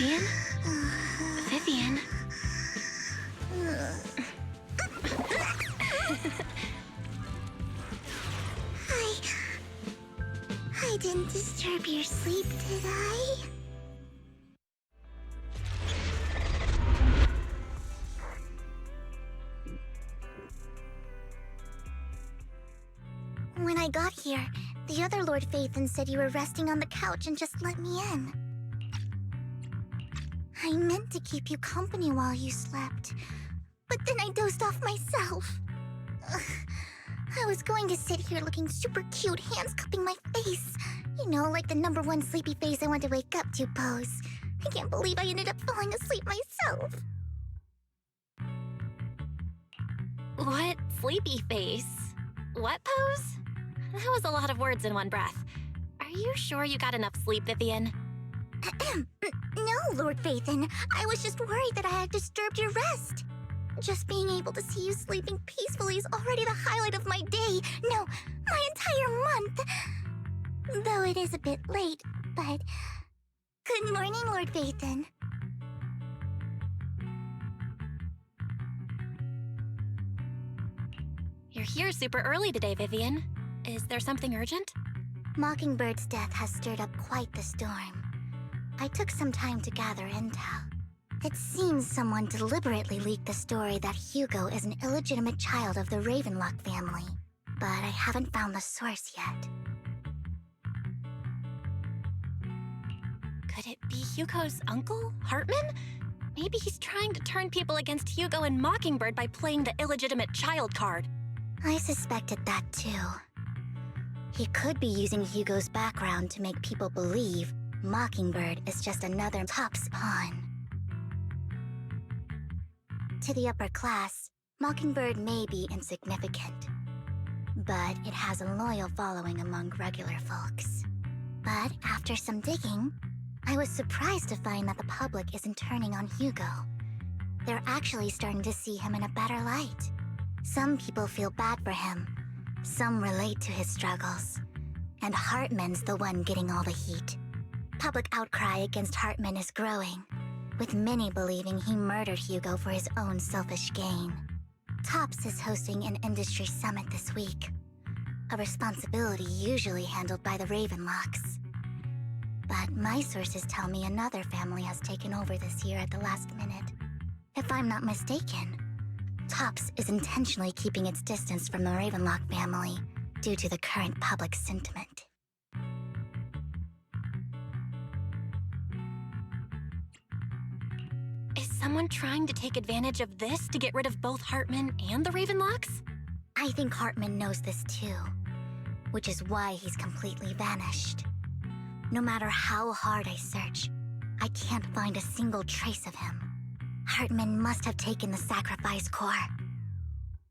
Vivian? Vivian? I didn't disturb your sleep, did I? When I got here, the other Lord Phaethon said you were resting on the couch and just let me in. I meant to keep you company while you slept, but then I dozed off myself. Ugh. I was going to sit here looking super cute, hands cupping my face. You know, like the #1 sleepy face I want to wake up to pose. I can't believe I ended up falling asleep myself. What sleepy face? What pose? That was a lot of words in one breath. Are you sure you got enough sleep, Vivian? No, Lord Phaethon. I was just worried that I had disturbed your rest. Just being able to see you sleeping peacefully is already the highlight of my day. No, my entire month. Though it is a bit late, but... Good morning, Lord Phaethon. You're here super early today, Vivian. Is there something urgent? Mockingbird's death has stirred up quite the storm. I took some time to gather intel. It seems someone deliberately leaked the story that Hugo is an illegitimate child of the Ravenlock family, but I haven't found the source yet. Could it be Hugo's uncle, Hartman? Maybe he's trying to turn people against Hugo and Mockingbird by playing the illegitimate child card. I suspected that too. He could be using Hugo's background to make people believe Mockingbird is just another Top's pawn. To the upper class, Mockingbird may be insignificant, but it has a loyal following among regular folks. But after some digging, I was surprised to find that the public isn't turning on Hugo. They're actually starting to see him in a better light. Some people feel bad for him, some relate to his struggles, and Hartman's the one getting all the heat. Public outcry against Hartman is growing, with many believing he murdered Hugo for his own selfish gain. Tops is hosting an industry summit this week, a responsibility usually handled by the Ravenlocks. But my sources tell me another family has taken over this year at the last minute. If I'm not mistaken, Tops is intentionally keeping its distance from the Ravenlock family due to the current public sentiment. Is someone trying to take advantage of this to get rid of both Hartman and the Ravenlocks? I think Hartman knows this too, which is why he's completely vanished. No matter how hard I search, I can't find a single trace of him. Hartman must have taken the sacrifice core.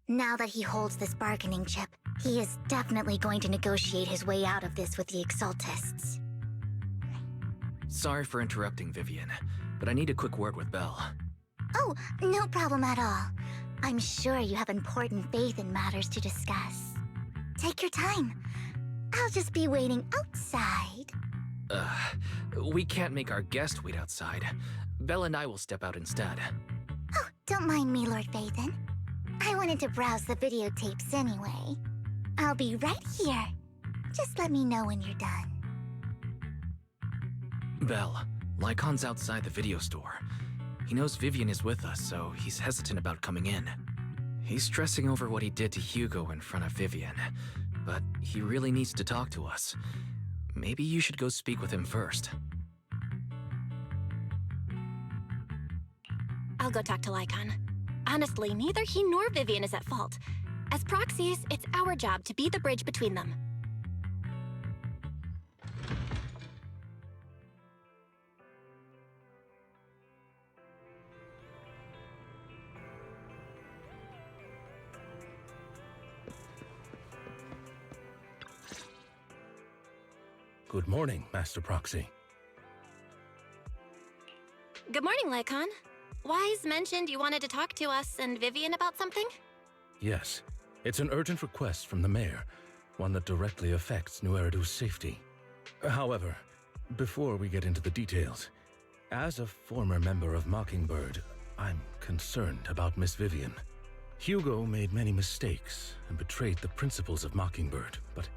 Now that he holds this bargaining chip, he is definitely going to negotiate his way out of this with the Exaltists. Sorry for interrupting, Vivian, but I need a quick word with Belle. Oh, no problem at all. I'm sure you have important faith in matters to discuss. Take your time. I'll just be waiting outside. We can't make our guest wait outside. Belle and I will step out instead. Oh, don't mind me, Lord Phaethon. I wanted to browse the videotapes anyway. I'll be right here. Just let me know when you're done. Belle, Lycon's outside the video store. He knows Vivian is with us, so he's hesitant about coming in. He's stressing over what he did to Hugo in front of Vivian, but he really needs to talk to us. Maybe you should go speak with him first. I'll go talk to Lycon. Honestly, neither he nor Vivian is at fault. As proxies, it's our job to be the bridge between them. Good morning, Master Proxy. Good morning, Lycon. Wise mentioned you wanted to talk to us and Vivian about something? Yes, it's an urgent request from the mayor, one that directly affects New Eridu's safety. However, before we get into the details, As a former member of Mockingbird, I'm concerned about Miss Vivian. Hugo made many mistakes and betrayed the principles of Mockingbird, but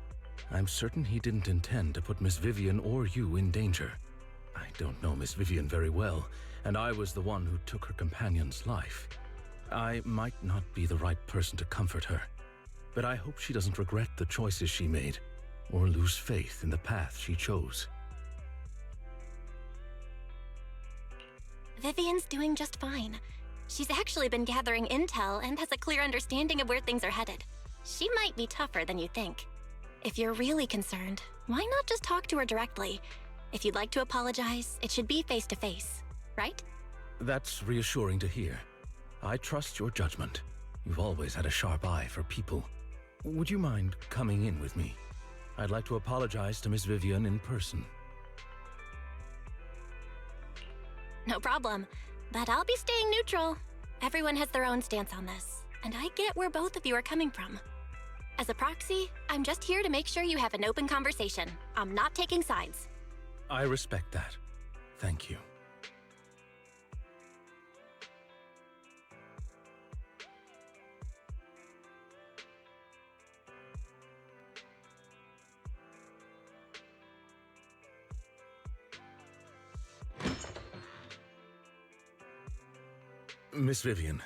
I'm certain he didn't intend to put Miss Vivian or you in danger. I don't know Miss Vivian very well, and I was the one who took her companion's life. I might not be the right person to comfort her, but I hope she doesn't regret the choices she made or lose faith in the path she chose. Vivian's doing just fine. She's actually been gathering intel and has a clear understanding of where things are headed. She might be tougher than you think. If you're really concerned, why not just talk to her directly? If you'd like to apologize, it should be face to face, right? That's reassuring to hear. I trust your judgment. You've always had a sharp eye for people. Would you mind coming in with me? I'd like to apologize to Miss Vivian in person. No problem, but I'll be staying neutral. Everyone has their own stance on this, and I get where both of you are coming from. As a proxy, I'm just here to make sure you have an open conversation. I'm not taking sides. I respect that. Thank you. Miss Vivian,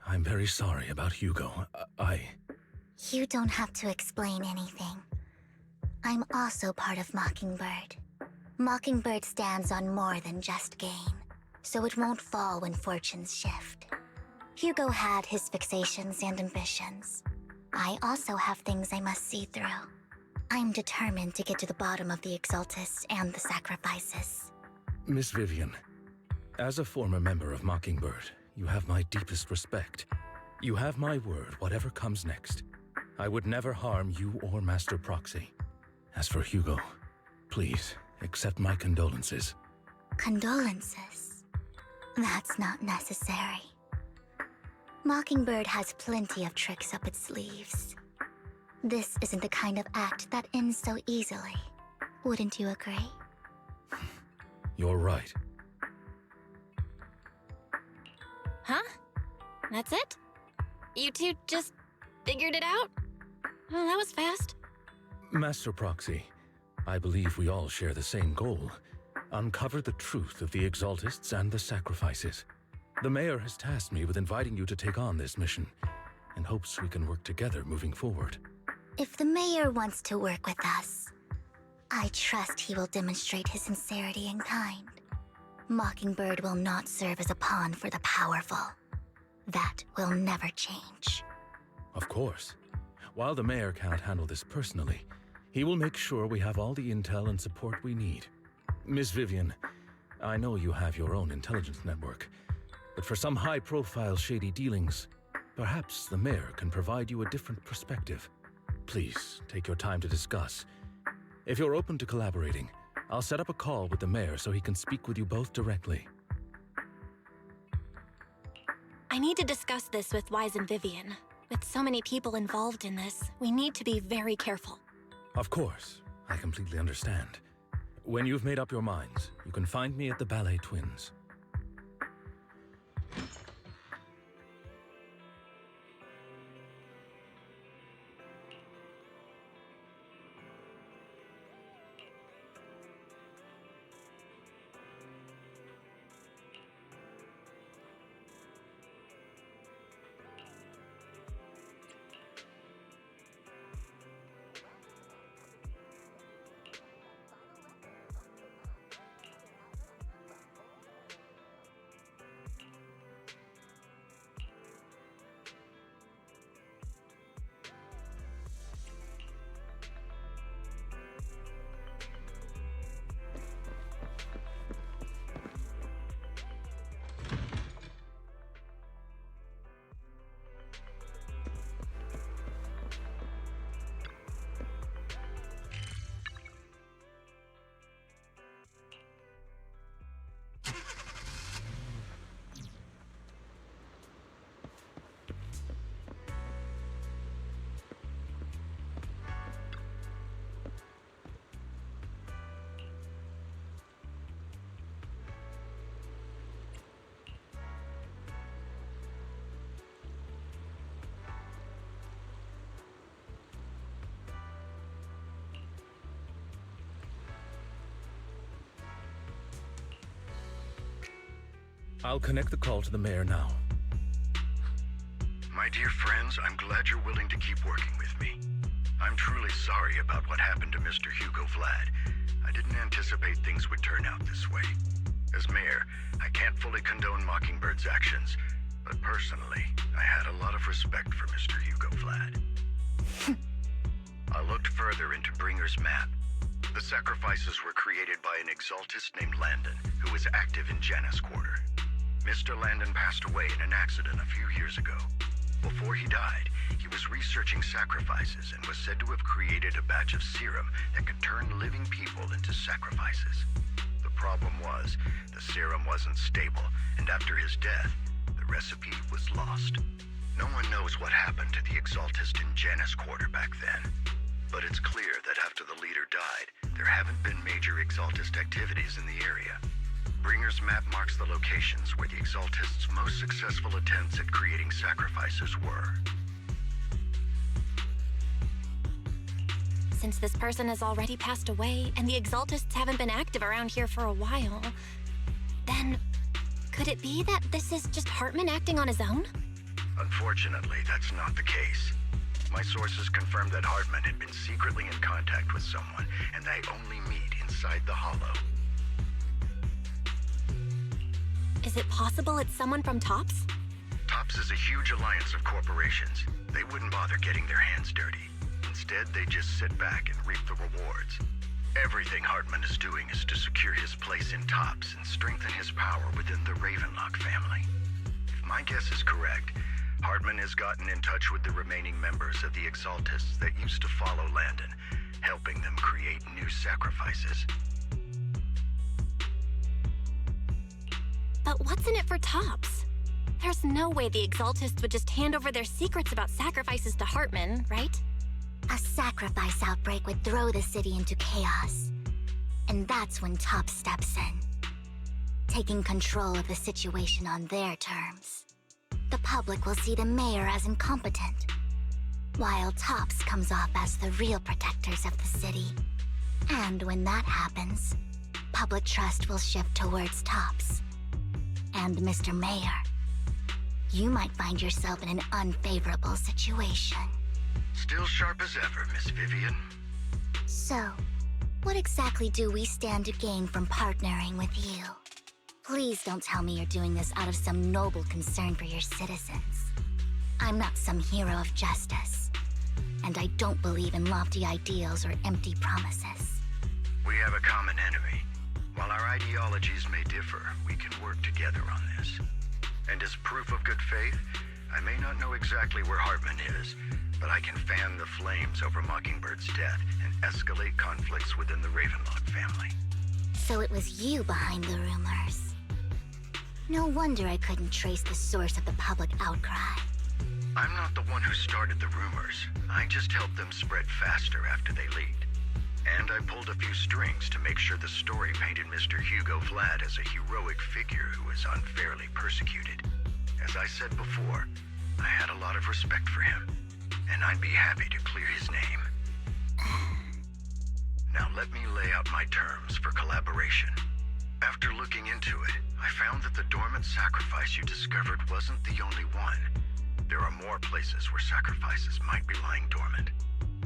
I'm very sorry about Hugo. You don't have to explain anything. I'm also part of Mockingbird. Mockingbird stands on more than just gain, so it won't fall when fortunes shift. Hugo had his fixations and ambitions. I also have things I must see through. I'm determined to get to the bottom of the Exaltists and the sacrifices. Miss Vivian, as a former member of Mockingbird, you have my deepest respect. You have my word, whatever comes next. I would never harm you or Master Proxy. As for Hugo, please accept my condolences. Condolences? That's not necessary. Mockingbird has plenty of tricks up its sleeves. This isn't the kind of act that ends so easily. Wouldn't you agree? You're right. Huh? That's it? You two just figured it out? Well, that was fast. Master Proxy, I believe we all share the same goal. Uncover the truth of the Exaltists and the sacrifices. The Mayor has tasked me with inviting you to take on this mission, and hopes we can work together moving forward. If the Mayor wants to work with us, I trust he will demonstrate his sincerity in kind. Mockingbird will not serve as a pawn for the powerful. That will never change. Of course. While the Mayor cannot handle this personally, he will make sure we have all the intel and support we need. Miss Vivian, I know you have your own intelligence network, but for some high-profile shady dealings, perhaps the Mayor can provide you a different perspective. Please, take your time to discuss. If you're open to collaborating, I'll set up a call with the Mayor so he can speak with you both directly. I need to discuss this with Wise and Vivian. With so many people involved in this, we need to be very careful. Of course, I completely understand. When you've made up your minds, you can find me at the Ballet Twins. I'll connect the call to the mayor now. My dear friends, I'm glad you're willing to keep working with me. I'm truly sorry about what happened to Mr. Hugo Vlad. I didn't anticipate things would turn out this way. As mayor, I can't fully condone Mockingbird's actions, but personally, I had a lot of respect for Mr. Hugo Vlad. I looked further into Bringer's map. The sacrifices were created by an exaltist named Landon, who was active in Janus Quarter. Mr. Landon passed away in an accident a few years ago. Before he died, he was researching sacrifices and was said to have created a batch of serum that could turn living people into sacrifices. The problem was, the serum wasn't stable, and after his death, the recipe was lost. No one knows what happened to the exaltist in Janus Quarter back then. But it's clear that after the leader died, there haven't been major exaltist activities in the area. Bringer's map marks the locations where the exaltists' most successful attempts at creating sacrifices were. Since this person has already passed away, and the exaltists haven't been active around here for a while, then could it be that this is just Hartman acting on his own? Unfortunately, that's not the case. My sources confirmed that Hartman had been secretly in contact with someone, and they only meet inside the Hollow. Is it possible it's someone from TOPS? TOPS is a huge alliance of corporations. They wouldn't bother getting their hands dirty. Instead, they just sit back and reap the rewards. Everything Hartman is doing is to secure his place in TOPS and strengthen his power within the Ravenlock family. If my guess is correct, Hartman has gotten in touch with the remaining members of the Exaltists that used to follow Landon, helping them create new sacrifices. But what's in it for TOPS? There's no way the Exaltists would just hand over their secrets about sacrifices to Hartman, right? A sacrifice outbreak would throw the city into chaos. And that's when TOPS steps in, taking control of the situation on their terms. The public will see the mayor as incompetent, while TOPS comes off as the real protectors of the city. And when that happens, public trust will shift towards TOPS. And Mr. Mayor, you might find yourself in an unfavorable situation. Still sharp as ever, Miss Vivian. So, what exactly do we stand to gain from partnering with you? Please don't tell me you're doing this out of some noble concern for your citizens. I'm not some hero of justice, and I don't believe in lofty ideals or empty promises. We have a common enemy. While our ideologies may differ, we can work together on this. And as proof of good faith, I may not know exactly where Hartman is, but I can fan the flames over Mockingbird's death and escalate conflicts within the Ravenlock family. So it was you behind the rumors. No wonder I couldn't trace the source of the public outcry. I'm not the one who started the rumors. I just helped them spread faster after they leaked. And I pulled a few strings to make sure the story painted Mr. Hugo Vlad as a heroic figure who was unfairly persecuted. As I said before, I had a lot of respect for him, and I'd be happy to clear his name. Now let me lay out my terms for collaboration. After looking into it, I found that the dormant sacrifice you discovered wasn't the only one. There are more places where sacrifices might be lying dormant.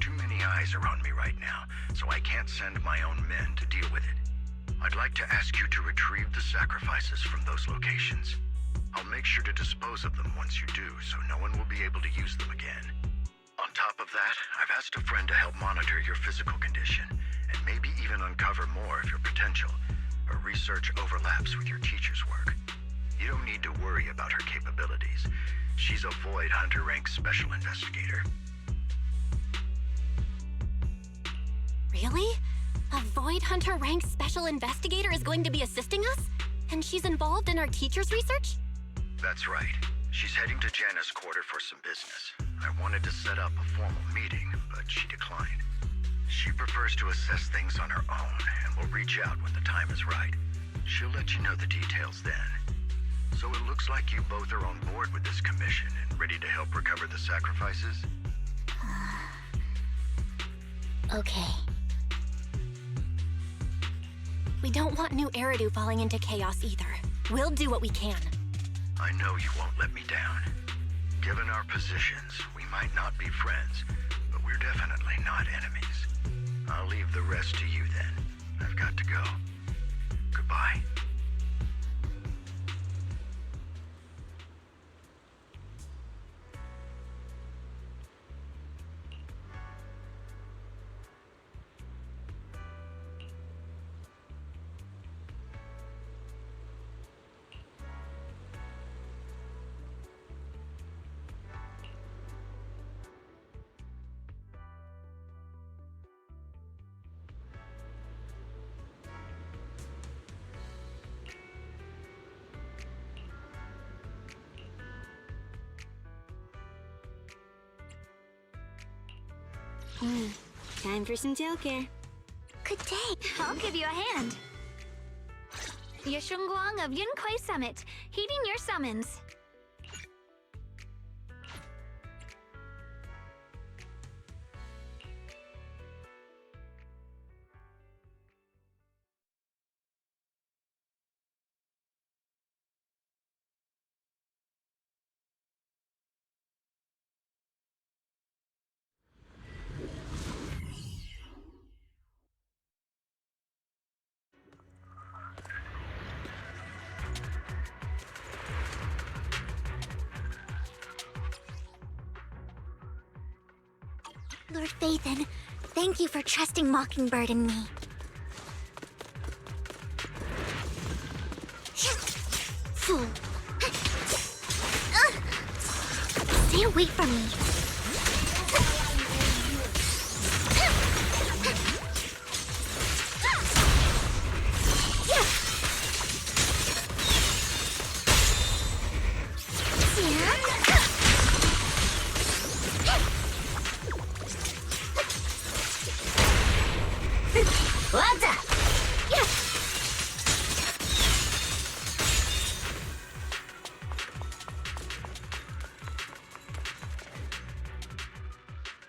Too many eyes are on me right now, so I can't send my own men to deal with it. I'd like to ask you to retrieve the sacrifices from those locations. I'll make sure to dispose of them once you do, so no one will be able to use them again. On top of that, I've asked a friend to help monitor your physical condition, and maybe even uncover more of your potential. Her research overlaps with your teacher's work. You don't need to worry about her capabilities. She's a Void Hunter rank special investigator. Really? A Void Hunter ranked special investigator is going to be assisting us? And she's involved in our teacher's research? That's right. She's heading to Janus Quarter for some business. I wanted to set up a formal meeting, but she declined. She prefers to assess things on her own, and will reach out when the time is right. She'll let you know the details then. So it looks like you both are on board with this commission and ready to help recover the sacrifices? Okay. We don't want new Eridu falling into chaos either. We'll do what we can. I know you won't let me down. Given our positions, we might not be friends, but we're definitely not enemies. I'll leave the rest to you then. I've got to go. Goodbye. Time for some tail care. Good day. I'll give you a hand. Yeshunguang of Yunkai Summit, heeding your summons. Lord Phaethon, thank you for trusting Mockingbird and me. Fool. Stay away from me.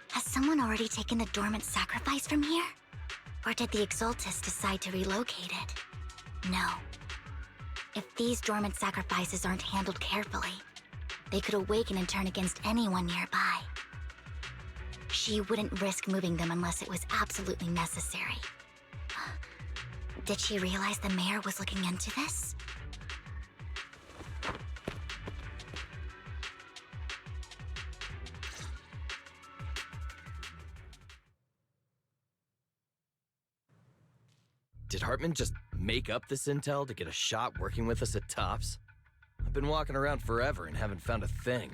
Has someone already taken the dormant sacrifice from here? Or did the Exaltus decide to relocate it? No. If these dormant sacrifices aren't handled carefully, they could awaken and turn against anyone nearby. She wouldn't risk moving them unless it was absolutely necessary. Did she realize the mayor was looking into this? Did Hartman just make up this intel to get a shot working with us at Tops? I've been walking around forever and haven't found a thing.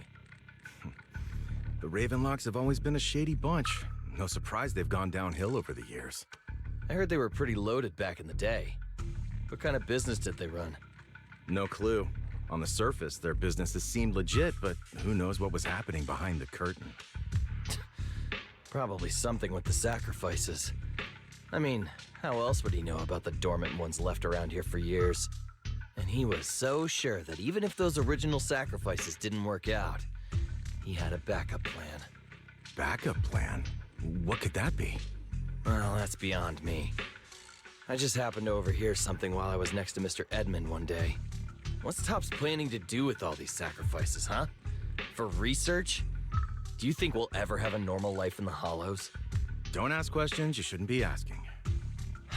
The Ravenlocks have always been a shady bunch. No surprise they've gone downhill over the years. I heard they were pretty loaded back in the day. What kind of business did they run? No clue. On the surface, their businesses seemed legit, but who knows what was happening behind the curtain. Probably something with the sacrifices. I mean, how else would he know about the dormant ones left around here for years? And he was so sure that even if those original sacrifices didn't work out, he had a backup plan. Backup plan? What could that be? Well, that's beyond me. I just happened to overhear something while I was next to Mr. Edmund one day. What's Tops planning to do with all these sacrifices, huh? For research? Do you think we'll ever have a normal life in the Hollows? Don't ask questions you shouldn't be asking.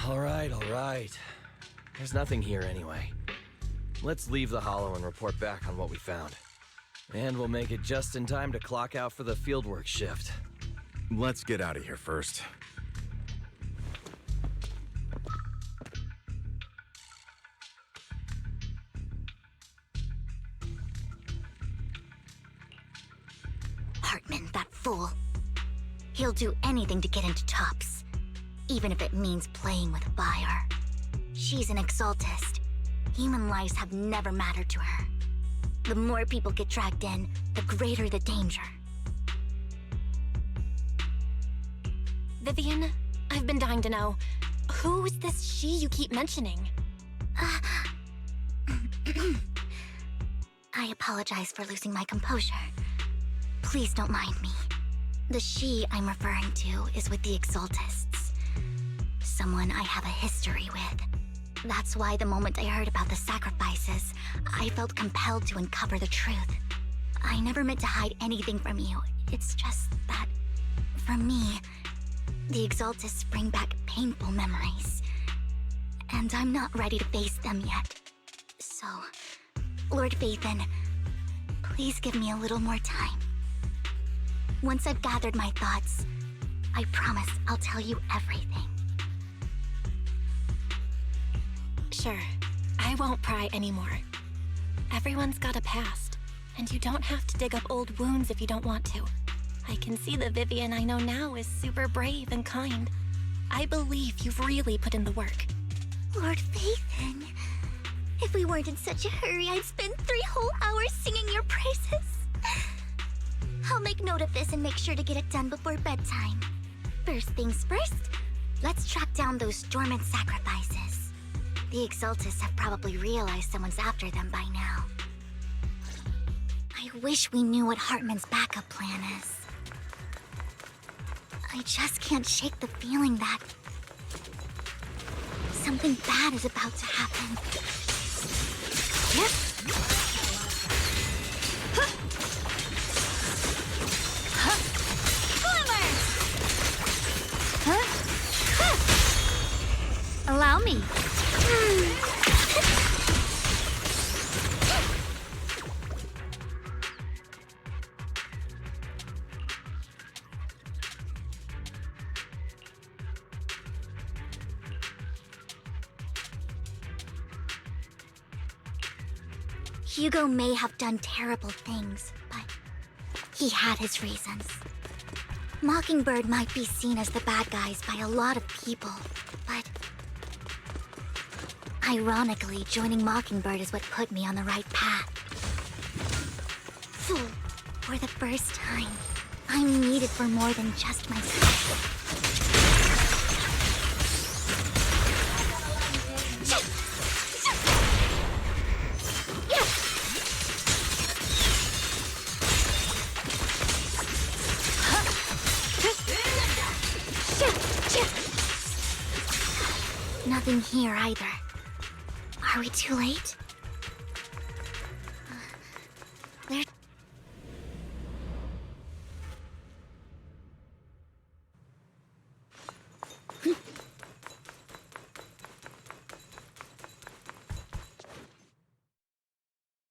All right. There's nothing here anyway. Let's leave the Hollow and report back on what we found. And we'll make it just in time to clock out for the fieldwork shift. Let's get out of here first. Hartman, that fool. He'll do anything to get into Tops, even if it means playing with fire. She's an Exaltist. Human lives have never mattered to her. The more people get dragged in, the greater the danger. Vivian, I've been dying to know. Who's this she you keep mentioning? I apologize for losing my composure. Please don't mind me. The she I'm referring to is with the Exaltists. Someone I have a history with. That's why the moment I heard about the sacrifices, I felt compelled to uncover the truth. I never meant to hide anything from you. It's just that, for me, the Exaltists bring back painful memories. And I'm not ready to face them yet. So, Lord Vathan, please give me a little more time. Once I've gathered my thoughts, I promise I'll tell you everything. Sure, I won't pry anymore. Everyone's got a past, and you don't have to dig up old wounds if you don't want to. I can see the Vivian I know now is super brave and kind. I believe you've really put in the work. Lord Vathan, if we weren't in such a hurry, I'd spend 3 whole hours singing your praises. I'll make note of this and make sure to get it done before bedtime. First things first, let's track down those dormant sacrifices. The Exaltists have probably realized someone's after them by now. I wish we knew what Hartman's backup plan is. I just can't shake the feeling that something bad is about to happen. Yep. Allow me. Hugo may have done terrible things, but he had his reasons. Mockingbird might be seen as the bad guys by a lot of people, but ironically, joining Mockingbird is what put me on the right path. For the first time, I'm needed for more than just myself. Nothing here either. Are we too late? There...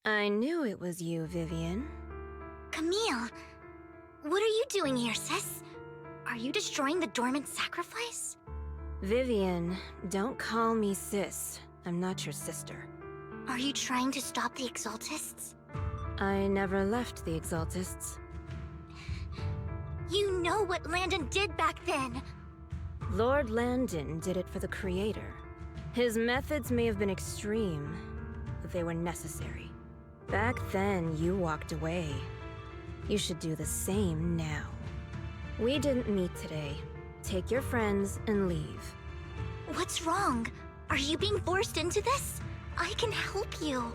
I knew it was you, Vivian. Camille! What are you doing here, sis? Are you destroying the dormant sacrifice? Vivian, don't call me sis. I'm not your sister. Are you trying to stop the Exaltists? I never left the Exaltists. You know what Landon did back then! Lord Landon did it for the Creator. His methods may have been extreme, but they were necessary. Back then, you walked away. You should do the same now. We didn't meet today. Take your friends and leave. What's wrong? Are you being forced into this? I can help you.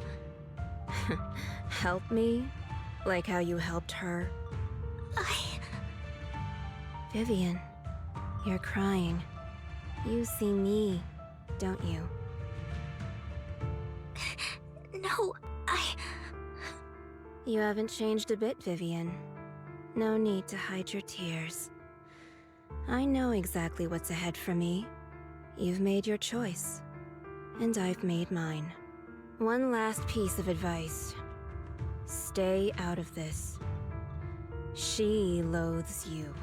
Help me? Like how you helped her? Vivian, you're crying. You see me, don't you? No, You haven't changed a bit, Vivian. No need to hide your tears. I know exactly what's ahead for me. You've made your choice, and I've made mine. One last piece of advice. Stay out of this. She loathes you.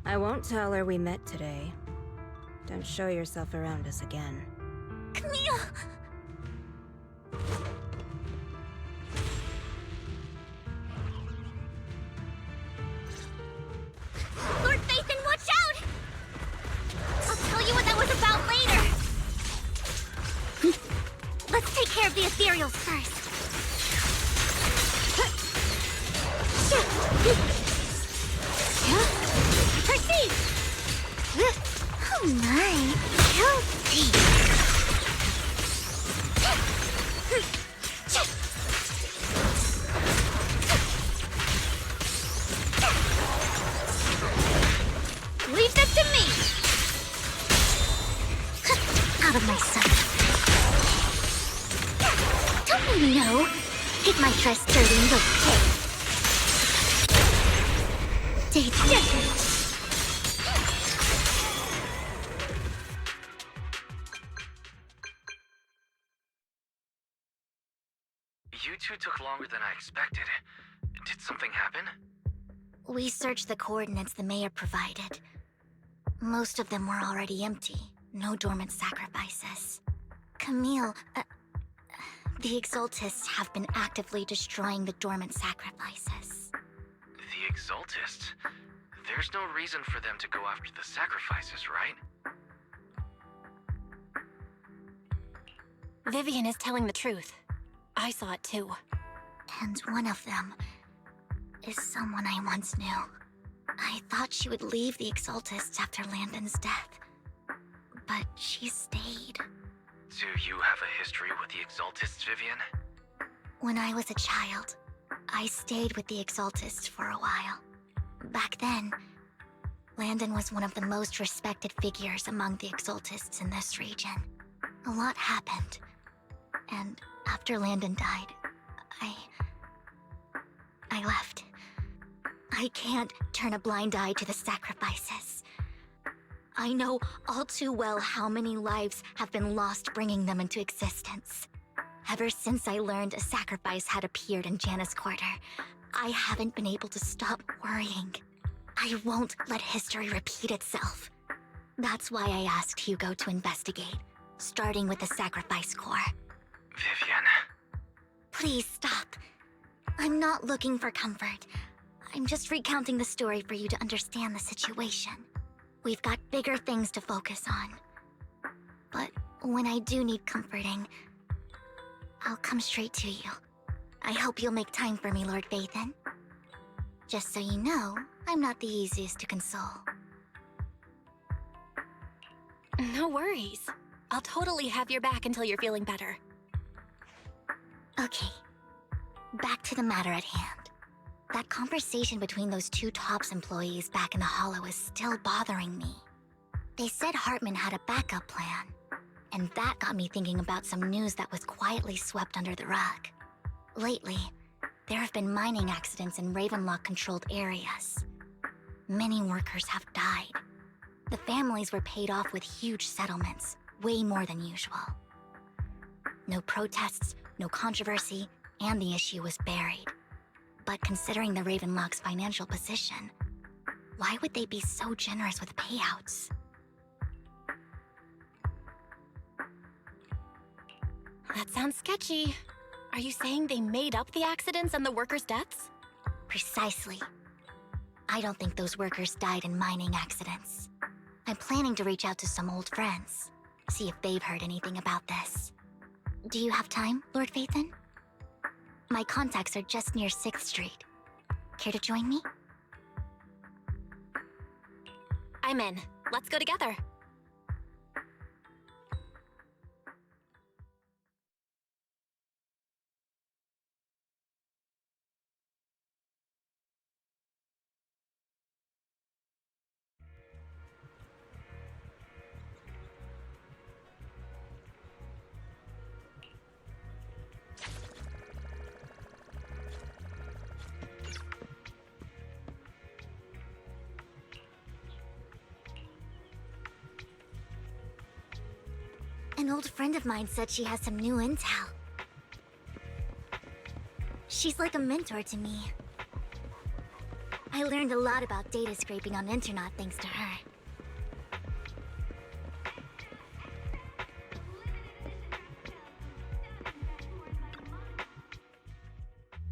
I won't tell her we met today. Don't show yourself around us again. Camille! Lord Vathan, watch out! I'll tell you what that was about later. Let's take care of the ethereals first. Proceed! Oh my, healthy! Leave that to me! Out of my sight. No, hit my trust dirty and go pay. You two took longer than I expected. Did something happen? We searched the coordinates the mayor provided. Most of them were already empty. No dormant sacrifices. Camille, the Exaltists have been actively destroying the dormant sacrifices. The Exaltists? There's no reason for them to go after the sacrifices, right? Vivian is telling the truth. I saw it too. And one of them is someone I once knew. I thought she would leave the Exaltists after Landon's death, but she stayed. Do you have a history with the Exaltists, Vivian? When I was a child, I stayed with the Exaltists for a while. Back then, Landon was one of the most respected figures among the Exaltists in this region. A lot happened, and after Landon died, I left. I can't turn a blind eye to the sacrifices. I know all too well how many lives have been lost bringing them into existence. Ever since I learned a sacrifice had appeared in Janus Quarter, I haven't been able to stop worrying. I won't let history repeat itself. That's why I asked Hugo to investigate, starting with the Sacrifice Corps. Vivian. Please stop. I'm not looking for comfort. I'm just recounting the story for you to understand the situation. We've got bigger things to focus on. But when I do need comforting, I'll come straight to you. I hope you'll make time for me, Lord Vathan. Just so you know, I'm not the easiest to console. No worries. I'll totally have your back until you're feeling better. Okay. Back to the matter at hand. That conversation between those two TOPS employees back in the Hollow is still bothering me. They said Hartman had a backup plan, and that got me thinking about some news that was quietly swept under the rug. Lately, there have been mining accidents in Ravenlock-controlled areas. Many workers have died. The families were paid off with huge settlements, way more than usual. No protests, no controversy, and the issue was buried. But considering the Ravenlock's financial position, why would they be so generous with payouts? That sounds sketchy. Are you saying they made up the accidents and the workers' deaths? Precisely. I don't think those workers died in mining accidents. I'm planning to reach out to some old friends, see if they've heard anything about this. Do you have time, Lord Vathan? My contacts are just near 6th Street. Care to join me? I'm in. Let's go together. An old friend of mine said she has some new intel. She's like a mentor to me. I learned a lot about data scraping on Internet thanks to her.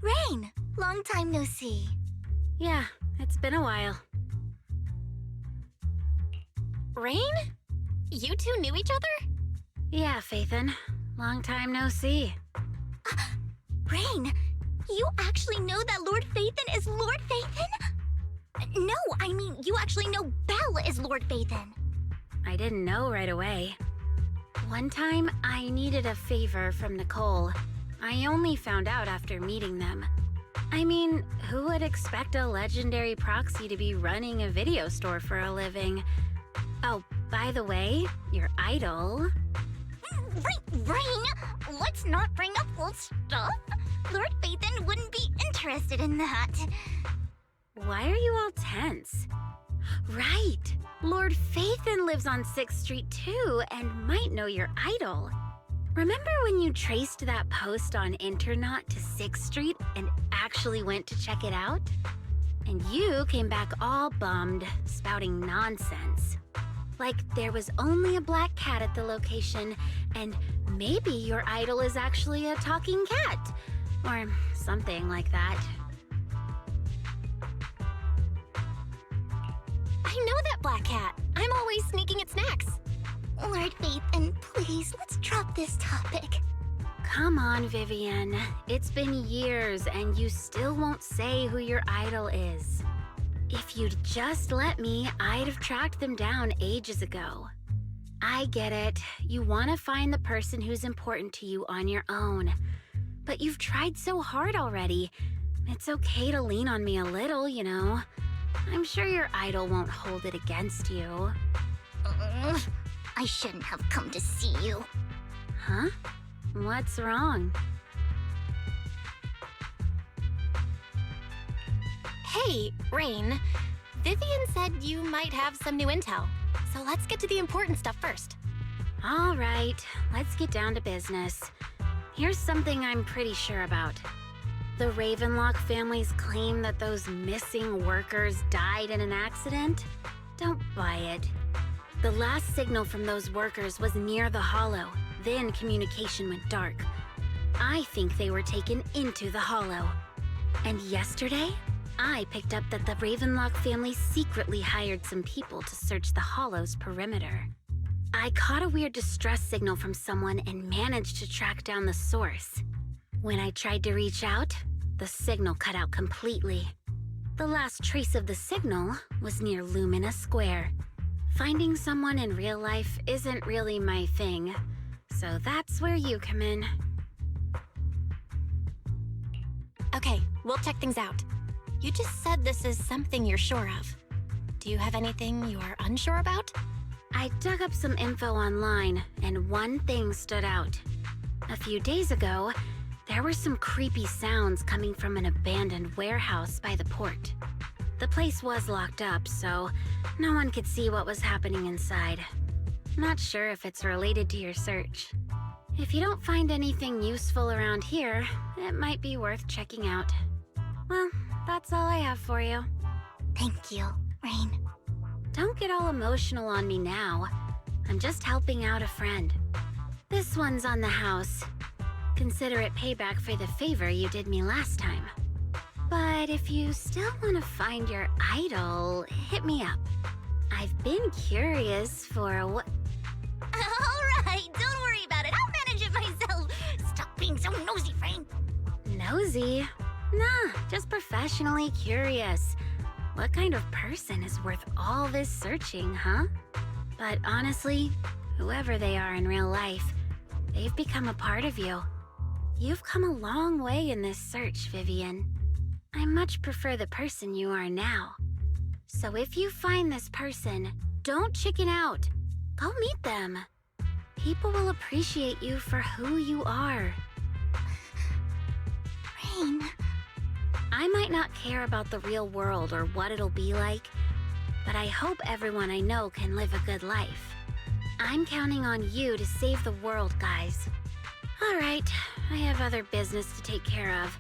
Rain! Long time no see. Yeah, it's been a while. Rain? You two knew each other? Yeah, Phaethon. Long time no see. Rain, you actually know that Lord Vathan is Lord Vathan? No, I mean, you actually know Belle is Lord Vathan. I didn't know right away. One time, I needed a favor from Nicole. I only found out after meeting them. I mean, who would expect a legendary proxy to be running a video store for a living? Oh, by the way, your idol... Rain, let's not bring up old stuff. Lord Phaethon wouldn't be interested in that. Why are you all tense? Right! Lord Phaethon lives on 6th Street too, and might know your idol. Remember when you traced that post on Internaut to 6th Street and actually went to check it out? And you came back all bummed, spouting nonsense. Like there was only a black cat at the location, and maybe your idol is actually a talking cat. Or something like that. I know that black cat. I'm always sneaking at snacks. Lord Phaethon, please, let's drop this topic. Come on, Vivian. It's been years and you still won't say who your idol is. If you'd just let me, I'd have tracked them down ages ago. I get it. You want to find the person who's important to you on your own. But you've tried so hard already. It's okay to lean on me a little, you know. I'm sure your idol won't hold it against you. I shouldn't have come to see you. Huh? What's wrong? Hey, Rain. Vivian said you might have some new intel. So let's get to the important stuff first. All right, let's get down to business. Here's something I'm pretty sure about. The Ravenlock family's claim that those missing workers died in an accident? Don't buy it. The last signal from those workers was near the Hollow. Then communication went dark. I think they were taken into the Hollow. And yesterday, I picked up that the Ravenlock family secretly hired some people to search the Hollow's perimeter. I caught a weird distress signal from someone and managed to track down the source. When I tried to reach out, the signal cut out completely. The last trace of the signal was near Lumina Square. Finding someone in real life isn't really my thing, so that's where you come in. Okay, we'll check things out. You just said this is something you're sure of. Do you have anything you're unsure about? I dug up some info online, and one thing stood out. A few days ago, there were some creepy sounds coming from an abandoned warehouse by the port. The place was locked up, so no one could see what was happening inside. Not sure if it's related to your search. If you don't find anything useful around here, it might be worth checking out. Well, that's all I have for you. Thank you, Rain. Don't get all emotional on me now. I'm just helping out a friend. This one's on the house. Consider it payback for the favor you did me last time. But if you still want to find your idol, hit me up. I've been curious for what... All right, don't worry about it. I'll manage it myself. Stop being so nosy, Rain. Nosy? Nah, just professionally curious. What kind of person is worth all this searching, huh? But honestly, whoever they are in real life, they've become a part of you. You've come a long way in this search, Vivian. I much prefer the person you are now. So if you find this person, don't chicken out. Go meet them. People will appreciate you for who you are. Rain. I might not care about the real world or what it'll be like, but I hope everyone I know can live a good life. I'm counting on you to save the world, guys. All right, I have other business to take care of,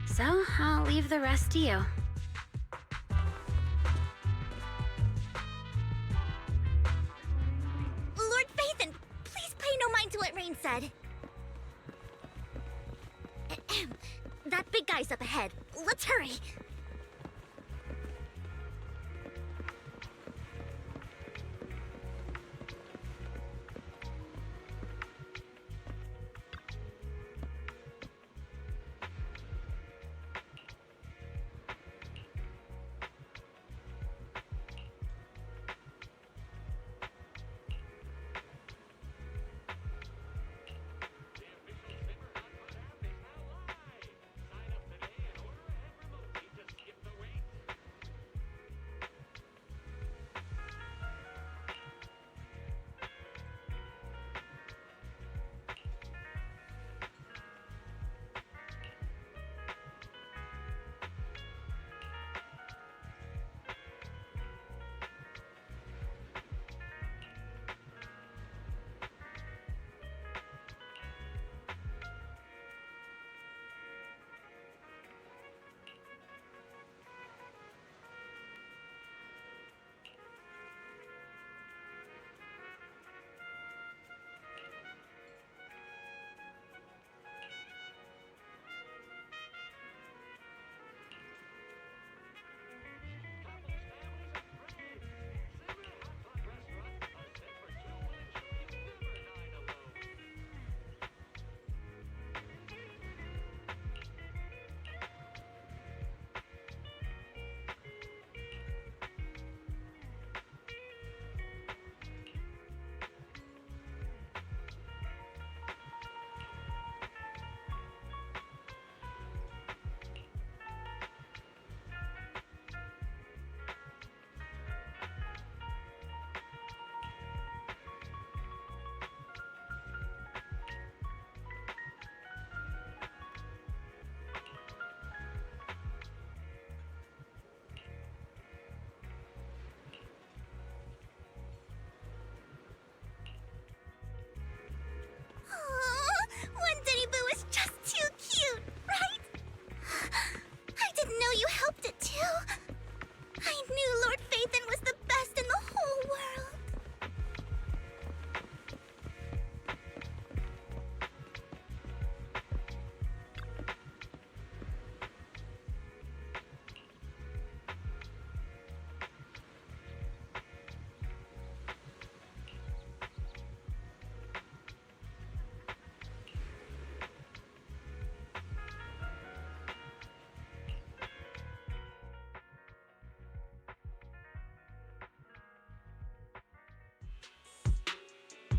so I'll leave the rest to you. Lord Phaethon, please pay no mind to what Rain said. That big guy's up ahead. Let's hurry.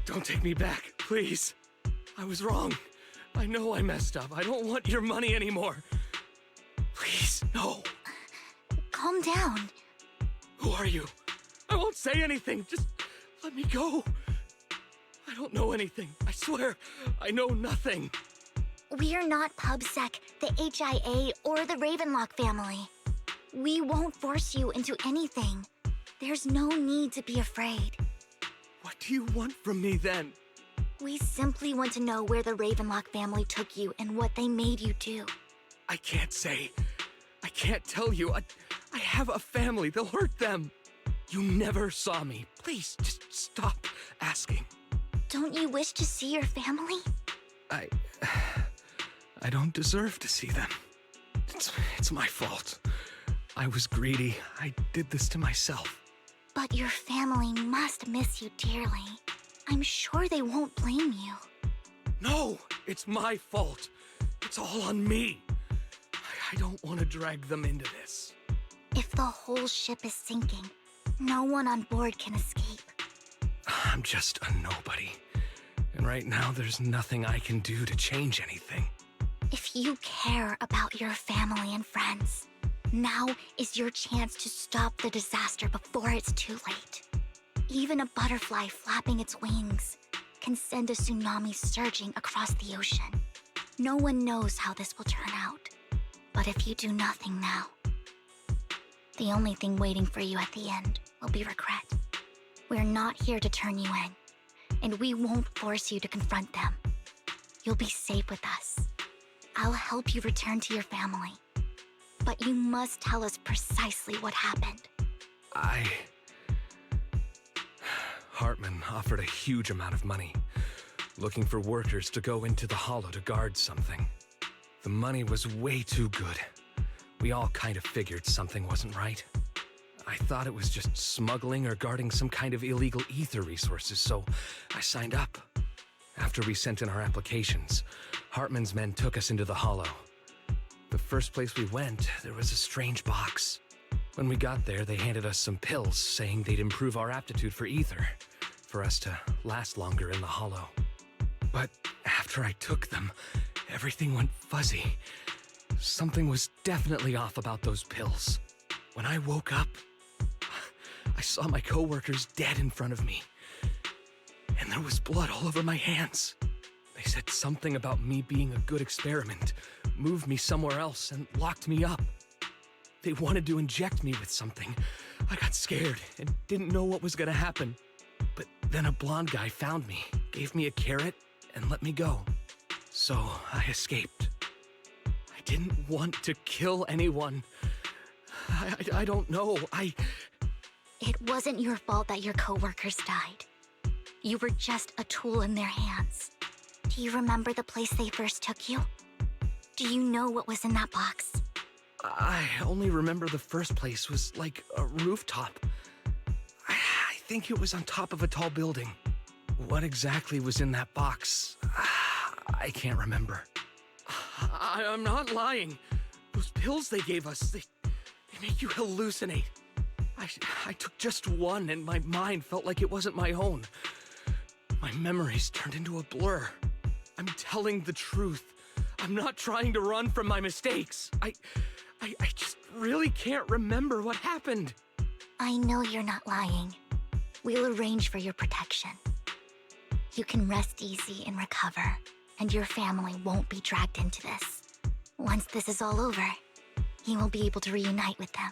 Don't take me back, please. I was wrong. I know I messed up. I don't want your money anymore. Please, no. Calm down. Who are you? I won't say anything. Just let me go. I don't know anything. I swear, I know nothing. We're not PubSec, the HIA, or the Ravenlock family. We won't force you into anything. There's no need to be afraid. What do you want from me then? We simply want to know where the Ravenlock family took you and what they made you do. I can't say. I can't tell you. I have a family. They'll hurt them. You never saw me. Please, just stop asking. Don't you wish to see your family? I don't deserve to see them. It's my fault. I was greedy. I did this to myself. But your family must miss you dearly. I'm sure they won't blame you. No, it's my fault. It's all on me. I don't want to drag them into this. If the whole ship is sinking, no one on board can escape. I'm just a nobody. And right now, there's nothing I can do to change anything. If you care about your family and friends, now is your chance to stop the disaster before it's too late. Even a butterfly flapping its wings can send a tsunami surging across the ocean. No one knows how this will turn out. But if you do nothing now, the only thing waiting for you at the end will be regret. We're not here to turn you in, and we won't force you to confront them. You'll be safe with us. I'll help you return to your family. But you must tell us precisely what happened. Hartman offered a huge amount of money, looking for workers to go into the Hollow to guard something. The money was way too good. We all kind of figured something wasn't right. I thought it was just smuggling or guarding some kind of illegal ether resources, so I signed up. After we sent in our applications, Hartman's men took us into the Hollow. The first place we went, there was a strange box. When we got there, they handed us some pills, saying they'd improve our aptitude for ether, for us to last longer in the Hollow. But after I took them, everything went fuzzy. Something was definitely off about those pills. When I woke up, I saw my coworkers dead in front of me. And there was blood all over my hands. They said something about me being a good experiment, moved me somewhere else, and locked me up. They wanted to inject me with something. I got scared and didn't know what was gonna happen. But then a blonde guy found me, gave me a carrot, and let me go. So I escaped. I didn't want to kill anyone. I don't know. It wasn't your fault that your coworkers died. You were just a tool in their hands. Do you remember the place they first took you? Do you know what was in that box? I only remember the first place was like a rooftop. I think it was on top of a tall building. What exactly was in that box? I can't remember. I'm not lying. Those pills they gave us, they make you hallucinate. I took just one and my mind felt like it wasn't my own. My memories turned into a blur. I'm telling the truth. I'm not trying to run from my mistakes. I just really can't remember what happened. I know you're not lying. We'll arrange for your protection. You can rest easy and recover, and your family won't be dragged into this. Once this is all over, you will be able to reunite with them.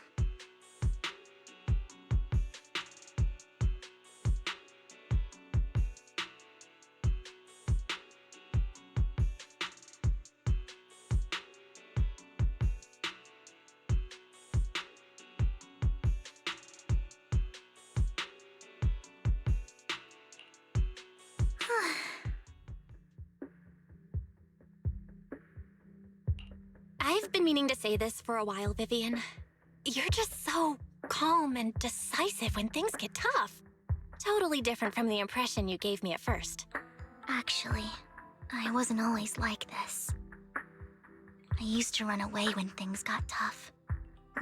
I've been meaning to say this for a while, Vivian. You're just so calm and decisive when things get tough. Totally different from the impression you gave me at first. Actually, I wasn't always like this. I used to run away when things got tough.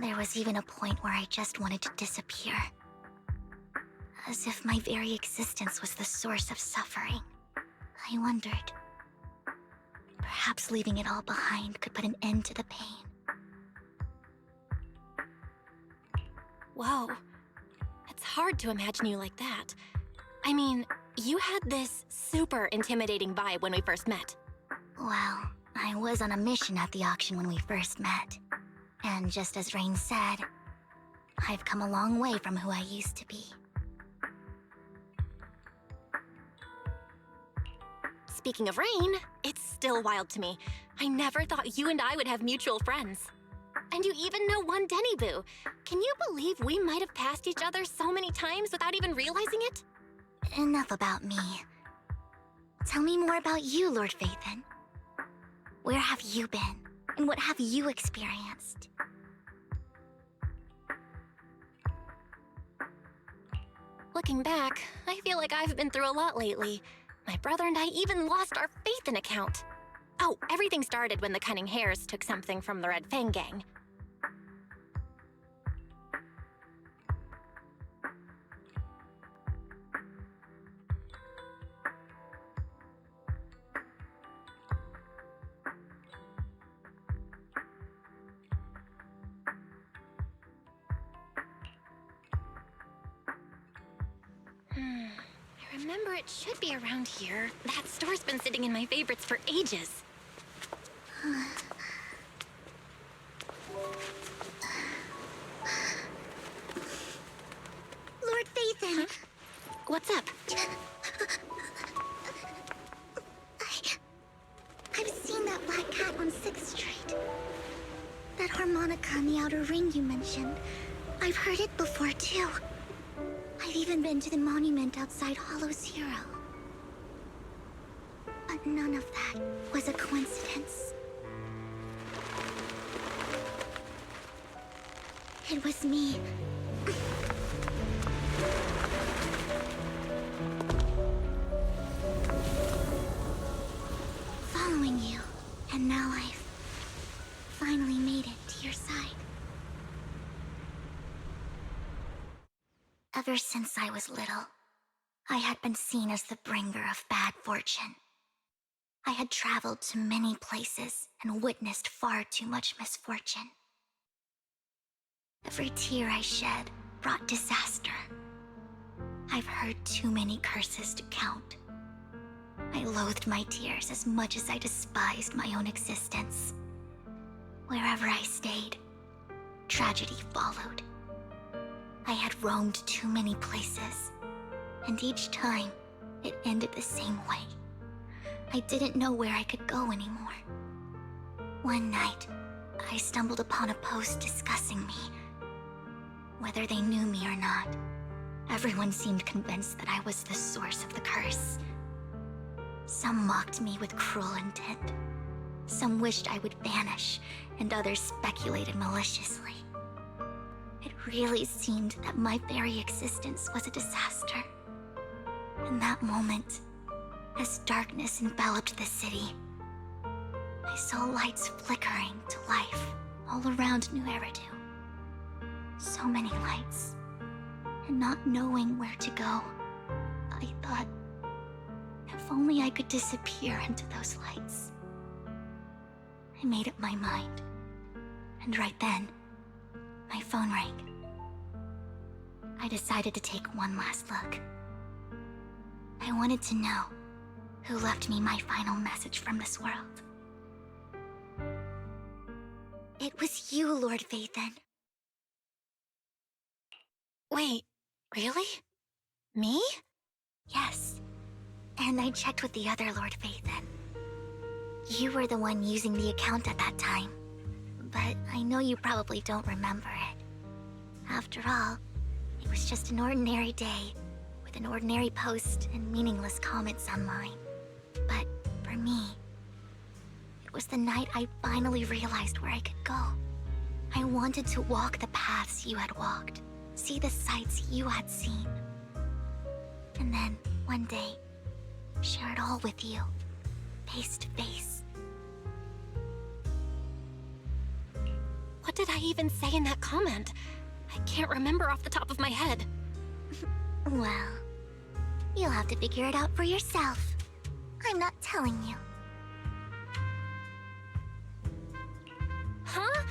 There was even a point where I just wanted to disappear. as if my very existence was the source of suffering. I wondered. Perhaps leaving it all behind could put an end to the pain. Whoa. It's hard to imagine you like that. I mean, you had this super intimidating vibe when we first met. Well, I was on a mission at the auction when we first met. And just as Rain said, I've come a long way from who I used to be. Speaking of Rain, it's still wild to me. I never thought you and I would have mutual friends. And you even know one Denny Boo. Can you believe we might have passed each other so many times without even realizing it? Enough about me. Tell me more about you, Lord Phaethon. Where have you been? And what have you experienced? Looking back, I feel like I've been through a lot lately. My brother and I even lost our Phaethon account. Oh, everything started when the Cunning Hares took something from the Red Fang gang. I remember it should be around here. That store's been sitting in my favorites for ages. Lord Phaethon! What's up? I've seen that black cat on 6th Street. That harmonica in the outer ring you mentioned. I've heard it before, too. I've even been to the monument outside Hollow Zero. But none of that was a coincidence. It was me. Following you, and now I've finally made it to your side. Ever since I was little, I had been seen as the bringer of bad fortune. I had traveled to many places and witnessed far too much misfortune. Every tear I shed brought disaster. I've heard too many curses to count. I loathed my tears as much as I despised my own existence. Wherever I stayed, tragedy followed. I had roamed too many places, and each time, it ended the same way. I didn't know where I could go anymore. One night, I stumbled upon a post discussing me. Whether they knew me or not, everyone seemed convinced that I was the source of the curse. Some mocked me with cruel intent. Some wished I would vanish, and others speculated maliciously. It really seemed that my very existence was a disaster. In that moment, as darkness enveloped the city, I saw lights flickering to life all around New Eridu. So many lights, and not knowing where to go, I thought, if only I could disappear into those lights. I made up my mind, and right then, my phone rang. I decided to take one last look. I wanted to know who left me my final message from this world. It was you, Lord Phaethon. Wait, really? Me? Yes. And I checked with the other Lord Phaethon. You were the one using the account at that time. But I know you probably don't remember it. After all, it was just an ordinary day, with an ordinary post and meaningless comments online. But for me, it was the night I finally realized where I could go. I wanted to walk the paths you had walked, see the sights you had seen. And then, one day, share it all with you, face to face. What did I even say in that comment? I can't remember off the top of my head. Well, you'll have to figure it out for yourself. I'm not telling you. Huh?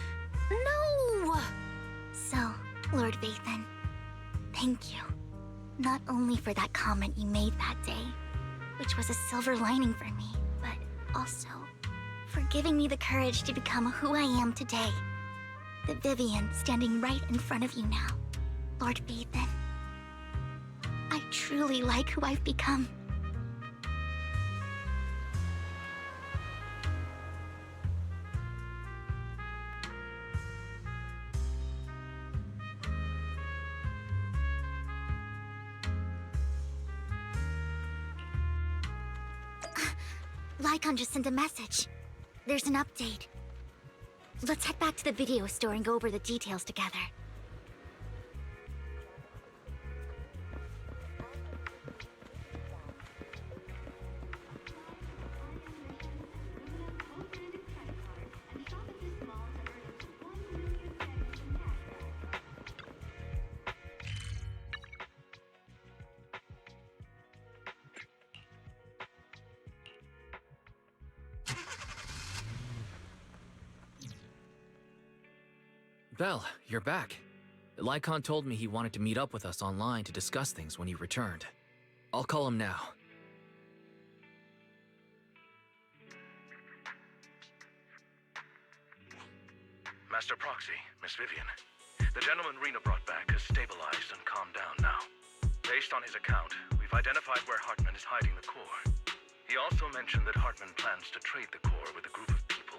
No! So, Lord Vathan, thank you. Not only for that comment you made that day, which was a silver lining for me, but also for giving me the courage to become who I am today. The Vivian standing right in front of you now. Lord Vathan, I truly like who I've become. Lycon just sent a message. There's an update. Let's head back to the video store and go over the details together. Belle, you're back. Lycon told me he wanted to meet up with us online to discuss things when you returned. I'll call him now. Master Proxy, Miss Vivian. The gentleman Rena brought back has stabilized and calmed down now. Based on his account, we've identified where Hartman is hiding the core. He also mentioned that Hartman plans to trade the core with a group of people.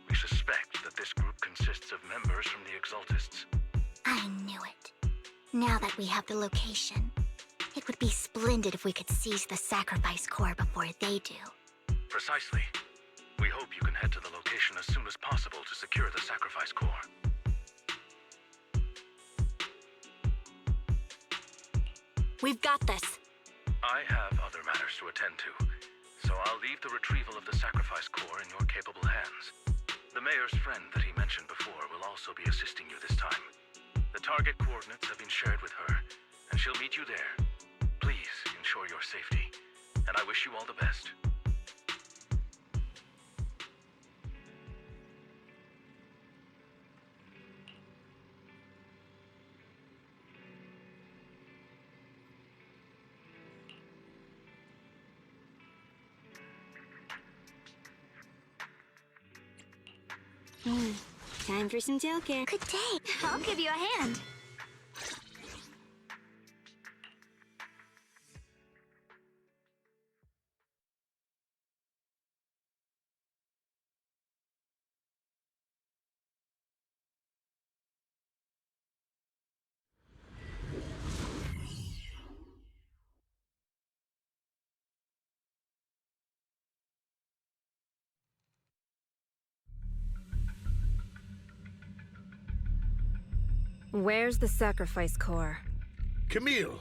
We suspect that this group consists of members from the Exaltists. I knew it. Now that we have the location, it would be splendid if we could seize the sacrifice core before they do. Precisely. We hope you can head to the location as soon as possible to secure the sacrifice core. We've got this. I have other matters to attend to, so I'll leave the retrieval of the sacrifice core in your capable hands. The mayor's friend that he mentioned before will also be assisting you this time. The target coordinates have been shared with her, and she'll meet you there. Please ensure your safety, and I wish you all the best. Time for some tail care. Good day. I'll give you a hand. Where's the sacrifice core? Camille,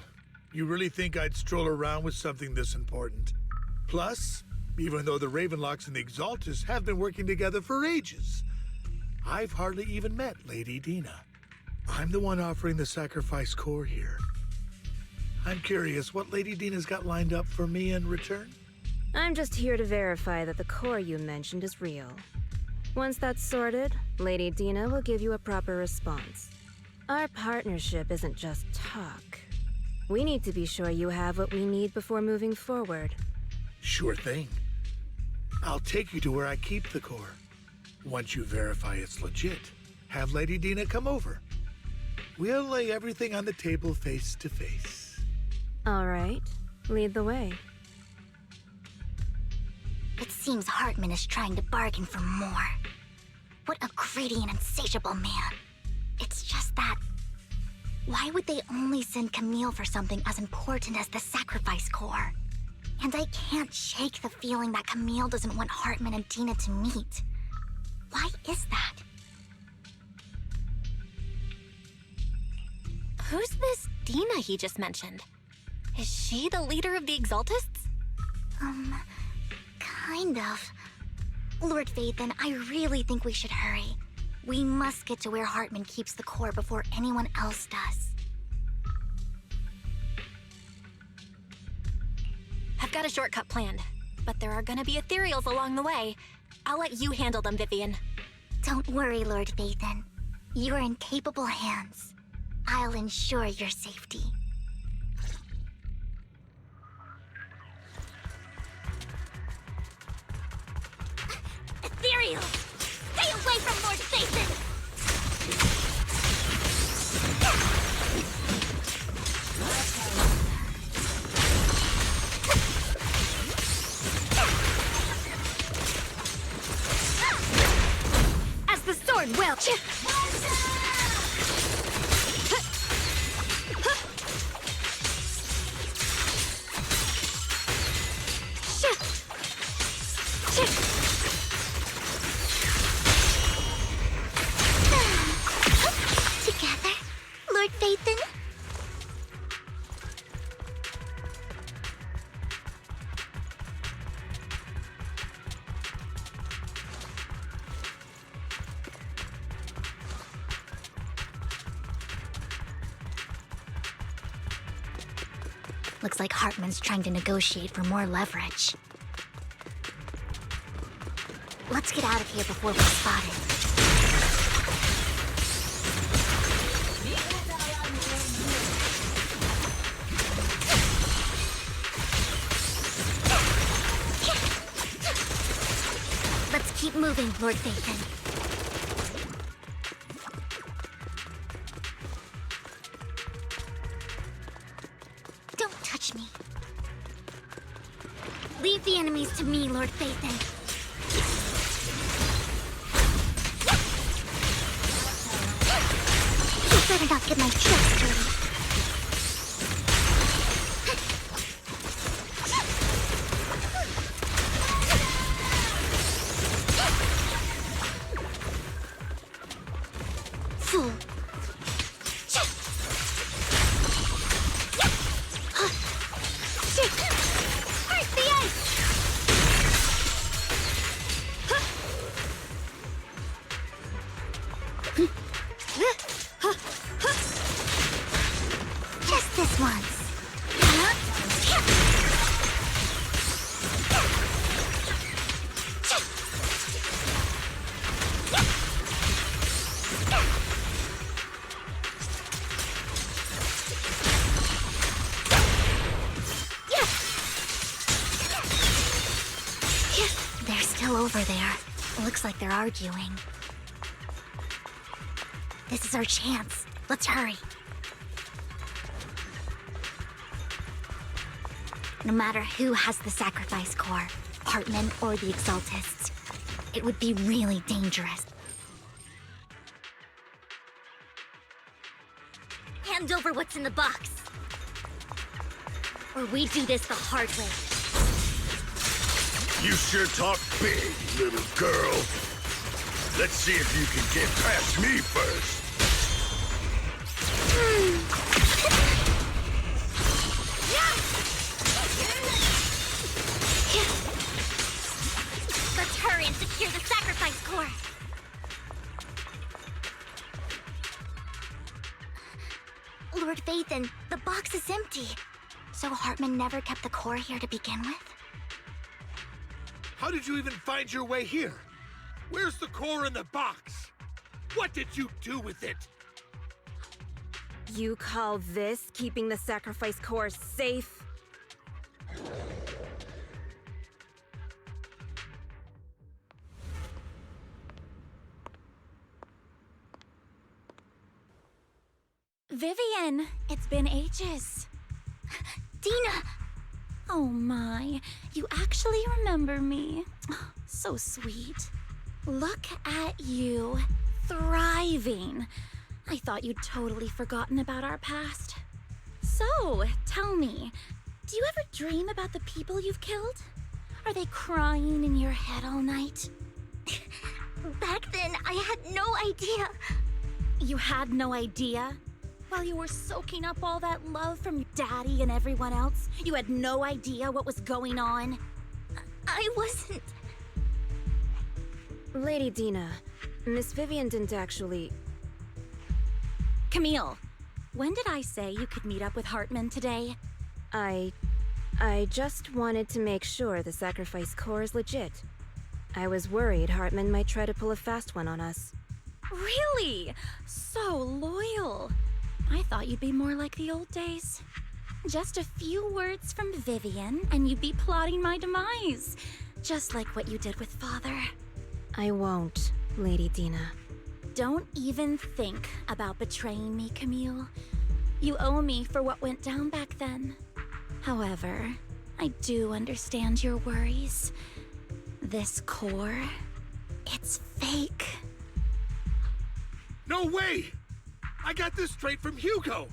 you really think I'd stroll around with something this important? Plus, even though the Ravenlocks and the Exaltists have been working together for ages, I've hardly even met Lady Dina. I'm the one offering the sacrifice core here. I'm curious what Lady Dina's got lined up for me in return? I'm just here to verify that the core you mentioned is real. Once that's sorted, Lady Dina will give you a proper response. Our partnership isn't just talk. We need to be sure you have what we need before moving forward. Sure thing. I'll take you to where I keep the core. Once you verify it's legit, have Lady Dina come over. We'll lay everything on the table face to face. All right, lead the way. It seems Hartman is trying to bargain for more. What a greedy and insatiable man. It's just that... why would they only send Camille for something as important as the sacrifice core? And I can't shake the feeling that Camille doesn't want Hartman and Dina to meet. Why is that? Who's this Dina he just mentioned? Is she the leader of the Exaltists? Kind of. Lord Vathan, I really think we should hurry. We must get to where Hartman keeps the core before anyone else does. got a shortcut planned, but there are gonna be ethereals along the way. I'll let you handle them, Vivian. Don't worry, Lord Vathan. You're in capable hands. I'll ensure your safety. Ethereal! Stay away from Lord Vathan! As the sword will! Together, Lord Vathan? Looks like Hartman's trying to negotiate for more leverage. Let's get out of here before we're spotted. Let's keep moving, Lord Vathan. Don't touch me. Leave the enemies to me, Lord Vathan. You better not get my chest dirty. Fool. Break the ice! Just this once. They're still over there. Looks like they're arguing. This is our chance. Let's hurry. No matter who has the sacrifice core, Hartman or the Exaltists, it would be really dangerous. Hand over what's in the box. Or we do this the hard way. You sure talk big, little girl. Let's see if you can get past me first. Let's hurry and secure the sacrifice core. Lord Vathan, the box is empty. So Hartman never kept the core here to begin with? How did you even find your way here? Where's the core in the box? What did you do with it? You call this keeping the sacrifice core safe? Vivian, it's been ages. Dina! Oh my, you actually remember me. So sweet. Look at you, thriving. I thought you'd totally forgotten about our past. So, tell me, do you ever dream about the people you've killed? Are they crying in your head all night? Back then, I had no idea. You had no idea? While you were soaking up all that love from your daddy and everyone else, you had no idea what was going on? I wasn't... Lady Dina, Miss Vivian didn't actually... Camille, when did I say you could meet up with Hartman today? I I just wanted to make sure the sacrifice core is legit. I was worried Hartman might try to pull a fast one on us. Really? So loyal. I thought you'd be more like the old days. Just a few words from Vivian, and you'd be plotting my demise. Just like what you did with Father. I won't, Lady Dina. Don't even think about betraying me, Camille. You owe me for what went down back then. However, I do understand your worries. This core, it's fake. No way! I got this straight from Hugo!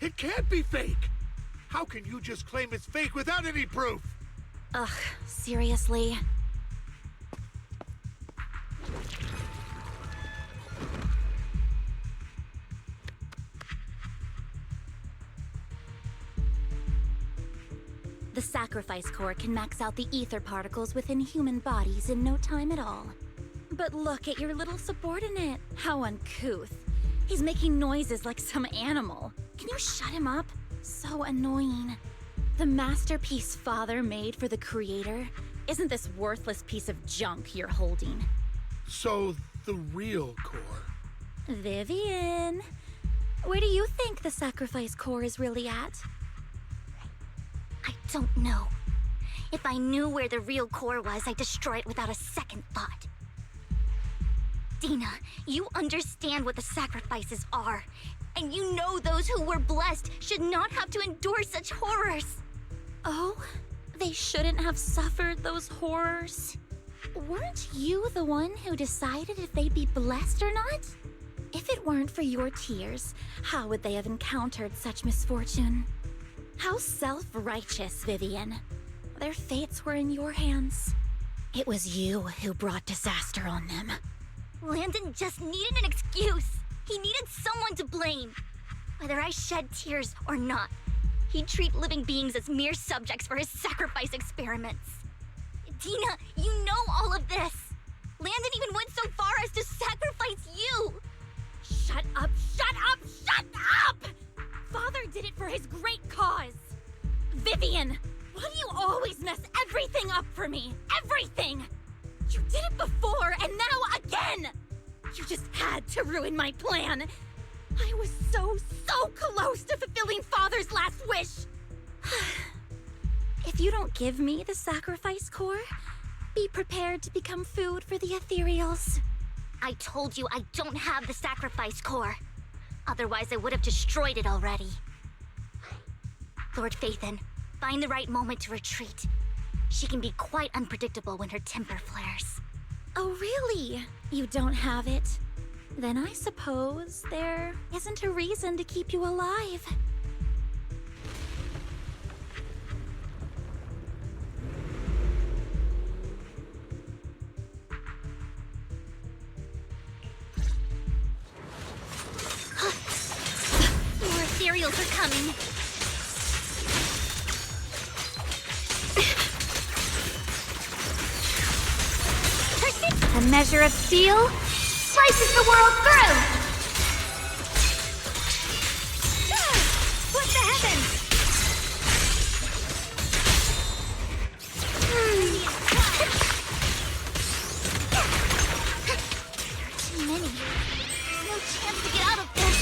It can't be fake! How can you just claim it's fake without any proof? Ugh, seriously. The sacrifice core can max out the ether particles within human bodies in no time at all. But look at your little subordinate. How uncouth. He's making noises like some animal. Can you shut him up? So annoying. The masterpiece Father made for the Creator isn't this worthless piece of junk you're holding. So, the real core. Vivian, where do you think the sacrifice core is really at? I don't know. If I knew where the real core was, I'd destroy it without a second thought. Dina, you understand what the sacrifices are. And you know those who were blessed should not have to endure such horrors. Oh, they shouldn't have suffered those horrors. Weren't you the one who decided if they'd be blessed or not? If it weren't for your tears, how would they have encountered such misfortune? How self-righteous, Vivian. Their fates were in your hands. It was you who brought disaster on them. Landon just needed an excuse. He needed someone to blame. Whether I shed tears or not, he'd treat living beings as mere subjects for his sacrifice experiments. Dina, you know all of this. Landon even went so far as to sacrifice you. Shut up, shut up, shut up! Father did it for his great cause. Vivian, why do you always mess everything up for me? Everything! You did it before, and now again! You just had to ruin my plan. I was so close to fulfilling Father's last wish. If you don't give me the sacrifice core, be prepared to become food for the ethereals. I told you I don't have the sacrifice core. Otherwise, I would have destroyed it already. Lord Phaethon, find the right moment to retreat. She can be quite unpredictable when her temper flares. Oh, really? You don't have it? Then I suppose there isn't a reason to keep you alive. More ethereals are coming. A measure of steel slices the world through! What the heavens? Too many. There's no chance to get out of this.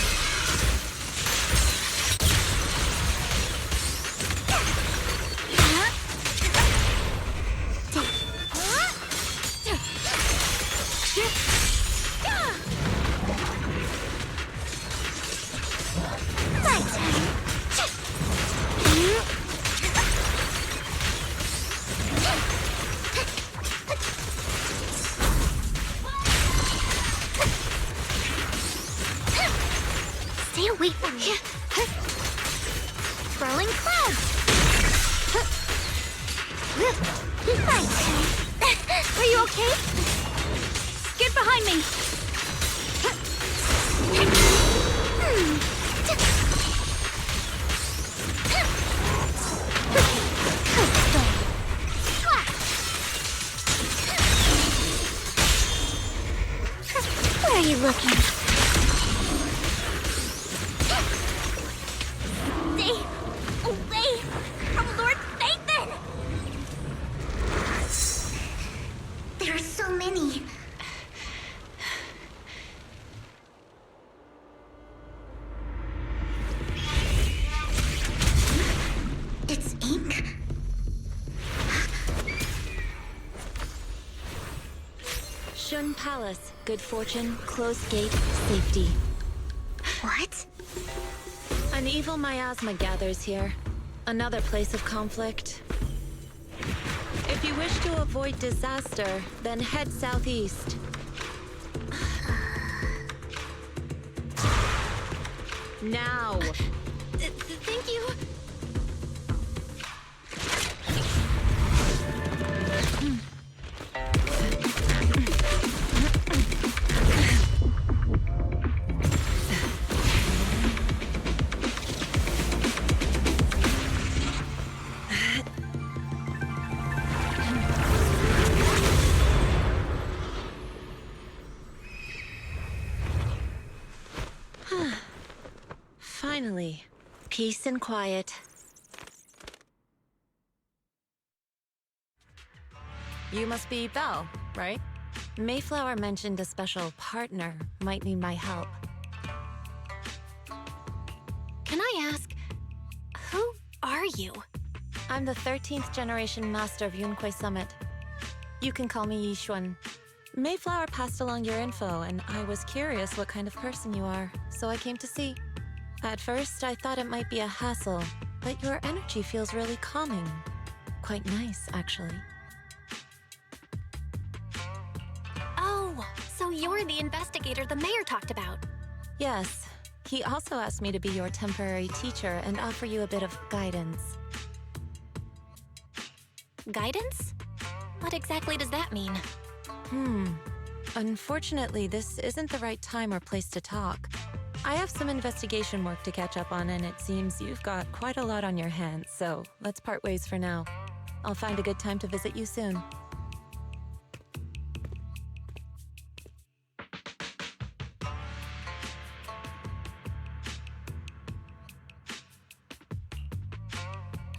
Stay away from me. Swirling clouds. Nice. Are you okay? Get behind me! Where are you looking? Stay away from Lord Phaethon! so many. It's ink? Shun Palace, good fortune, closed gate, safety. What? An evil miasma gathers here. Another place of conflict. If you wish to avoid disaster, then head southeast. Now! Thank you. Finally, peace and quiet. You must be Belle, right? Mayflower mentioned a special partner might need my help. Can I ask, who are you? I'm the 13th generation master of Yunhui Summit. You can call me Yixuan. Mayflower passed along your info, and I was curious what kind of person you are, so I came to see. At first, I thought it might be a hassle, but your energy feels really calming. Quite nice, actually. Oh, so you're the investigator the mayor talked about. Yes. He also asked me to be your temporary teacher and offer you a bit of guidance. Guidance? What exactly does that mean? Unfortunately, this isn't the right time or place to talk. I have some investigation work to catch up on, and it seems you've got quite a lot on your hands, so let's part ways for now. I'll find a good time to visit you soon.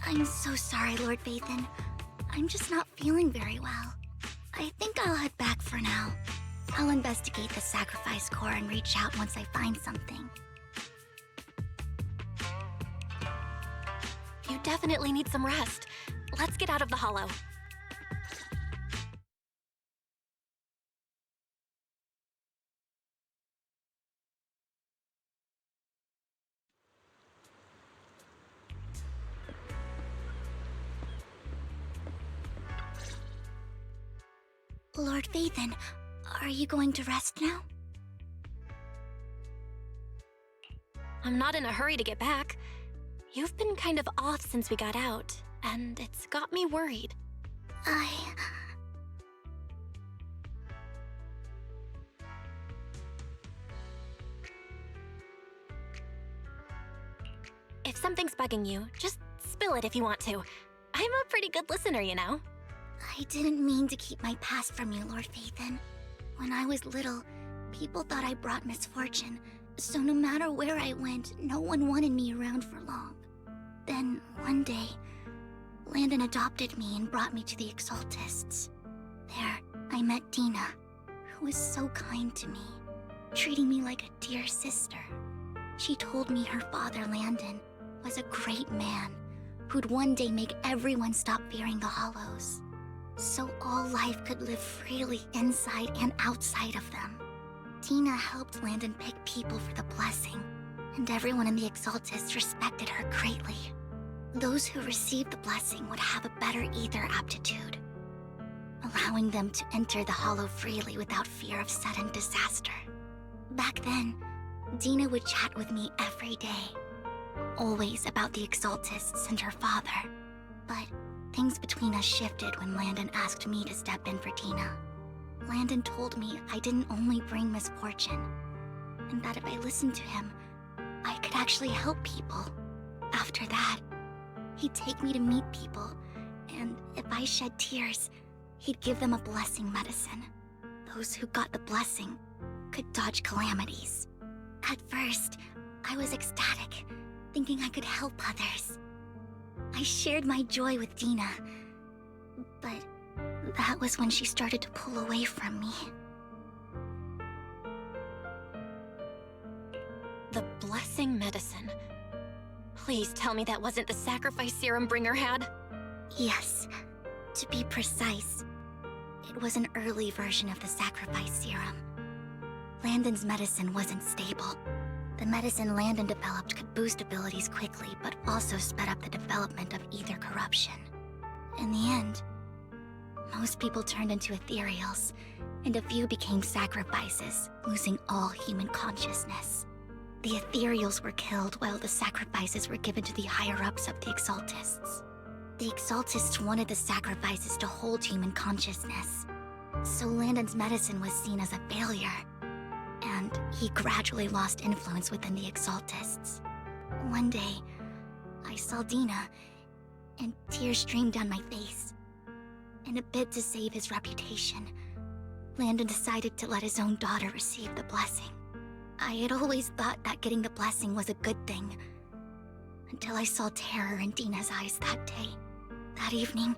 I'm so sorry, Lord Vathan. I'm just not feeling very well. I think I'll head back for now. I'll investigate the sacrifice core and reach out once I find something. You definitely need some rest. Let's get out of the hollow. Lord Vathan, are you going to rest now? I'm not in a hurry to get back. You've been kind of off since we got out, and it's got me worried. If something's bugging you, just spill it if you want to. I'm a pretty good listener, you know. I didn't mean to keep my past from you, Lord Vathan. When I was little, people thought I brought misfortune, so no matter where I went, no one wanted me around for long. Then, one day, Landon adopted me and brought me to the Exaltists. There, I met Dina, who was so kind to me, treating me like a dear sister. She told me her father, Landon, was a great man who'd one day make everyone stop fearing the Hollows, so all life could live freely inside and outside of them. Tina helped Landon pick people for the blessing, and everyone in the Exaltists respected her greatly. Those who received the blessing would have a better ether aptitude, allowing them to enter the Hollow freely without fear of sudden disaster. Back then, Dina would chat with me every day, always about the Exaltists and her father. But things between us shifted when Landon asked me to step in for Dina. Landon told me I didn't only bring misfortune, and that if I listened to him, I could actually help people. After that, he'd take me to meet people, and if I shed tears, he'd give them a blessing medicine. Those who got the blessing could dodge calamities. At first, I was ecstatic, thinking I could help others. I shared my joy with Dina, but That was when she started to pull away from me. The blessing medicine. Please tell me that wasn't the sacrifice serum Bringer had? Yes. To be precise, it was an early version of the sacrifice serum. Landon's medicine wasn't stable. The medicine Landon developed could boost abilities quickly, but also sped up the development of ether corruption. In the end, most people turned into ethereals, and a few became sacrifices, losing all human consciousness. The ethereals were killed while the sacrifices were given to the higher-ups of the Exaltists. The Exaltists wanted the sacrifices to hold human consciousness, so Landon's medicine was seen as a failure, and he gradually lost influence within the Exaltists. One day, I saw Dina, and tears streamed down my face. In a bid to save his reputation, Landon decided to let his own daughter receive the blessing. I had always thought that getting the blessing was a good thing, until I saw terror in Dina's eyes that day. That evening,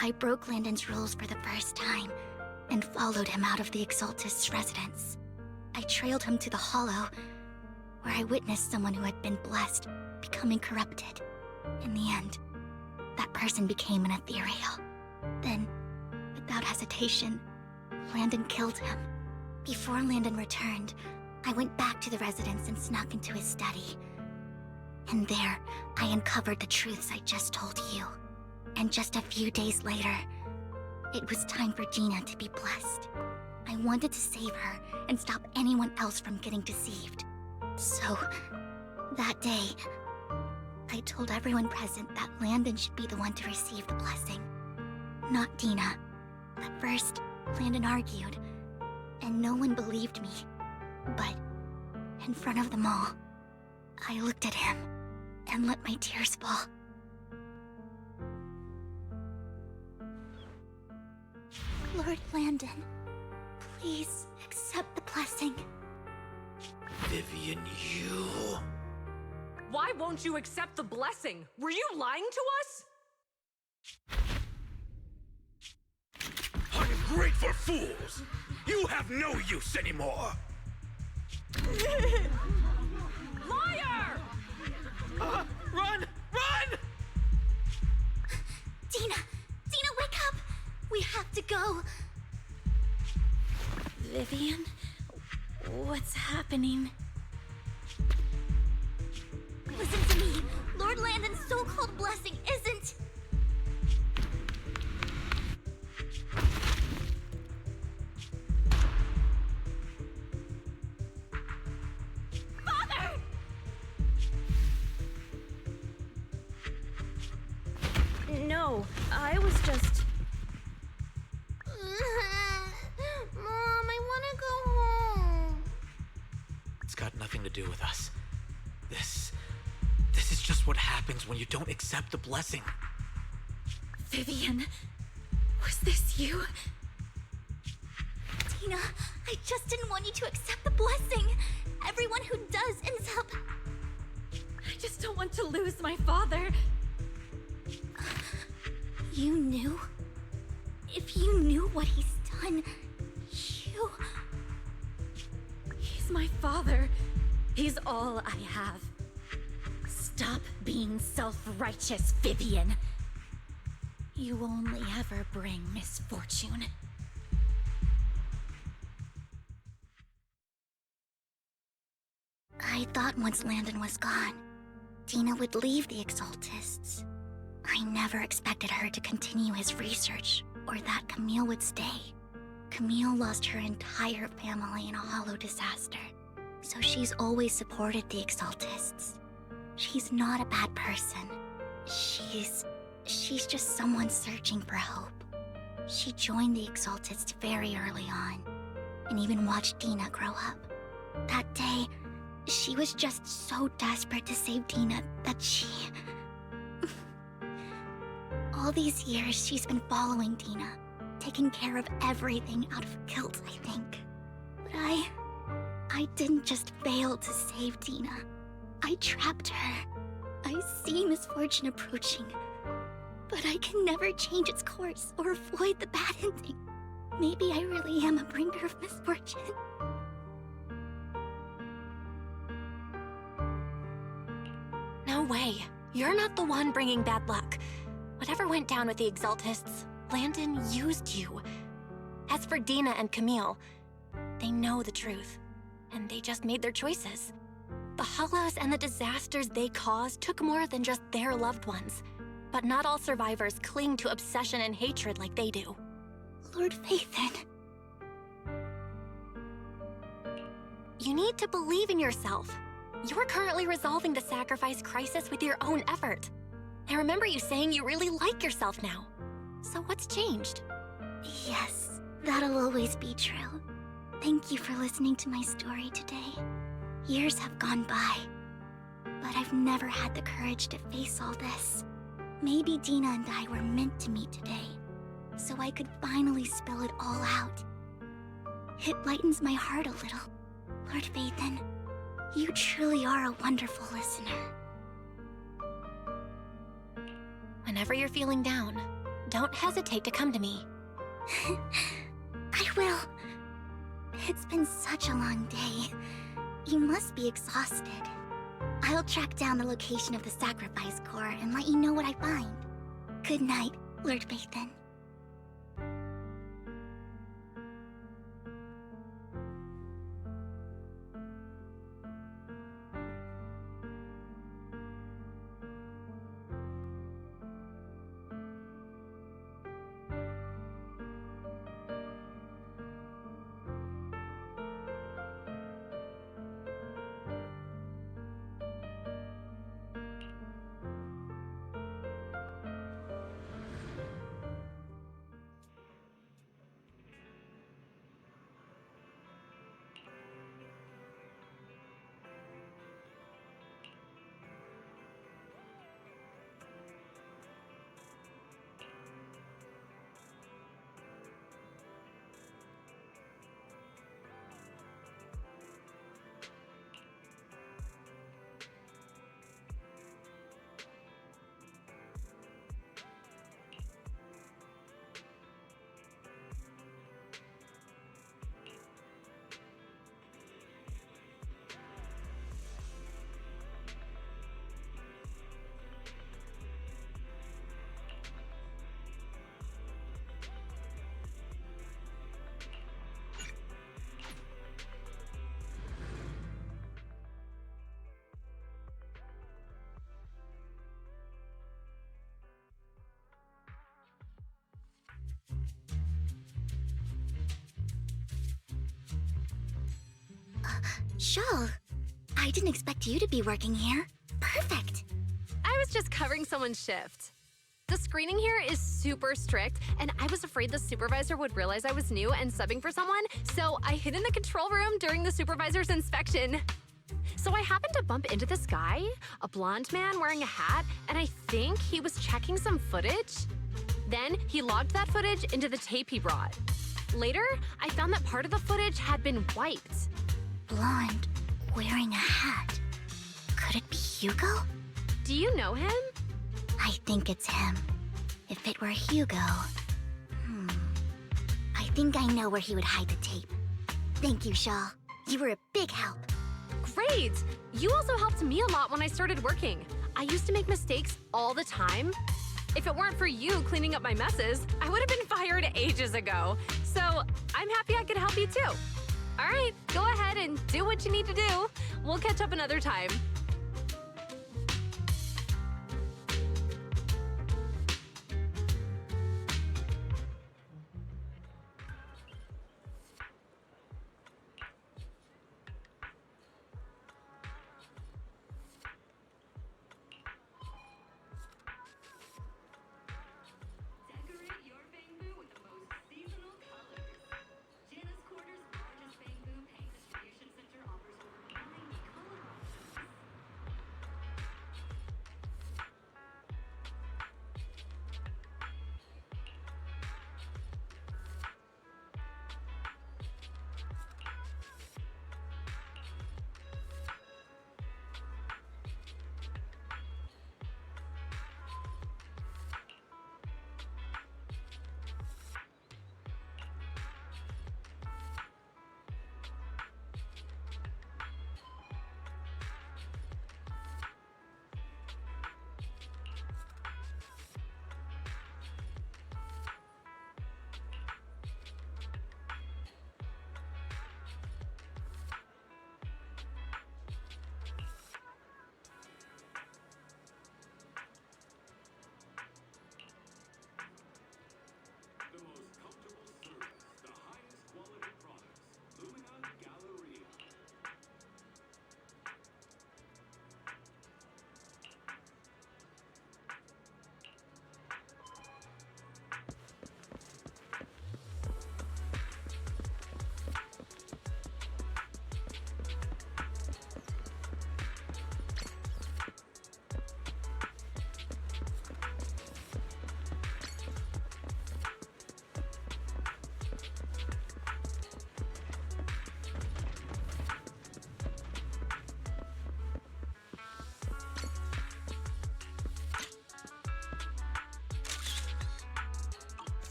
I broke Landon's rules for the first time, and followed him out of the Exaltist's residence. I trailed him to the Hollow, where I witnessed someone who had been blessed becoming corrupted. In the end, that person became an ethereal. Then, without hesitation, Landon killed him. Before Landon returned, I went back to the residence and snuck into his study. And there, I uncovered the truths I just told you. And just a few days later, it was time for Dina to be blessed. I wanted to save her and stop anyone else from getting deceived. So, that day, I told everyone present that Landon should be the one to receive the blessing, not Dina. At first, Landon argued, and no one believed me. But, in front of them all, I looked at him and let my tears fall. Lord Landon, please accept the blessing. Vivian, you... Why won't you accept the blessing? Were you lying to us? Ungrateful fools! You have no use anymore! Liar! Run! Run! Dina! Dina, wake up! We have to go! Vivian? What's happening? Listen to me! Lord Landon's so-called blessing isn't... Father! No, I was just... Mom, I want to go home. It's got nothing to do with us. This is just what happens when you don't accept the blessing. Vivian, was this you? Dina, I just didn't want you to accept the blessing. Everyone who does ends up... I just don't want to lose my father. You knew? If you knew what he's done, you... He's my father. He's all I have. Stop being self-righteous, Vivian. You only ever bring misfortune. I thought once Landon was gone, Dina would leave the Exaltists. I never expected her to continue his research, or that Camille would stay. Camille lost her entire family in a hollow disaster, so she's always supported the Exaltists. She's not a bad person. She's just someone searching for hope. She joined the Exaltists very early on, and even watched Dina grow up. That day, she was just so desperate to save Dina that she... All these years, she's been following Dina, taking care of everything out of guilt, I think. But I didn't just fail to save Dina. I trapped her. I see misfortune approaching, but I can never change its course or avoid the bad ending. Maybe I really am a bringer of misfortune. No way. You're not the one bringing bad luck. Whatever went down with the Exaltists, Landon used you. As for Dina and Camille, they know the truth, and they just made their choices. The Hollows and the disasters they caused took more than just their loved ones. But not all survivors cling to obsession and hatred like they do. Lord Phaethon. You need to believe in yourself. You're currently resolving the sacrifice crisis with your own effort. I remember you saying you really like yourself now. So what's changed? Yes, that'll always be true. Thank you for listening to my story today. Years have gone by, but I've never had the courage to face all this. Maybe Dina and I were meant to meet today, so I could finally spill it all out. It lightens my heart a little. Lord Phaethon, you truly are a wonderful listener. Whenever you're feeling down, don't hesitate to come to me. I will. It's been such a long day. You must be exhausted. I'll track down the location of the sacrifice core and let you know what I find. Good night, Lord Phaethon. Shawl, I didn't expect you to be working here. Perfect. I was just covering someone's shift. The screening here is super strict, and I was afraid the supervisor would realize I was new and subbing for someone, so I hid in the control room during the supervisor's inspection. So I happened to bump into this guy, a blonde man wearing a hat, and I think he was checking some footage. Then he logged that footage into the tape he brought. Later, I found that part of the footage had been wiped. Blonde, wearing a hat. Could it be Hugo? Do you know him? I think it's him. If it were Hugo... I think I know where he would hide the tape. Thank you, Shaw. You were a big help. Great! You also helped me a lot when I started working. I used to make mistakes all the time. If it weren't for you cleaning up my messes, I would have been fired ages ago. So I'm happy I could help you too. All right, go ahead and do what you need to do. We'll catch up another time.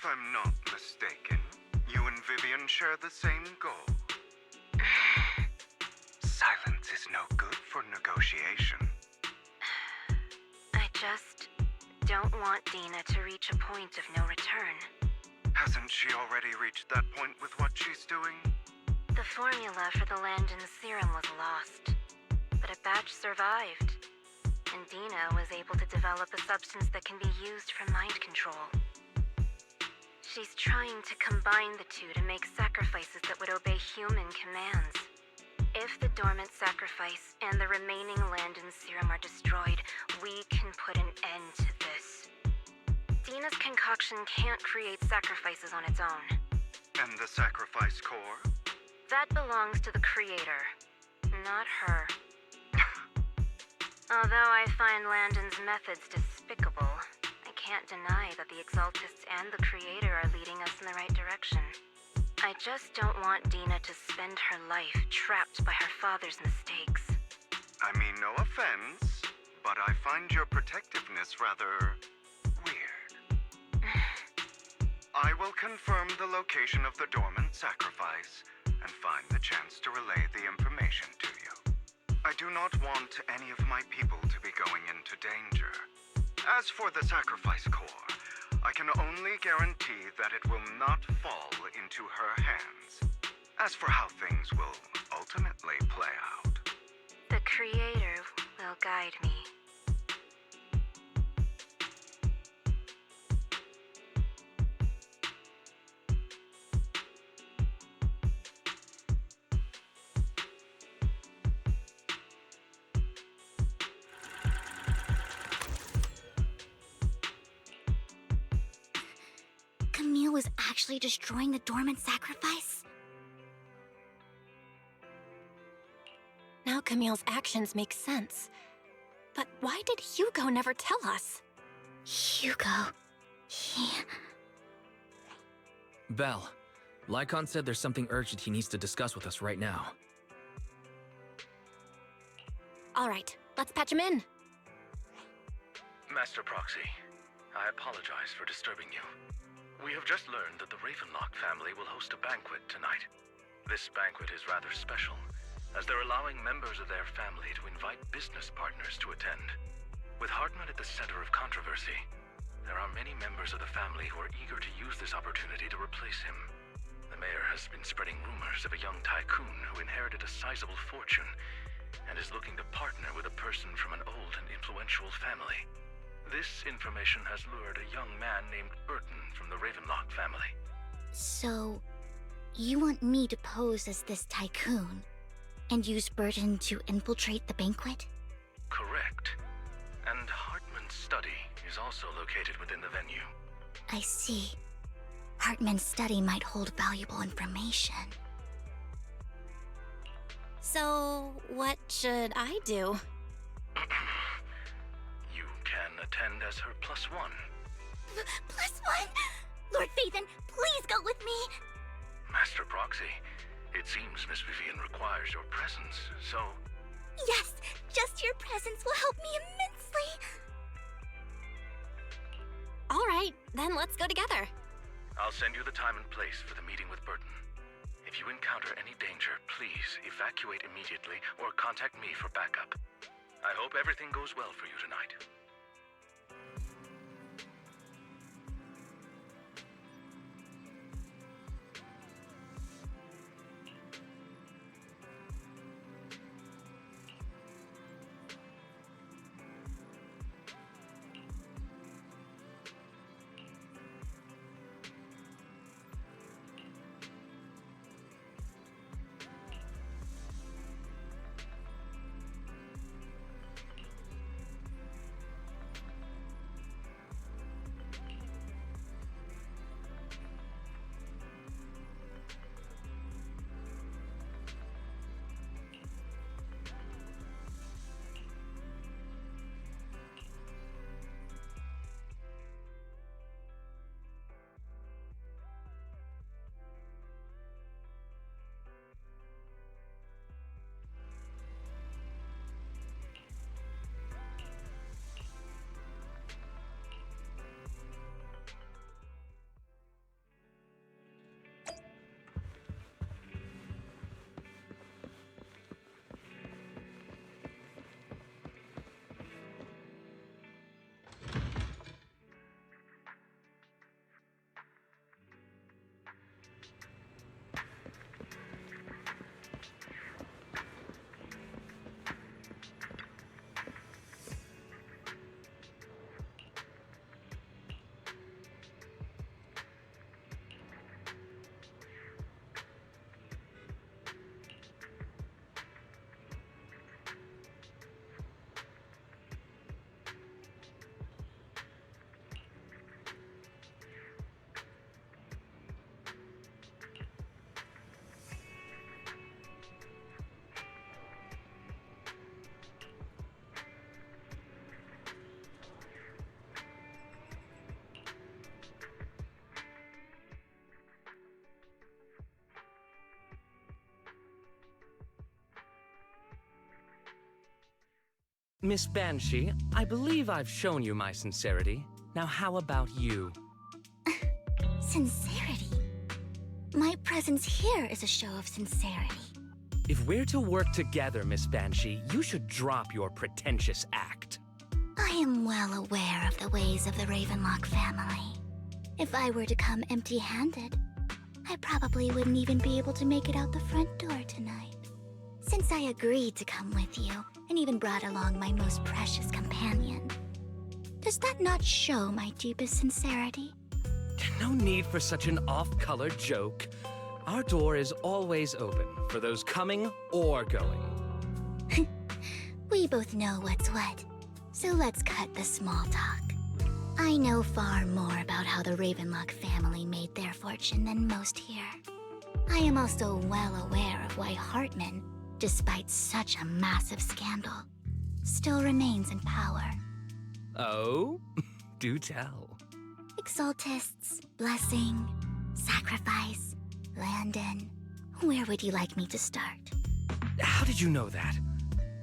If I'm not mistaken, you and Vivian share the same goal. Silence is no good for negotiation. I just don't want Dina to reach a point of no return. Hasn't she already reached that point with what she's doing? The formula for the Landon serum was lost, but a batch survived, and Dina was able to develop a substance that can be used for mind control. She's trying to combine the two to make sacrifices that would obey human commands. If the dormant sacrifice and the remaining Landon serum are destroyed, we can put an end to this. Dina's concoction can't create sacrifices on its own. And the sacrifice core? That belongs to the creator, not her. Although I find Landon's methods despicable, I can't deny that the Exaltists and the creator are leading us in the right direction. I just don't want Dina to spend her life trapped by her father's mistakes. I mean, no offense, but I find your protectiveness rather weird. I will confirm the location of the dormant sacrifice and find the chance to relay the information to you. I do not want any of my people to be going into danger. As for the sacrifice core, I can only guarantee that it will not fall into her hands. As for how things will ultimately play out, The creator will guide me. Camille was actually destroying the dormant sacrifice? Now Camille's actions make sense. But why did Hugo never tell us? Hugo... he... Belle, Lycon said there's something urgent he needs to discuss with us right now. All right, let's patch him in. Master Proxy, I apologize for disturbing you. We have just learned that the Ravenlock family will host a banquet tonight. This banquet is rather special, as they're allowing members of their family to invite business partners to attend. With Hartman at the center of controversy, there are many members of the family who are eager to use this opportunity to replace him. The mayor has been spreading rumors of a young tycoon who inherited a sizable fortune and is looking to partner with a person from an old and influential family. This information has lured a young man named Burton from the Ravenlock family. So, you want me to pose as this tycoon and use Burton to infiltrate the banquet? Correct. And Hartman's study is also located within the venue. I see. Hartman's study might hold valuable information. So, what should I do? You can attend as her +1. +1? Lord Phaethon, please go with me! Master Proxy, it seems Miss Vivian requires your presence, so... Yes, just your presence will help me immensely! All right, then let's go together. I'll send you the time and place for the meeting with Burton. If you encounter any danger, please evacuate immediately or contact me for backup. I hope everything goes well for you tonight. Miss Banshee, I believe I've shown you my sincerity. Now how about you? Sincerity? My presence here is a show of sincerity. If we're to work together, Miss Banshee, you should drop your pretentious act. I am well aware of the ways of the Ravenlock family. If I were to come empty-handed, I probably wouldn't even be able to make it out the front door tonight. Since I agreed to come with you, and even brought along my most precious companion, does that not show my deepest sincerity? No need for such an off-color joke. Our door is always open for those coming or going. We both know what's what, so let's cut the small talk. I know far more about how the Ravenlock family made their fortune than most here. I am also well aware of why Hartman, despite such a massive scandal, still remains in power. Oh? Do tell. Exaltists, blessing, sacrifice, Landon. Where would you like me to start? How did you know that?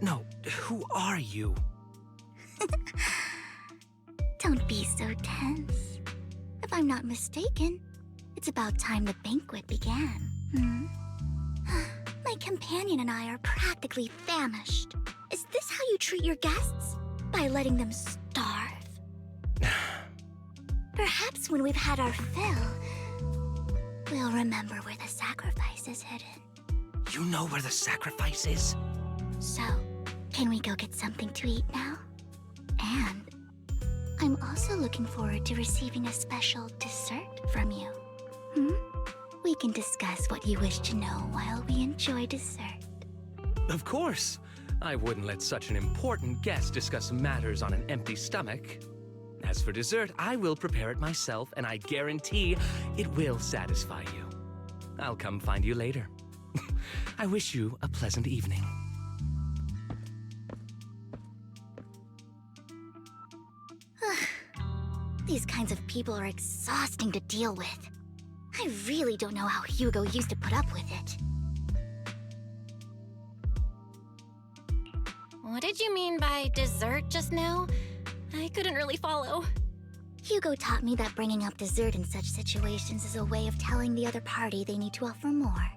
No, who are you? Don't be so tense. If I'm not mistaken, it's about time the banquet began. My companion and I are practically famished. Is this how you treat your guests? By letting them starve? Perhaps when we've had our fill, we'll remember where the sacrifice is hidden. You know where the sacrifice is? So, can we go get something to eat now? And I'm also looking forward to receiving a special dessert from you. We can discuss what you wish to know while we enjoy dessert. Of course. I wouldn't let such an important guest discuss matters on an empty stomach. As for dessert, I will prepare it myself, and I guarantee it will satisfy you. I'll come find you later. I wish you a pleasant evening. These kinds of people are exhausting to deal with. I really don't know how Hugo used to put up with it. What did you mean by dessert just now? I couldn't really follow. Hugo taught me that bringing up dessert in such situations is a way of telling the other party they need to offer more.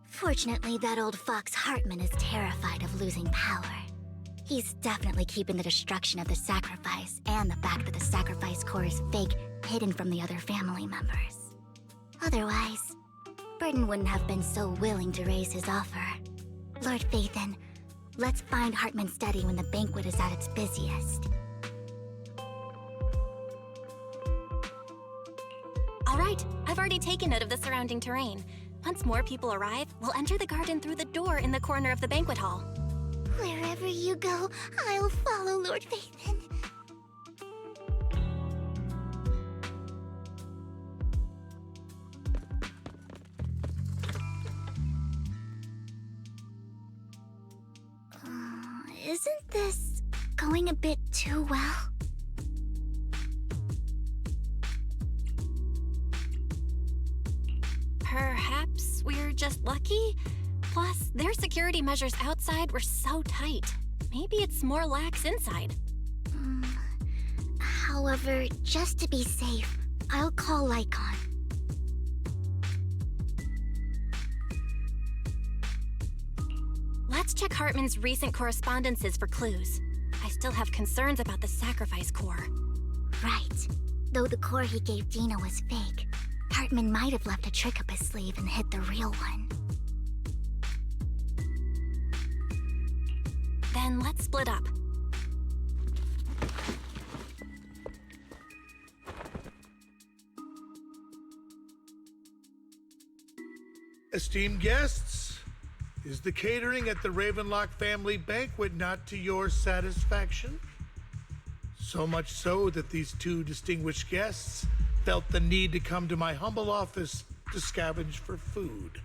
Fortunately, that old fox Hartman is terrified of losing power. He's definitely keeping the destruction of the sacrifice and the fact that the sacrifice core is fake hidden from the other family members. Otherwise, Burton wouldn't have been so willing to raise his offer. Lord Phaethon, let's find Hartman's study when the banquet is at its busiest. All right, I've already taken note of the surrounding terrain. Once more people arrive, we'll enter the garden through the door in the corner of the banquet hall. Wherever you go, I'll follow, Lord Phaethon. Isn't this going a bit too well? Perhaps we're just lucky? Plus, their security measures outside were so tight. Maybe it's more lax inside. However, just to be safe, I'll call Lycon. Let's check Hartman's recent correspondences for clues. I still have concerns about the sacrifice core. Right. Though the core he gave Dina was fake, Hartman might have left a trick up his sleeve and hid the real one. Then let's split up. Esteemed guests, is the catering at the Ravenlock family banquet not to your satisfaction? So much so that these two distinguished guests felt the need to come to my humble office to scavenge for food.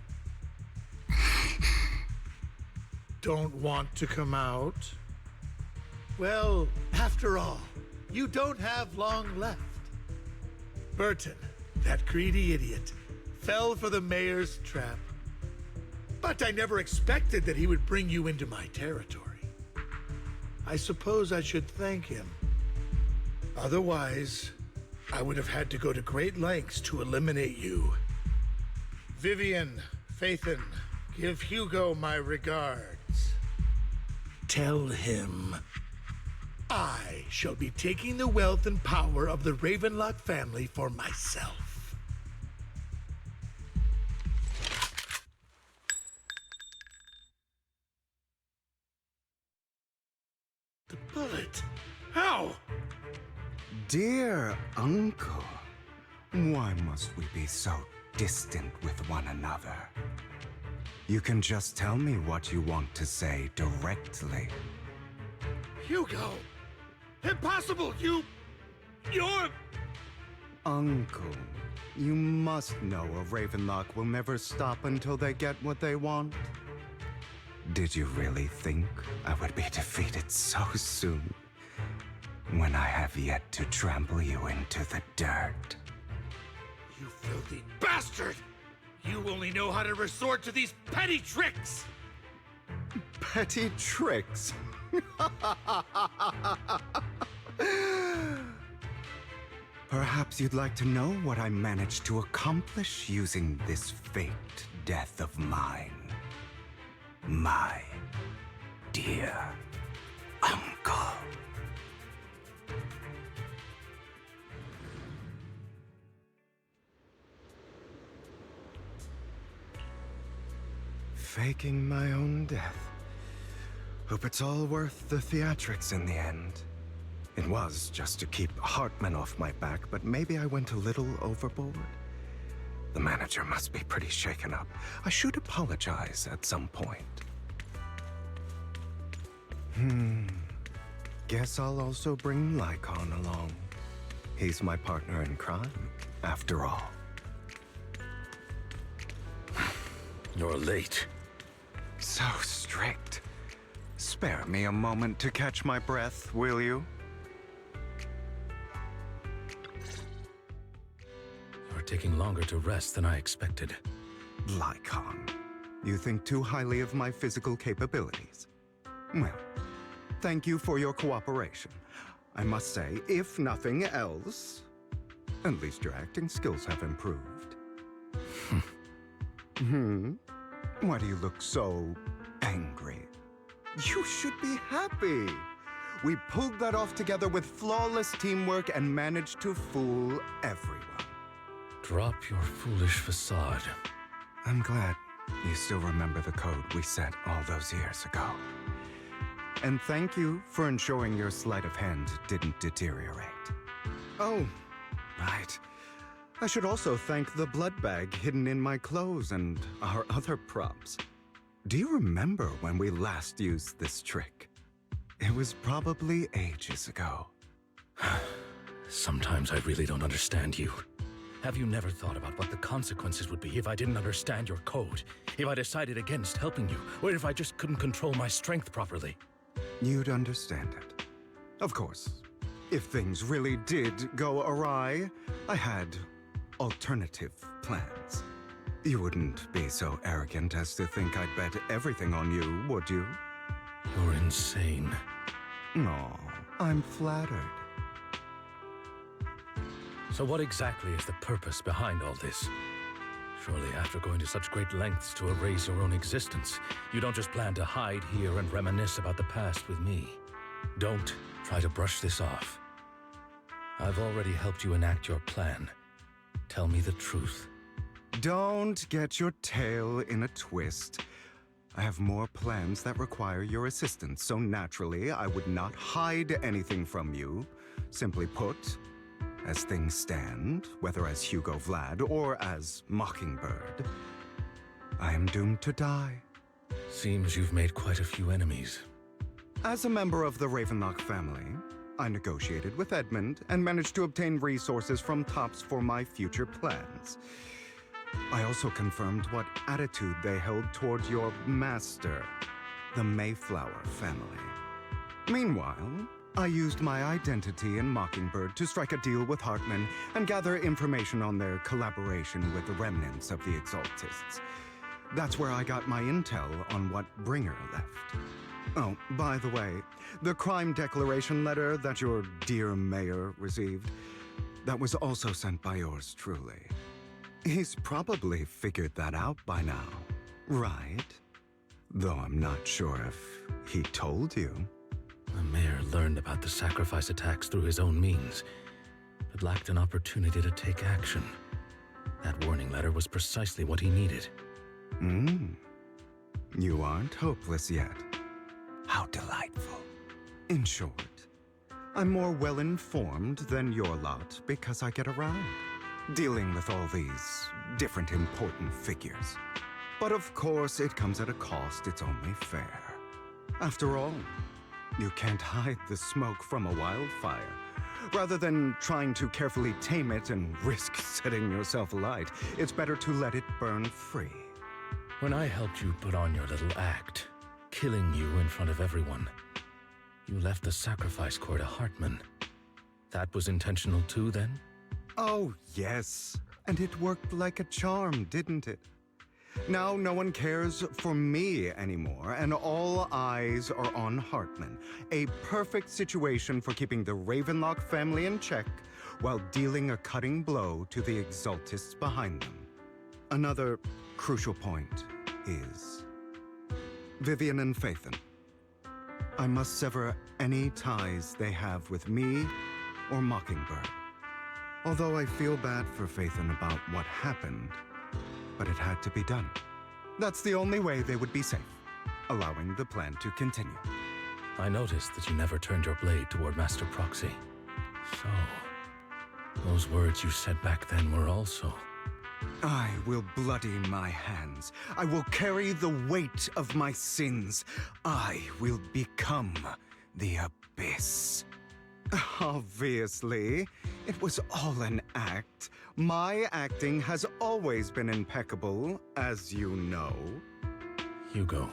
Don't want to come out? Well, after all, you don't have long left. Burton, that greedy idiot, fell for the mayor's trap. But I never expected that he would bring you into my territory. I suppose I should thank him. Otherwise, I would have had to go to great lengths to eliminate you. Vivian, Phaethon, give Hugo my regards. Tell him I shall be taking the wealth and power of the Ravenlock family for myself. The bullet? How? Dear Uncle, why must we be so distant with one another? You can just tell me what you want to say directly. Hugo! Impossible! You're... Uncle, you must know a Ravenlock will never stop until they get what they want. Did you really think I would be defeated so soon, when I have yet to trample you into the dirt? You filthy bastard! You only know how to resort to these petty tricks! Petty tricks? Perhaps you'd like to know what I managed to accomplish using this faked death of mine. My dear uncle. Faking my own death. Hope it's all worth the theatrics in the end. It was just to keep Hartman off my back, but maybe I went a little overboard. The manager must be pretty shaken up. I should apologize at some point. Guess I'll also bring Lycon along. He's my partner in crime, after all. You're late. So strict. Spare me a moment to catch my breath, will you? You're taking longer to rest than I expected. Lycon, you think too highly of my physical capabilities. Well, thank you for your cooperation. I must say, if nothing else, at least your acting skills have improved. Why do you look so angry? You should be happy. We pulled that off together with flawless teamwork and managed to fool everyone. Drop your foolish facade. I'm glad you still remember the code we set all those years ago. And thank you for ensuring your sleight of hand didn't deteriorate. Oh, right. I should also thank the blood bag hidden in my clothes and our other props. Do you remember when we last used this trick? It was probably ages ago. Sometimes I really don't understand you. Have you never thought about what the consequences would be if I didn't understand your code? If I decided against helping you? Or if I just couldn't control my strength properly? You'd understand it. Of course, if things really did go awry, I had alternative plans. You wouldn't be so arrogant as to think I'd bet everything on you, would you? You're insane. No, I'm flattered. So what exactly is the purpose behind all this? Surely after going to such great lengths to erase your own existence, you don't just plan to hide here and reminisce about the past with me. Don't try to brush this off. I've already helped you enact your plan. Tell me the truth. Don't get your tail in a twist. I have more plans that require your assistance, so naturally I would not hide anything from you. Simply put, as things stand, whether as Hugo Vlad or as Mockingbird, I am doomed to die. Seems you've made quite a few enemies. As a member of the Ravenlock family, I negotiated with Edmund and managed to obtain resources from Tops for my future plans. I also confirmed what attitude they held toward your master, the Mayflower family. Meanwhile, I used my identity in Mockingbird to strike a deal with Hartman and gather information on their collaboration with the remnants of the Exaltists. That's where I got my intel on what Bringer left. Oh, by the way, the crime declaration letter that your dear mayor received, that was also sent by yours truly. He's probably figured that out by now, right? Though I'm not sure if he told you. The mayor learned about the sacrifice attacks through his own means, but lacked an opportunity to take action. That warning letter was precisely what he needed. You aren't hopeless yet. How delightful. In short, I'm more well-informed than your lot because I get around, dealing with all these different important figures. But of course, it comes at a cost. It's only fair. After all, you can't hide the smoke from a wildfire. Rather than trying to carefully tame it and risk setting yourself alight, it's better to let it burn free. When I helped you put on your little act, killing you in front of everyone, you left the sacrifice core to Hartman. That was intentional too, then? Oh, yes. And it worked like a charm, didn't it? Now no one cares for me anymore, and all eyes are on Hartman. A perfect situation for keeping the Ravenlock family in check while dealing a cutting blow to the Exaltists behind them. Another crucial point is Vivian and Phaethon. I must sever any ties they have with me or Mockingbird. Although I feel bad for Phaethon about what happened, but it had to be done. That's the only way they would be safe, allowing the plan to continue. I noticed that you never turned your blade toward Master Proxy. So, those words you said back then were also... I will bloody my hands. I will carry the weight of my sins. I will become the Abyss. Obviously, it was all an act. My acting has always been impeccable, as you know. Hugo,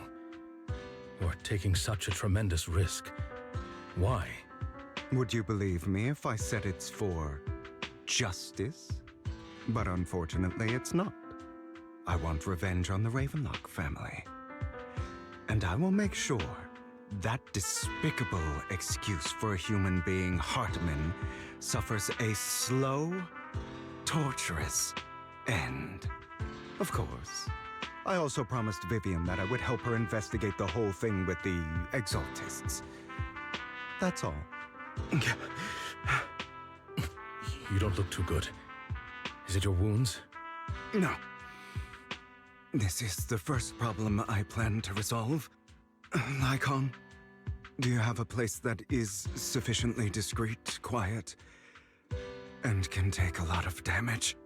you're taking such a tremendous risk. Why? Would you believe me if I said it's for justice? But unfortunately, it's not. I want revenge on the Ravenlock family. And I will make sure that despicable excuse for a human being, Hartman, suffers a slow, torturous end. Of course. I also promised Vivian that I would help her investigate the whole thing with the Exaltists. That's all. You don't look too good. Is it your wounds? No. This is the first problem I plan to resolve. Lycon, do you have a place that is sufficiently discreet, quiet, and can take a lot of damage?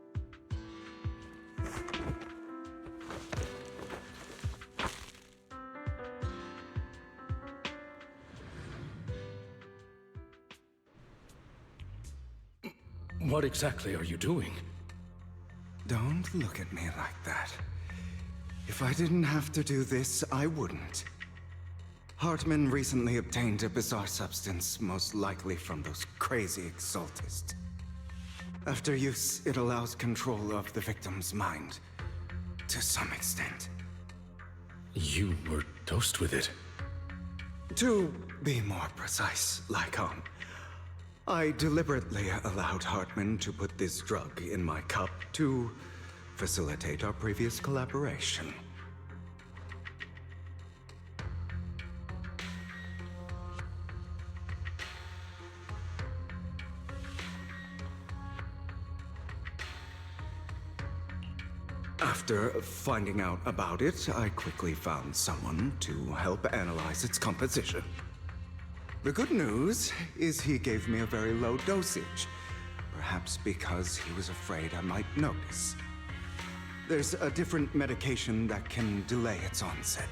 What exactly are you doing? Don't look at me like that. If I didn't have to do this, I wouldn't. Hartman recently obtained a bizarre substance, most likely from those crazy Exaltists. After use, it allows control of the victim's mind, to some extent. You were dosed with it? To be more precise, Lycon, I deliberately allowed Hartman to put this drug in my cup to facilitate our previous collaboration. After finding out about it, I quickly found someone to help analyze its composition. The good news is he gave me a very low dosage, perhaps because he was afraid I might notice. There's a different medication that can delay its onset,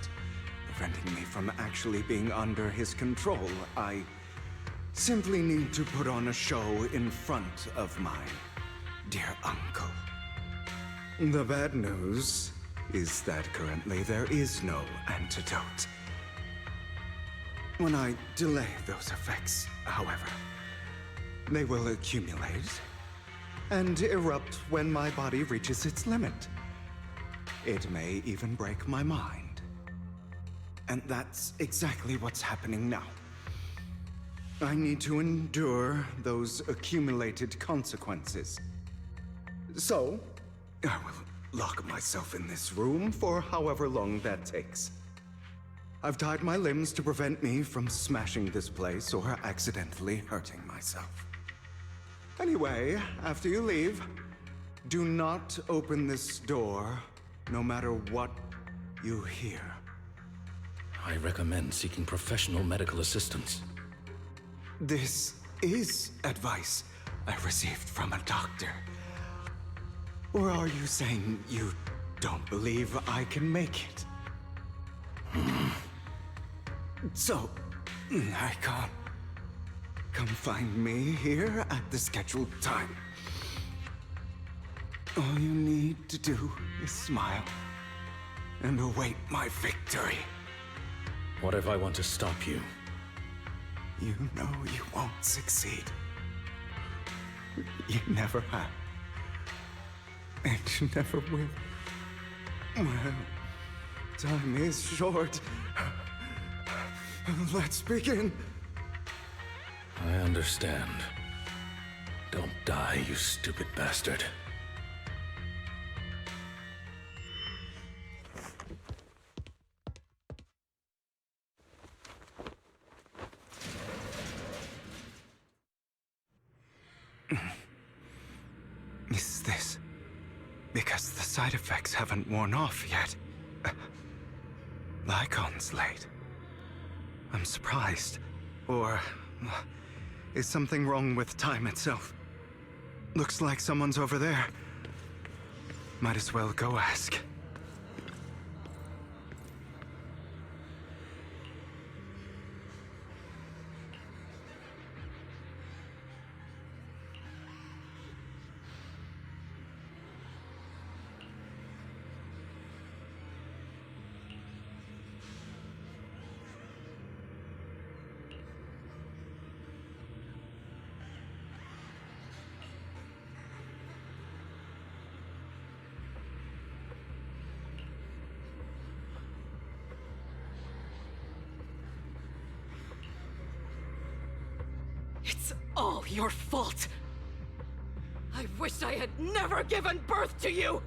preventing me from actually being under his control. I simply need to put on a show in front of my dear uncle. The bad news is that currently there is no antidote. When I delay those effects, however, they will accumulate and erupt when my body reaches its limit. It may even break my mind. And that's exactly what's happening now. I need to endure those accumulated consequences. So, I will lock myself in this room for however long that takes. I've tied my limbs to prevent me from smashing this place or accidentally hurting myself. Anyway, after you leave, do not open this door, no matter what you hear. I recommend seeking professional medical assistance. This is advice I received from a doctor. Or are you saying you don't believe I can make it? So, I can't. Come find me here at the scheduled time. All you need to do is smile and await my victory. What if I want to stop you? You know you won't succeed. You never have. And you never will. Well, time is short. Let's begin. I understand. Don't die, you stupid bastard. Is this because the side effects haven't worn off yet? Lycon's late. I'm surprised. Or is something wrong with time itself? Looks like someone's over there. Might as well go ask. It's all your fault! I wish I had never given birth to you!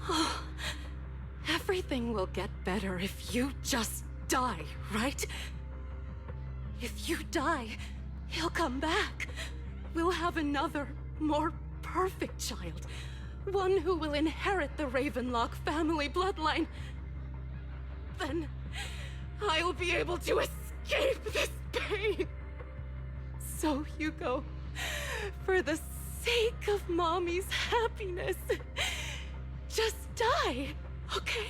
Oh, everything will get better if you just die, right? If you die, he'll come back. We'll have another, more perfect child. One who will inherit the Ravenlock family bloodline. Then I'll be able to escape this pain. So, Hugo, for the sake of Mommy's happiness, just die, okay?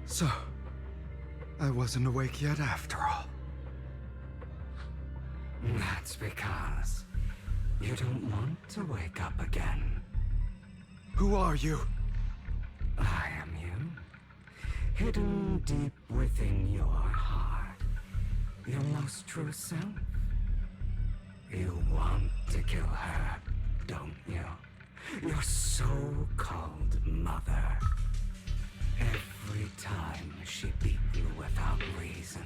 So, I wasn't awake yet after all. That's because you don't want to wake up again. Who are you? I am you. Hidden deep within your heart. Your most true self. You want to kill her, don't you? Your so-called mother. Every time she beat you without reason,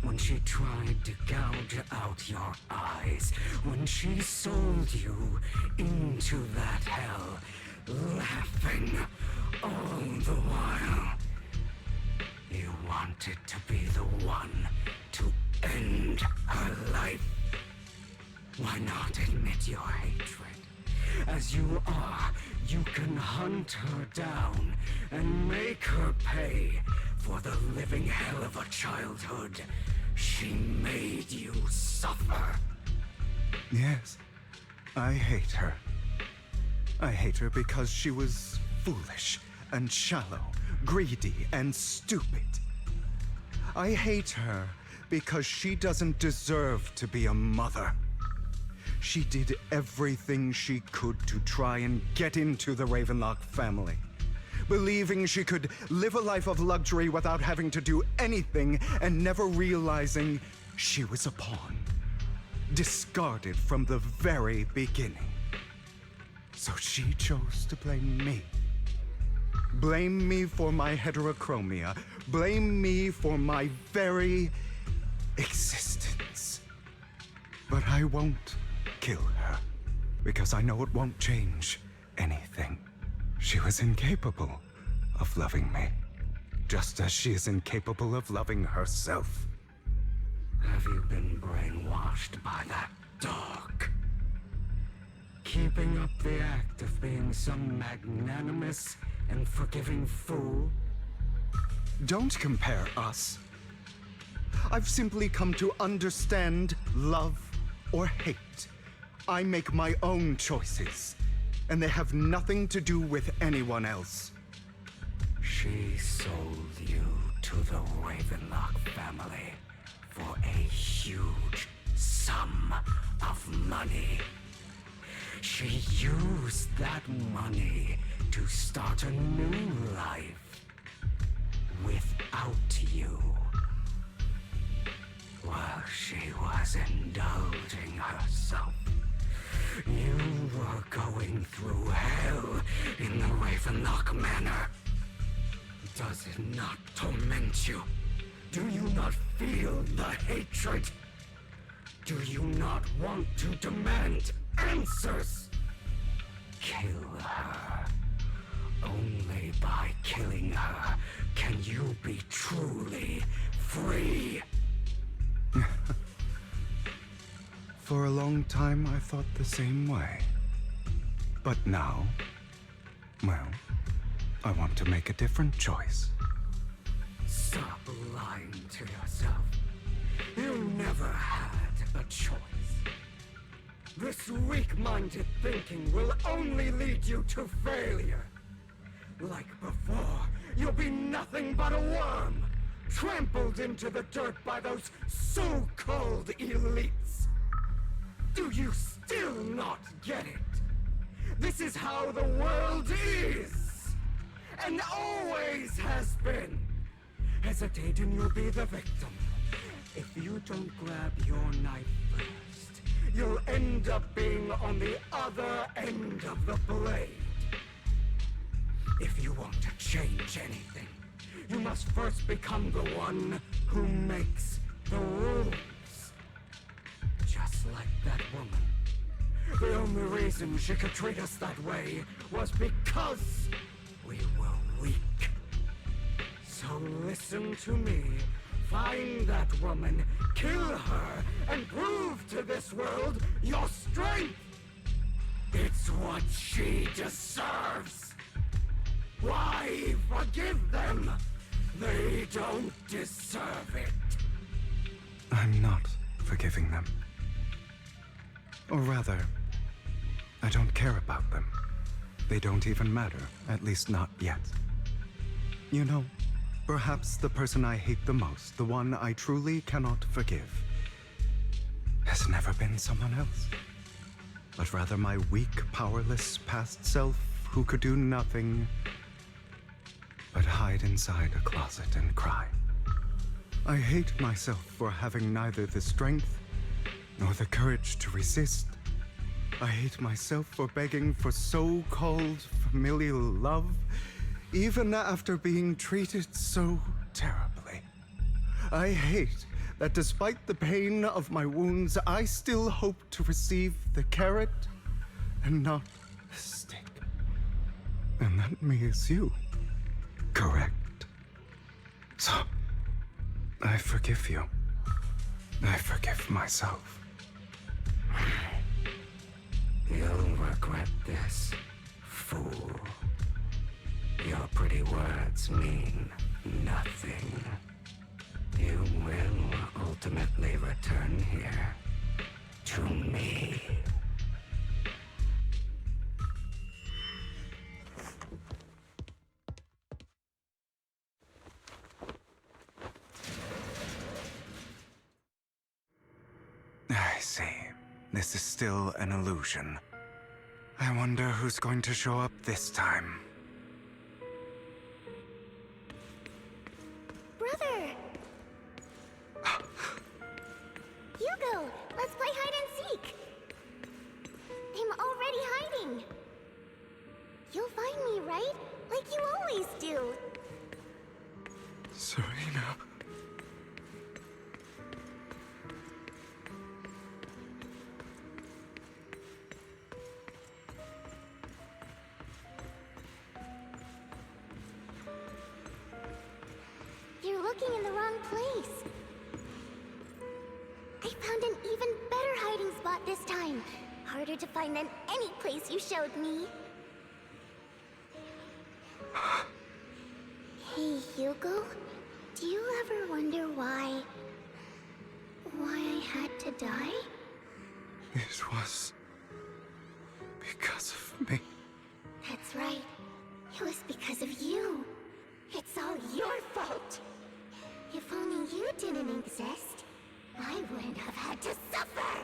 when she tried to gouge out your eyes, when she sold you into that hell, laughing all the while. You wanted to be the one to end her life. Why not admit your hatred? As you are, you can hunt her down and make her pay for the living hell of a childhood she made you suffer. Yes, I hate her. I hate her because she was foolish and shallow, greedy and stupid. I hate her because she doesn't deserve to be a mother. She did everything she could to try and get into the Ravenlock family, believing she could live a life of luxury without having to do anything and never realizing she was a pawn, discarded from the very beginning. So she chose to blame me. Blame me for my heterochromia. Blame me for my very existence. But I won't kill her, because I know it won't change anything. She was incapable of loving me, just as she is incapable of loving herself. Have you been brainwashed by that dog? Keeping up the act of being some magnanimous and forgiving fool? Don't compare us. I've simply come to understand love or hate. I make my own choices, and they have nothing to do with anyone else. She sold you to the Ravenlock family for a huge sum of money. She used that money to start a new life without you. While she was indulging herself, you were going through hell in the Ravenlock Manor. Does it not torment you? Do you not feel the hatred? Do you not want to demand answers? Kill her. Only by killing her can you be truly free. For a long time, I thought the same way. But now, well, I want to make a different choice. Stop lying to yourself. You never had a choice. This weak-minded thinking will only lead you to failure. Like before, you'll be nothing but a worm, trampled into the dirt by those so-called elites. Do you still not get it? This is how the world is, and always has been. Hesitate and you'll be the victim. If you don't grab your knife first, you'll end up being on the other end of the blade. If you want to change anything, you must first become the one who makes the rules. Just like that woman. The only reason she could treat us that way was because we were weak. So listen to me. Find that woman, kill her, and prove to this world your strength. It's what she deserves. Why forgive them? They don't deserve it. I'm not forgiving them. Or rather, I don't care about them. They don't even matter, at least not yet. You know, perhaps the person I hate the most, the one I truly cannot forgive, has never been someone else, but rather my weak, powerless past self who could do nothing but hide inside a closet and cry. I hate myself for having neither the strength nor the courage to resist. I hate myself for begging for so-called familial love, even after being treated so terribly. I hate that despite the pain of my wounds, I still hope to receive the carrot and not the stick. And that means you, correct? So, I forgive you. I forgive myself. You'll regret this, fool. Your pretty words mean nothing. You will ultimately return here to me. I see. This is still an illusion. I wonder who's going to show up this time. Brother! Hugo, let's play hide and seek! I'm already hiding! You'll find me, right? Like you always do! Serena. You're looking in the wrong place. I found an even better hiding spot this time. Harder to find than any place you showed me. Hey, Hugo. Do you ever wonder why I had to die? It was because of me. That's right. It was because of you. It's all your fault. If only you didn't exist, I wouldn't have had to suffer.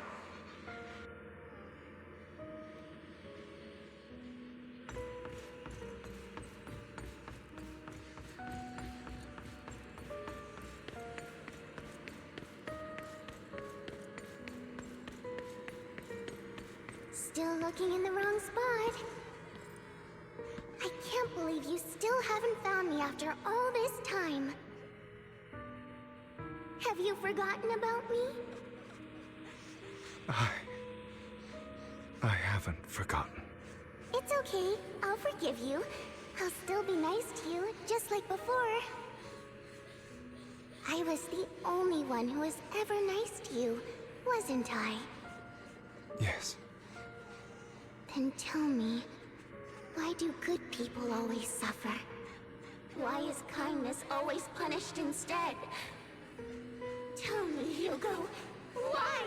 Still looking in the wrong spot. I can't believe you still haven't found me after all this time. Have you forgotten about me? I haven't forgotten. It's okay. I'll forgive you. I'll still be nice to you, just like before. I was the only one who was ever nice to you, wasn't I? Yes. Then tell me, why do good people always suffer? Why is kindness always punished instead? Tell me, Hugo, why?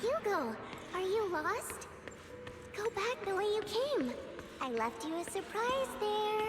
Hugo, are you lost? Go back the way you came. I left you a surprise there.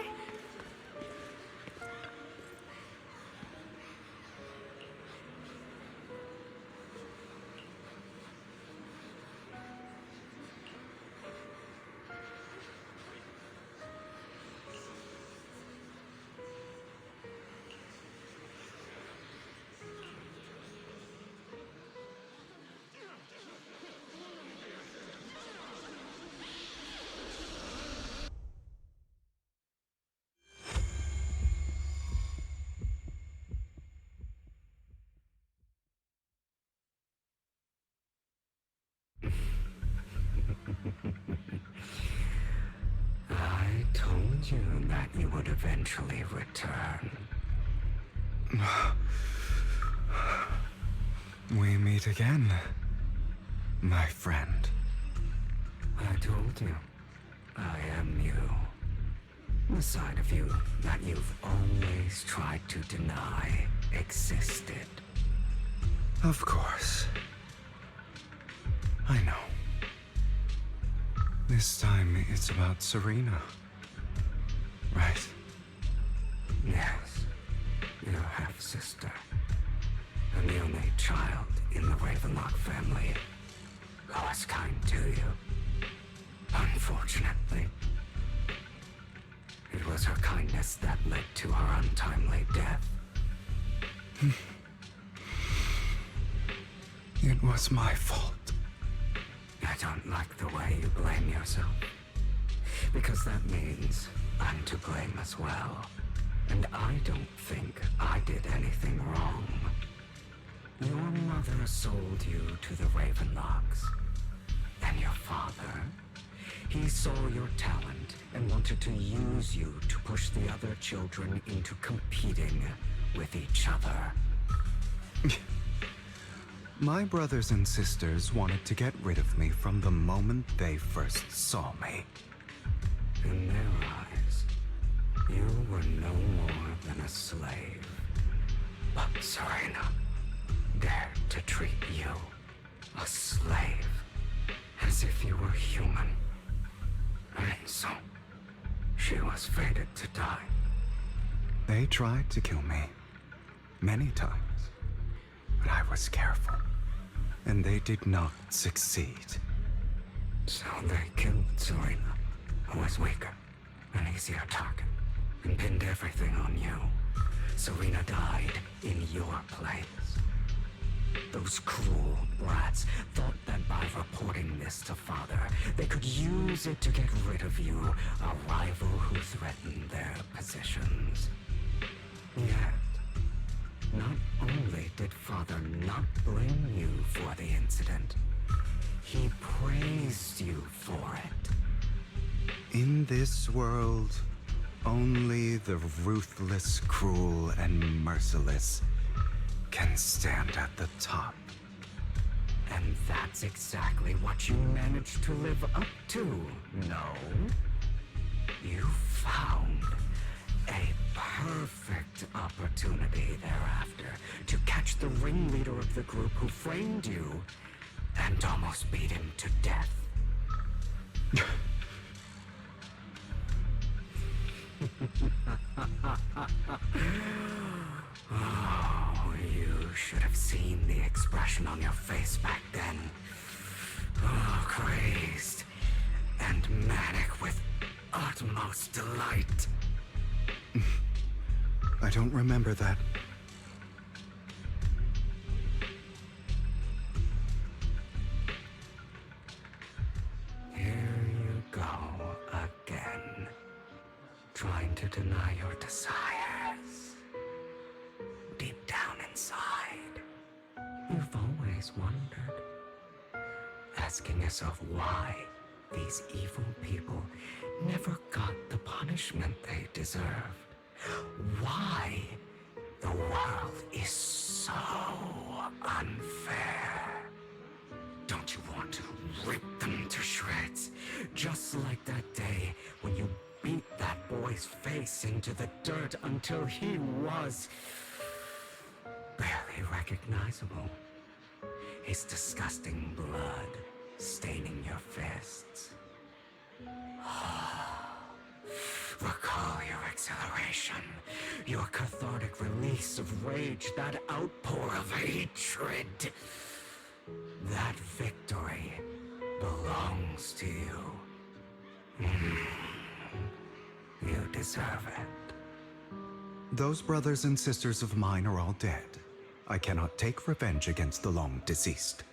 I told you that you would eventually return. We meet again, my friend. I told you, I am you. The side of you that you've always tried to deny existed. Of course. I know. This time it's about Serena. Right? Yes, your half-sister. And the only child in the Ravenlock family who was kind to you. Unfortunately, it was her kindness that led to her untimely death. It was my fault. I don't like the way you blame yourself. Because that means I'm to blame as well. And I don't think I did anything wrong. Your mother sold you to the Ravenlocks. And your father, he saw your talent and wanted to use you to push the other children into competing with each other. My brothers and sisters wanted to get rid of me from the moment they first saw me. In their eyes, you were no more than a slave. But Serena dared to treat you, a slave, as if you were human. And so, she was fated to die. They tried to kill me. Many times. But I was careful. And they did not succeed. So they killed Serena, who was weaker, an easier target, and pinned everything on you. Serena died in your place. Those cruel brats thought that by reporting this to Father, they could use it to get rid of you, a rival who threatened their positions. Yet, not only did Father not blame you for the incident, he praised you for it. In this world, only the ruthless, cruel, and merciless can stand at the top. And that's exactly what you managed to live up to, no? You found a perfect opportunity thereafter to catch the ringleader of the group who framed you and almost beat him to death. Oh, you should have seen the expression on your face back then. Oh, crazed and manic with utmost delight. I don't remember that. Here you go again, trying to deny your desires. Deep down inside, you've always wondered, asking yourself why these evil people never got the punishment they deserved. Why the world is so unfair. Don't you want to rip them to shreds? Just like that day when you beat that boy's face into the dirt until he was barely recognizable. His disgusting blood staining your fists. Recall your exhilaration, your cathartic release of rage, that outpour of hatred. That victory belongs to you. You deserve it. Those brothers and sisters of mine are all dead. I cannot take revenge against the long deceased.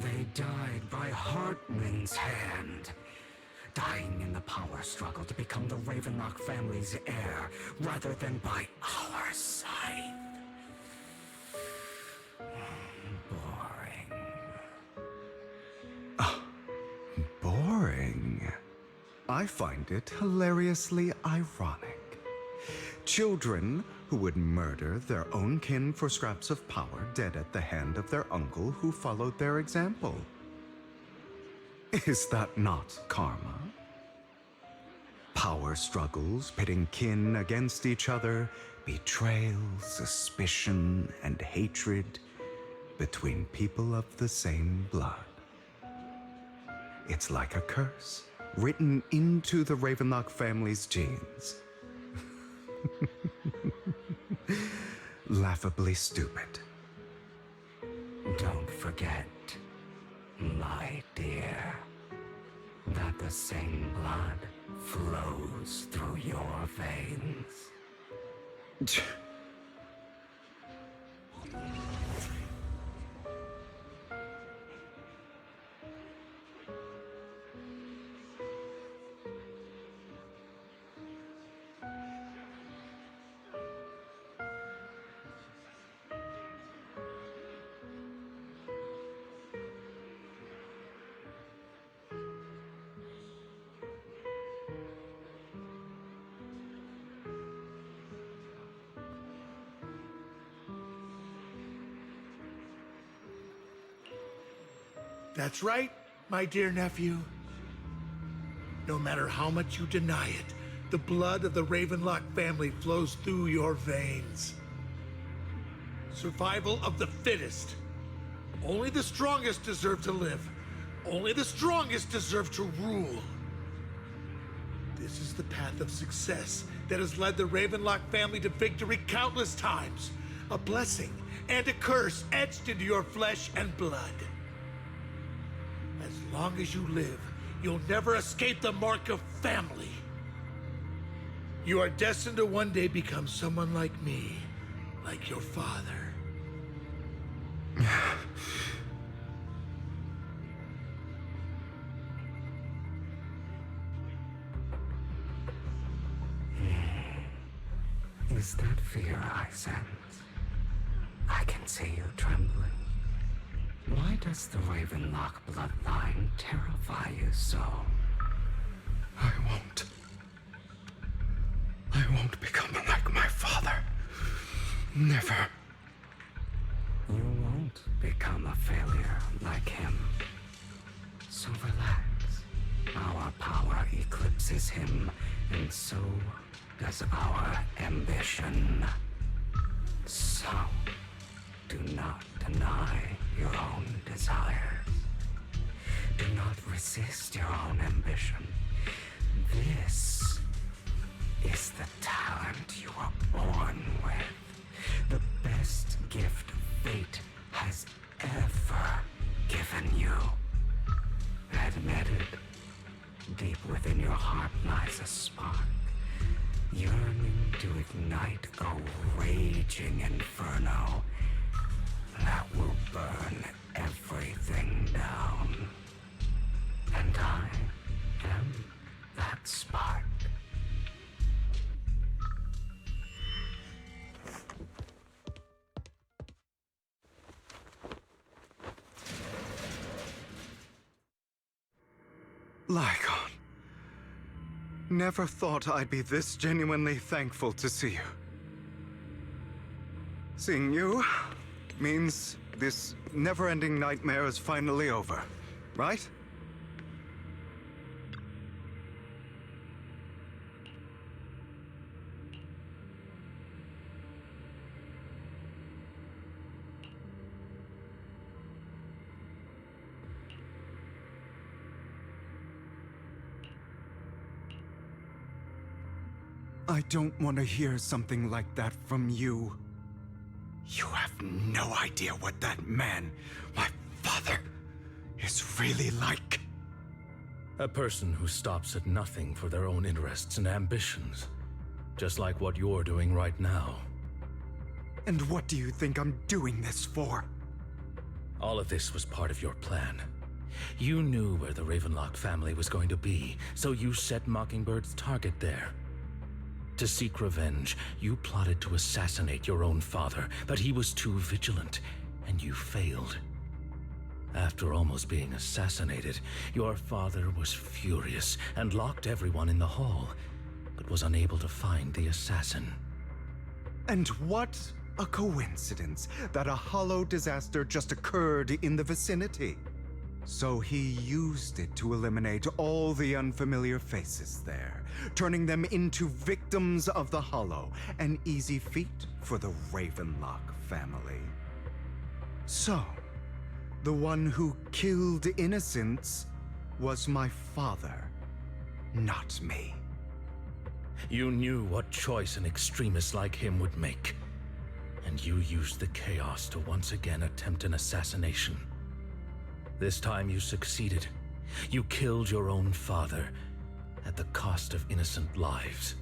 They died by Hartman's hand. Dying in the power struggle to become the Ravenlock family's heir, rather than by our side. Boring. Boring. I find it hilariously ironic. Children who would murder their own kin for scraps of power dead at the hand of their uncle who followed their example. Is that not karma? Power struggles pitting kin against each other, betrayal, suspicion, and hatred between people of the same blood. It's like a curse written into the Ravenlock family's genes. Laughably stupid. Don't forget, my dear, that the same blood flows through your veins. That's right, my dear nephew. No matter how much you deny it, the blood of the Ravenlock family flows through your veins. Survival of the fittest. Only the strongest deserve to live. Only the strongest deserve to rule. This is the path of success that has led the Ravenlock family to victory countless times. A blessing and a curse etched into your flesh and blood. As long as you live, you'll never escape the mark of family. You are destined to one day become someone like me, like your father. Is that fear I sense? I can see you trembling. Why does the Ravenlock bloodline terrify you so? I won't become like my father. Never. You won't become a failure like him. So relax. Our power eclipses him, and so does our ambition. So, do not deny your own desires. Do not resist your own ambition. This is the talent you were born with. The best gift fate has ever given you. Admit it. Deep within your heart lies a spark, yearning to ignite a raging inferno that will burn everything down. And I am that spark. Lycon. Never thought I'd be this genuinely thankful to see you. Seeing you means this never-ending nightmare is finally over, right? I don't want to hear something like that from you. You have no idea what that man, my father, is really like. A person who stops at nothing for their own interests and ambitions. Just like what you're doing right now. And what do you think I'm doing this for? All of this was part of your plan. You knew where the Ravenlock family was going to be, so you set Mockingbird's target there. To seek revenge, you plotted to assassinate your own father, but he was too vigilant, and you failed. After almost being assassinated, your father was furious and locked everyone in the hall, but was unable to find the assassin. And what a coincidence that a hollow disaster just occurred in the vicinity. So he used it to eliminate all the unfamiliar faces there, turning them into victims of the Hollow, an easy feat for the Ravenlock family. So, the one who killed innocents was my father, not me. You knew what choice an extremist like him would make, and you used the chaos to once again attempt an assassination. This time you succeeded. You killed your own father at the cost of innocent lives.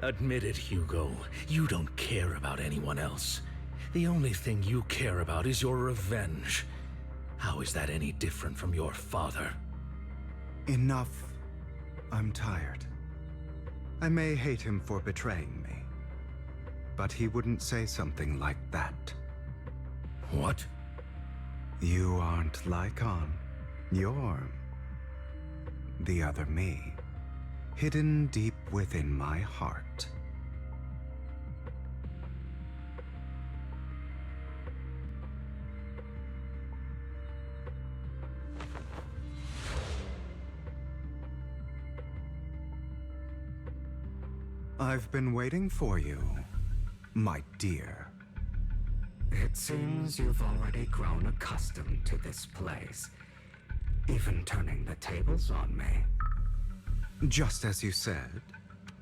Admit it, Hugo. You don't care about anyone else. The only thing you care about is your revenge. How is that any different from your father? Enough. I'm tired. I may hate him for betraying me, but he wouldn't say something like that. What? You aren't Lycon. You're the other me, hidden deep within my heart. I've been waiting for you, my dear. It seems you've already grown accustomed to this place, even turning the tables on me. Just as you said,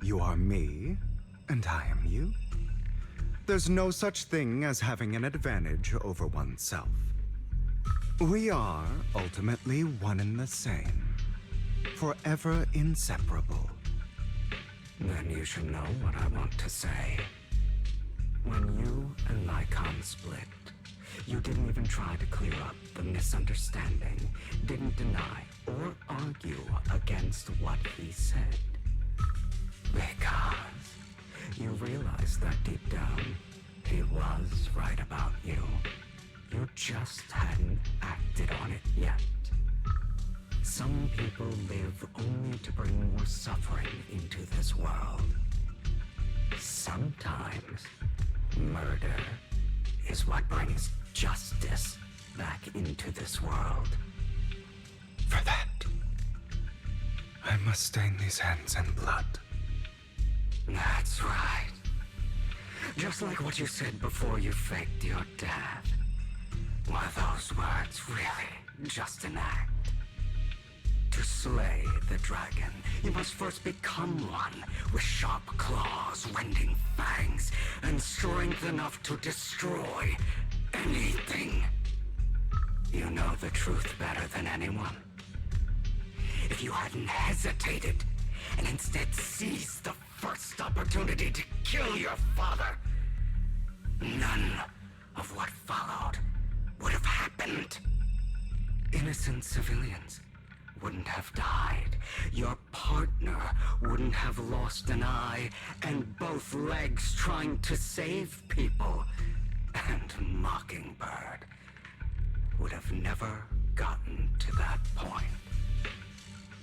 You are me, and I am you. There's no such thing as having an advantage over oneself. We are ultimately one and the same, forever inseparable. Then you should know what I want to say. When you and Lycon split, you didn't even try to clear up the misunderstanding, didn't deny or argue against what he said. Because you realized that deep down, he was right about you. You just hadn't acted on it yet. Some people live only to bring more suffering into this world. Sometimes, murder is what brings justice back into this world. For that, I must stain these hands in blood. That's right. Just like what you said before you faked your death. Were those words really just an act? To slay the dragon, you must first become one, with sharp claws, rending fangs, and strength enough to destroy anything. You know the truth better than anyone. If you hadn't hesitated, and instead seized the first opportunity to kill your father, none of what followed would have happened. Innocent civilians wouldn't have died. Your partner wouldn't have lost an eye and both legs trying to save people. And Mockingbird would have never gotten to that point.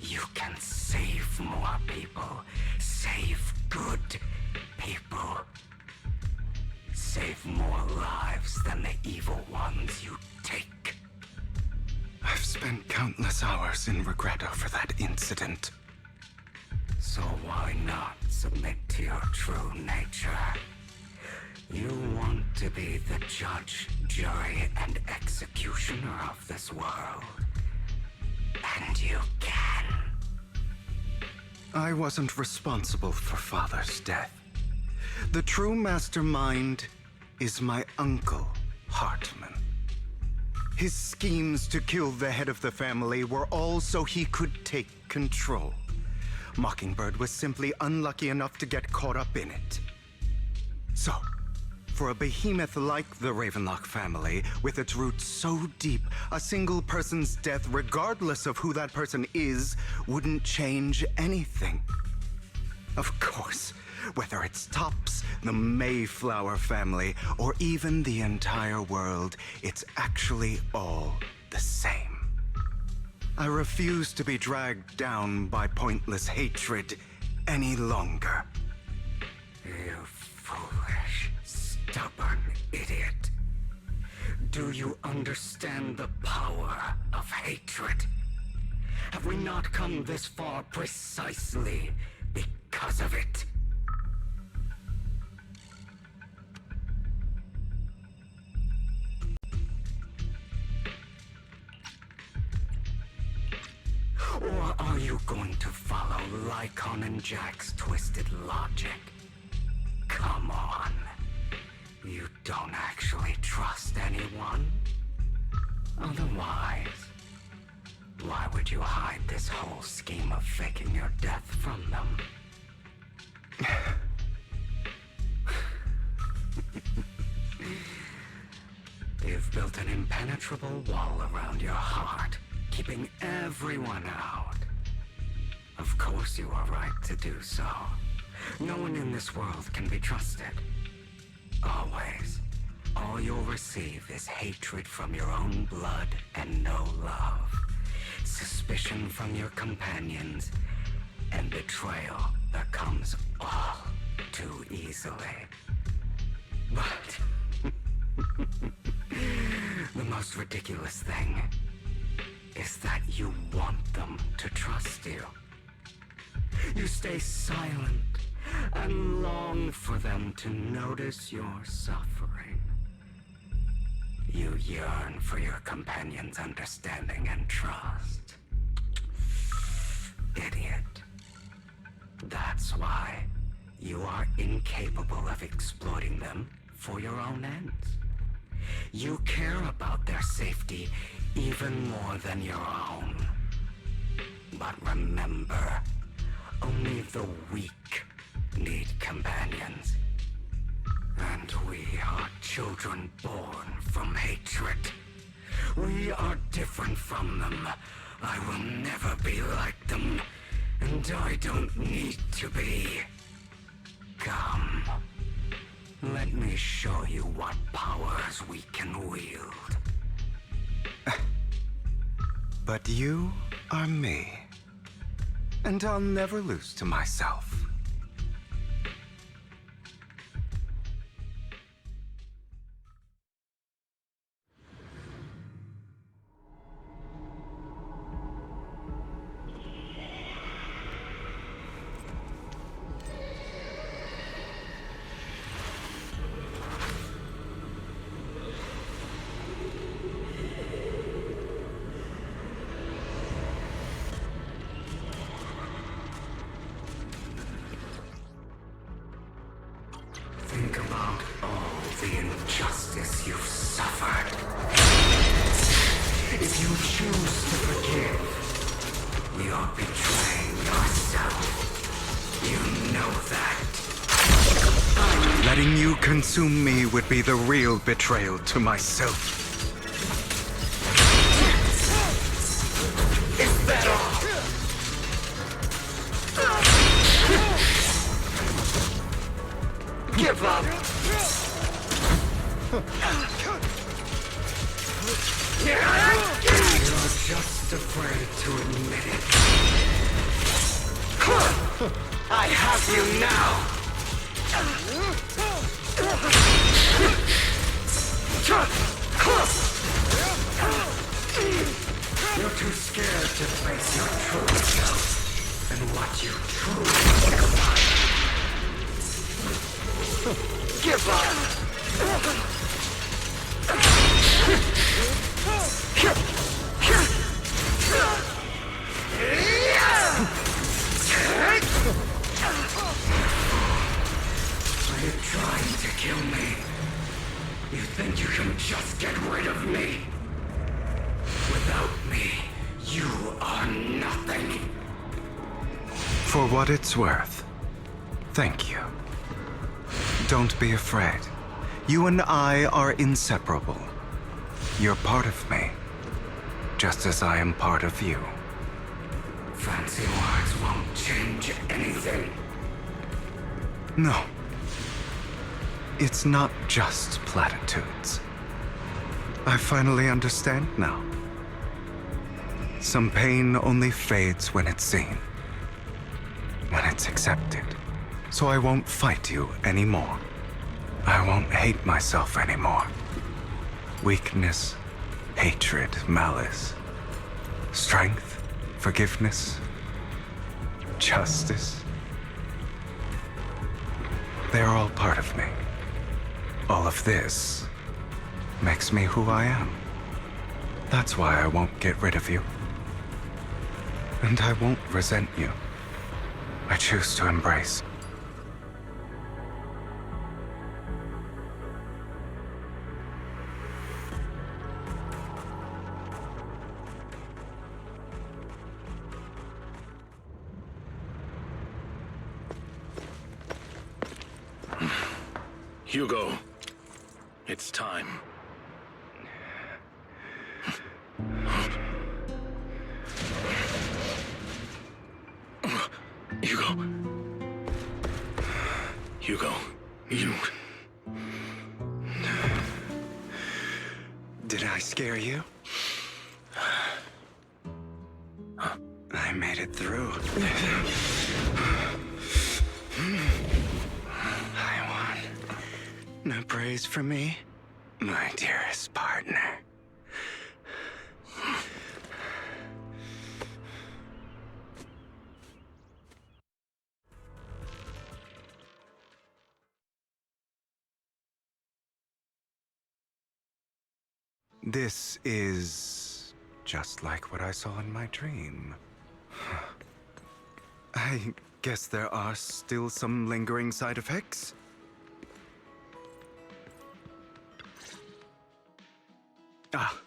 You can save more people. Save good people. Save more lives than the evil ones you take. I've spent countless hours in regret over that incident. So why not submit to your true nature? You want to be the judge, jury, and executioner of this world. And you can. I wasn't responsible for Father's death. The true mastermind is my uncle, Hartman. His schemes to kill the head of the family were all so he could take control. Mockingbird was simply unlucky enough to get caught up in it. So, for a behemoth like the Ravenlock family, with its roots so deep, a single person's death, regardless of who that person is, wouldn't change anything. Of course, whether it's Tops, the Mayflower family, or even the entire world, it's actually all the same. I refuse to be dragged down by pointless hatred any longer. You foolish, stubborn idiot. Do you understand the power of hatred? Have we not come this far precisely because of it? Or are you going to follow Lycon and Jack's twisted logic? Come on. You don't actually trust anyone? Otherwise, why would you hide this whole scheme of faking your death from them? You've built an impenetrable wall around your heart, keeping everyone out. Of course you are right to do so. No one in this world can be trusted. Always. All you'll receive is hatred from your own blood and no love. Suspicion from your companions, and betrayal that comes all too easily. But the most ridiculous thing is that you want them to trust you. You stay silent and long for them to notice your suffering. You yearn for your companion's understanding and trust. Idiot. That's why you are incapable of exploiting them for your own ends. You care about their safety even more than your own. But remember, only the weak need companions. And we are children born from hatred. We are different from them. I will never be like them, and I don't need to be. Come. Let me show you what powers we can wield. But you are me, and I'll never lose to myself. Think about all the injustice you've suffered. If you choose to forgive, you're betraying yourself. You know that. Letting you consume me would be the real betrayal to myself. Is that all? Give up! You're just afraid to admit it. I have you now! You're too scared to face your true self and what you truly desire. Give up! Are you trying to kill me? You think you can just get rid of me? Without me, you are nothing. For what it's worth, thank you. Don't be afraid. You and I are inseparable. You're part of me, just as I am part of you. Fancy words won't change anything. No. It's not just platitudes. I finally understand now. Some pain only fades when it's seen, when it's accepted. So I won't fight you anymore. I won't hate myself anymore. Weakness, hatred, malice, strength, forgiveness, justice. They're all part of me. All of this makes me who I am. That's why I won't get rid of you. And I won't resent you. I choose to embrace. Hugo, it's time. Hugo. Hugo, you... Did I scare you? I made it through. I won. No praise from me, my dearest partner. This is just like what I saw in my dream. I Guess there are still some lingering side effects. Ah,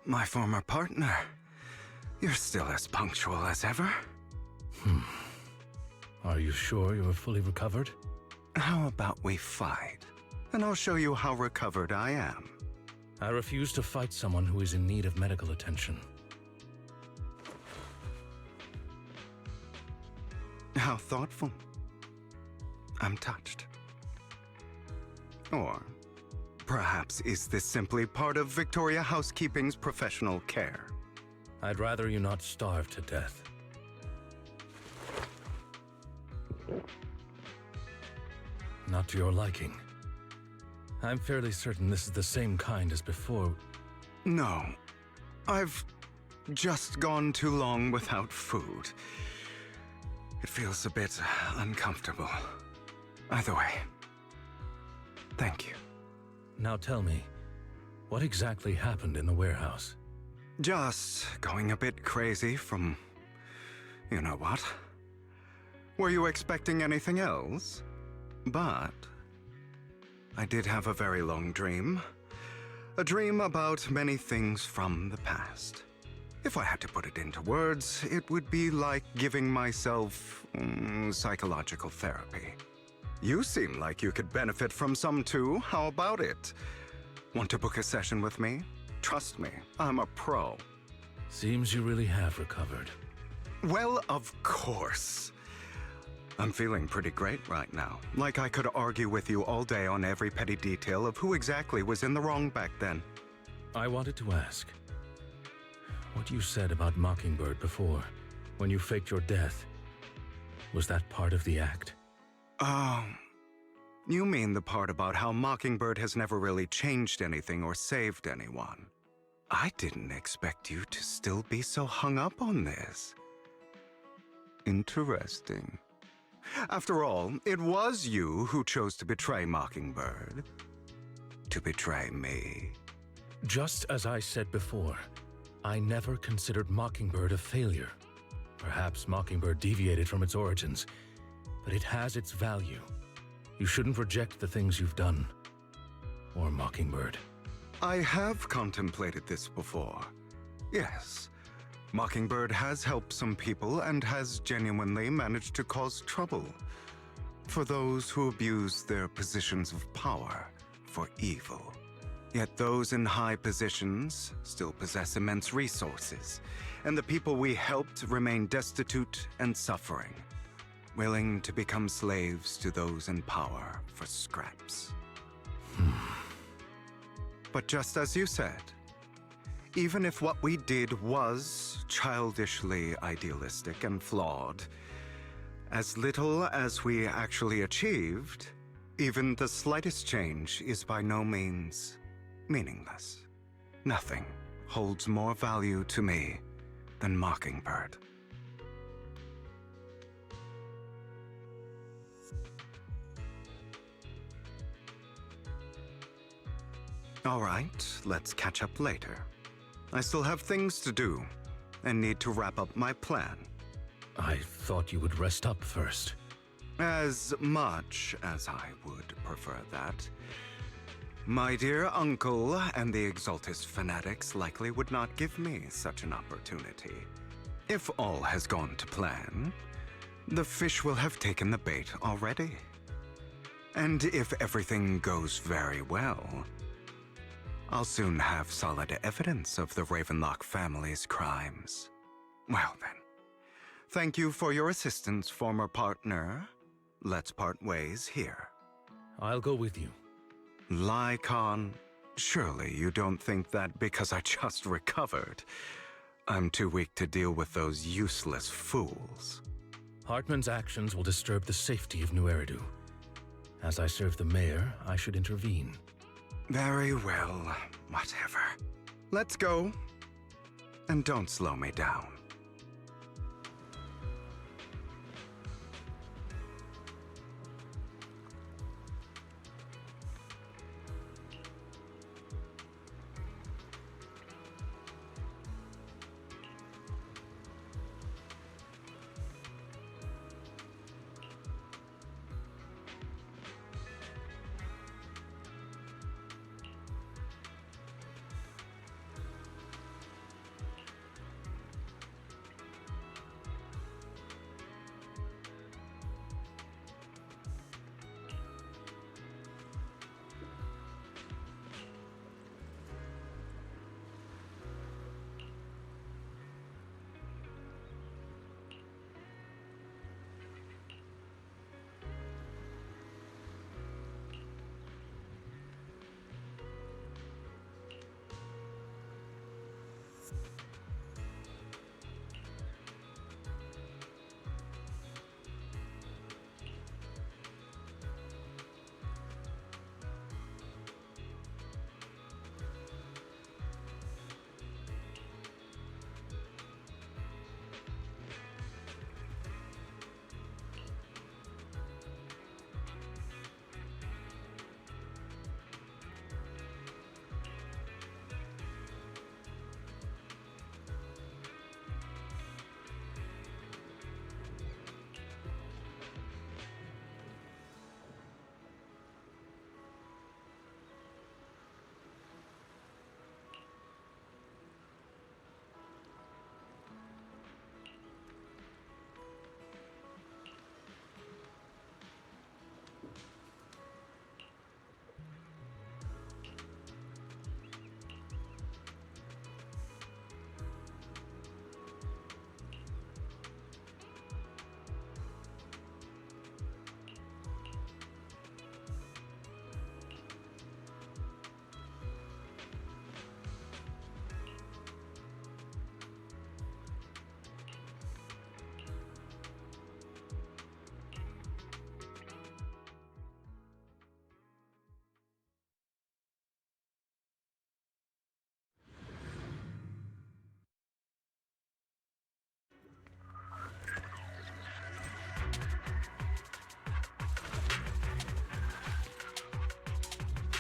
my former partner. You're still as punctual as ever. Are you sure you're fully recovered? How about we fight, and I'll show you how recovered I am. I refuse to fight someone who is in need of medical attention. How thoughtful. I'm touched. Or perhaps is this simply part of Victoria Housekeeping's professional care? I'd rather you not starve to death. Not to your liking. I'm fairly certain this is the same kind as before. No. I've just gone too long without food. It feels a bit uncomfortable. Either way, thank you. Now tell me, what exactly happened in the warehouse? Just going a bit crazy from... you know what? Were you expecting anything else? But I did have a very long dream. A dream about many things from the past. If I had to put it into words, it would be like giving myself psychological therapy. You seem like you could benefit from some too. How about it? Want to book a session with me? Trust me, I'm a pro. Seems you really have recovered. Well, of course. I'm feeling pretty great right now. Like I could argue with you all day on every petty detail of who exactly was in the wrong back then. I wanted to ask, what you said about Mockingbird before, when you faked your death, was that part of the act? Oh, you mean the part about how Mockingbird has never really changed anything or saved anyone. I didn't expect you to still be so hung up on this. Interesting. After all, it was you who chose to betray Mockingbird. To betray me. Just as I said before, I never considered Mockingbird a failure. Perhaps Mockingbird deviated from its origins, but it has its value. You shouldn't reject the things you've done. Or Mockingbird. I have contemplated this before. Yes. Mockingbird has helped some people and has genuinely managed to cause trouble for those who abuse their positions of power for evil. Yet those in high positions still possess immense resources, and the people we helped remain destitute and suffering, willing to become slaves to those in power for scraps. But just as you said, even if what we did was childishly idealistic and flawed, as little as we actually achieved, even the slightest change is by no means meaningless. Nothing holds more value to me than Mockingbird. All right, let's catch up later. I still have things to do, and need to wrap up my plan. I thought you would rest up first. As much as I would prefer that. My dear uncle and the Exaltist fanatics likely would not give me such an opportunity. If all has gone to plan, the fish will have taken the bait already. And if everything goes very well, I'll soon have solid evidence of the Ravenlock family's crimes. Well then, thank you for your assistance, former partner. Let's part ways here. I'll go with you. Lycon, surely you don't think that because I just recovered, I'm too weak to deal with those useless fools. Hartman's actions will disturb the safety of New Eridu. As I serve the mayor, I should intervene. Very well, whatever. Let's go. And don't slow me down.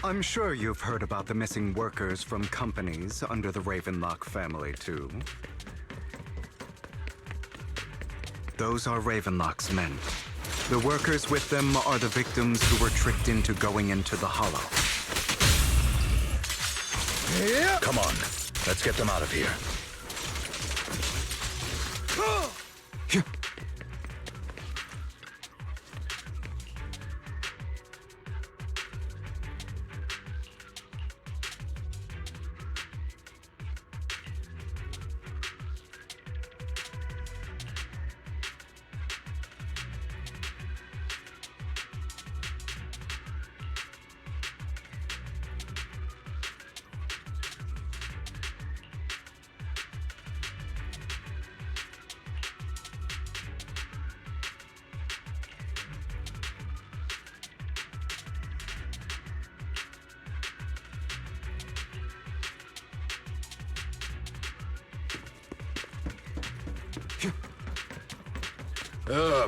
I'm sure you've heard about the missing workers from companies under the Ravenlock family, too. Those are Ravenlock's men. The workers with them are the victims who were tricked into going into the Hollow. Yeah. Come on, let's get them out of here.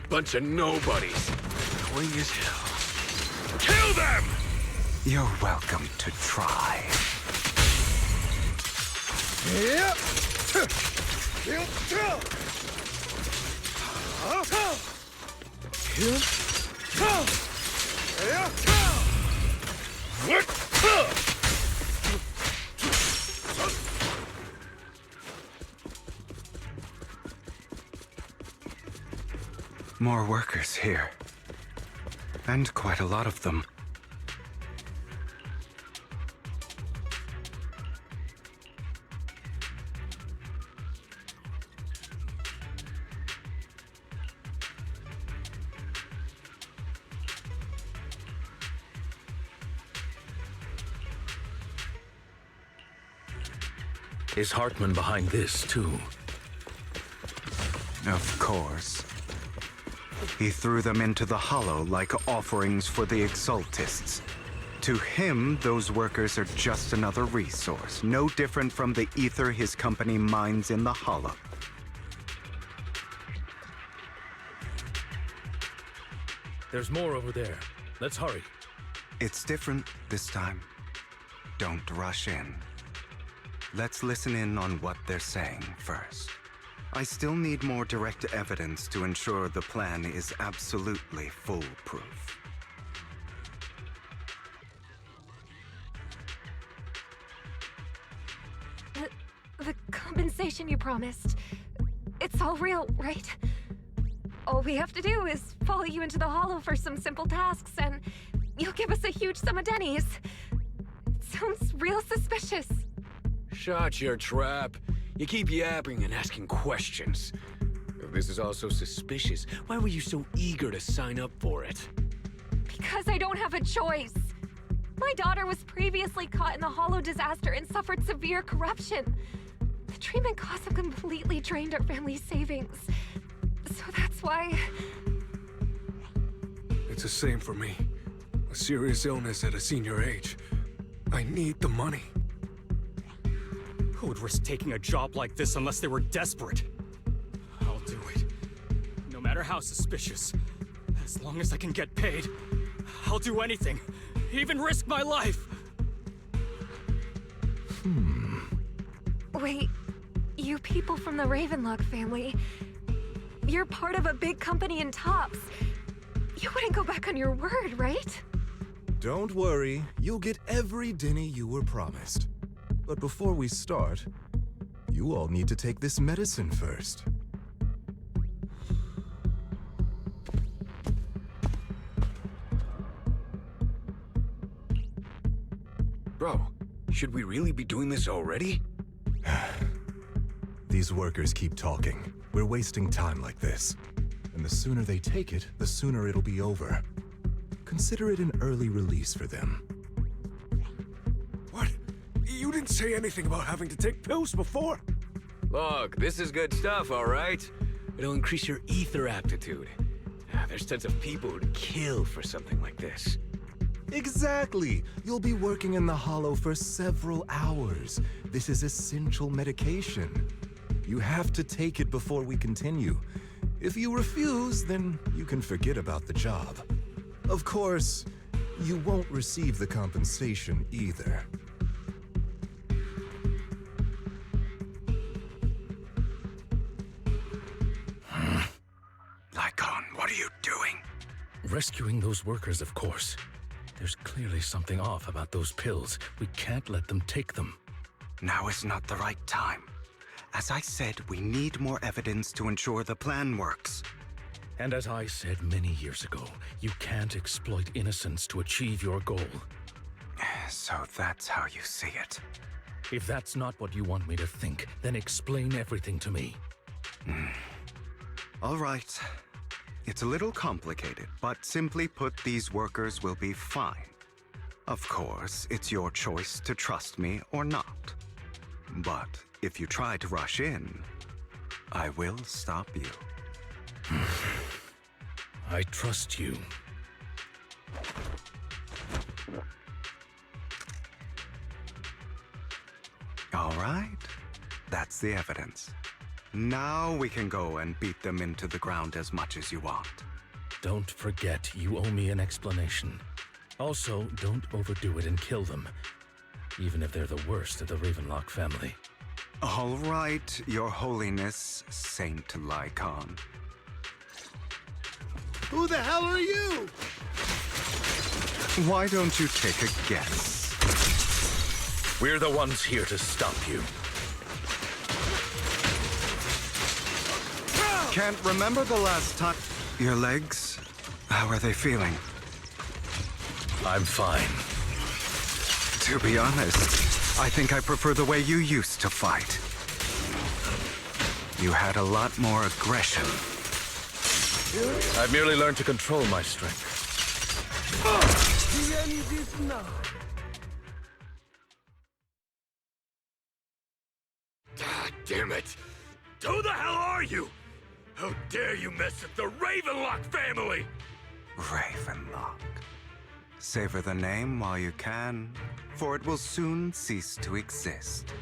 Bunch of nobodies. Annoying as hell. Kill them! You're welcome to try. Yeah. More workers here. And quite a lot of them. Is Hartman behind this, too? Of course. He threw them into the Hollow like offerings for the Exaltists. To him, those workers are just another resource, no different from the ether his company mines in the Hollow. There's more over there. Let's hurry. It's different this time. Don't rush in. Let's listen in on what they're saying first. I still need more direct evidence to ensure the plan is absolutely foolproof. The compensation you promised, it's all real, right? All we have to do is follow you into the Hollow for some simple tasks, and you'll give us a huge sum of dennies. It sounds real suspicious. Shut your trap. You keep yapping and asking questions. If this is all so suspicious, why were you so eager to sign up for it? Because I don't have a choice. My daughter was previously caught in the Hollow disaster and suffered severe corruption. The treatment costs have completely drained our family's savings. So that's why... It's the same for me. A serious illness at a senior age. I need the money. Who would risk taking a job like this unless they were desperate? I'll do it. No matter how suspicious. As long as I can get paid, I'll do anything. Even risk my life. Wait, you people from the Ravenlock family, you're part of a big company in Tops. You wouldn't go back on your word, right? Don't worry, you'll get every denny you were promised. But before we start, you all need to take this medicine first. Bro, should we really be doing this already? These workers keep talking. We're wasting time like this. And the sooner they take it, the sooner it'll be over. Consider it an early release for them. What? You didn't say anything about having to take pills before. Look, this is good stuff, all right? It'll increase your ether aptitude. There's tons of people who'd kill for something like this. Exactly! You'll be working in the Hollow for several hours. This is essential medication. You have to take it before we continue. If you refuse, then you can forget about the job. Of course, You won't receive the compensation either. Lycon, what are you doing? Rescuing those workers, of course. There's clearly something off about those pills. We can't let them take them. Now is not the right time. As I said, we need more evidence to ensure the plan works. And as I said many years ago, you can't exploit innocence to achieve your goal. So that's how you see it. If that's not what you want me to think, then explain everything to me. All right. It's a little complicated, but simply put, these workers will be fine. Of course, it's your choice to trust me or not. But if you try to rush in, I will stop you. I trust you. All right. That's the evidence. Now we can go and beat them into the ground as much as you want. Don't forget, you owe me an explanation. Also, don't overdo it and kill them, even if they're the worst of the Ravenlock family. All right, Your Holiness, Saint Lycon. Who the hell are you? Why don't you take a guess? We're the ones here to stop you. Can't remember the last time. Your legs? How are they feeling? I'm fine. To be honest, I think I prefer the way you used to fight. You had a lot more aggression. I've merely learned to control my strength. The end is nigh. God damn it! Who the hell are you? How dare you mess with the Ravenlock family? Ravenlock. Savor the name while you can, for it will soon cease to exist.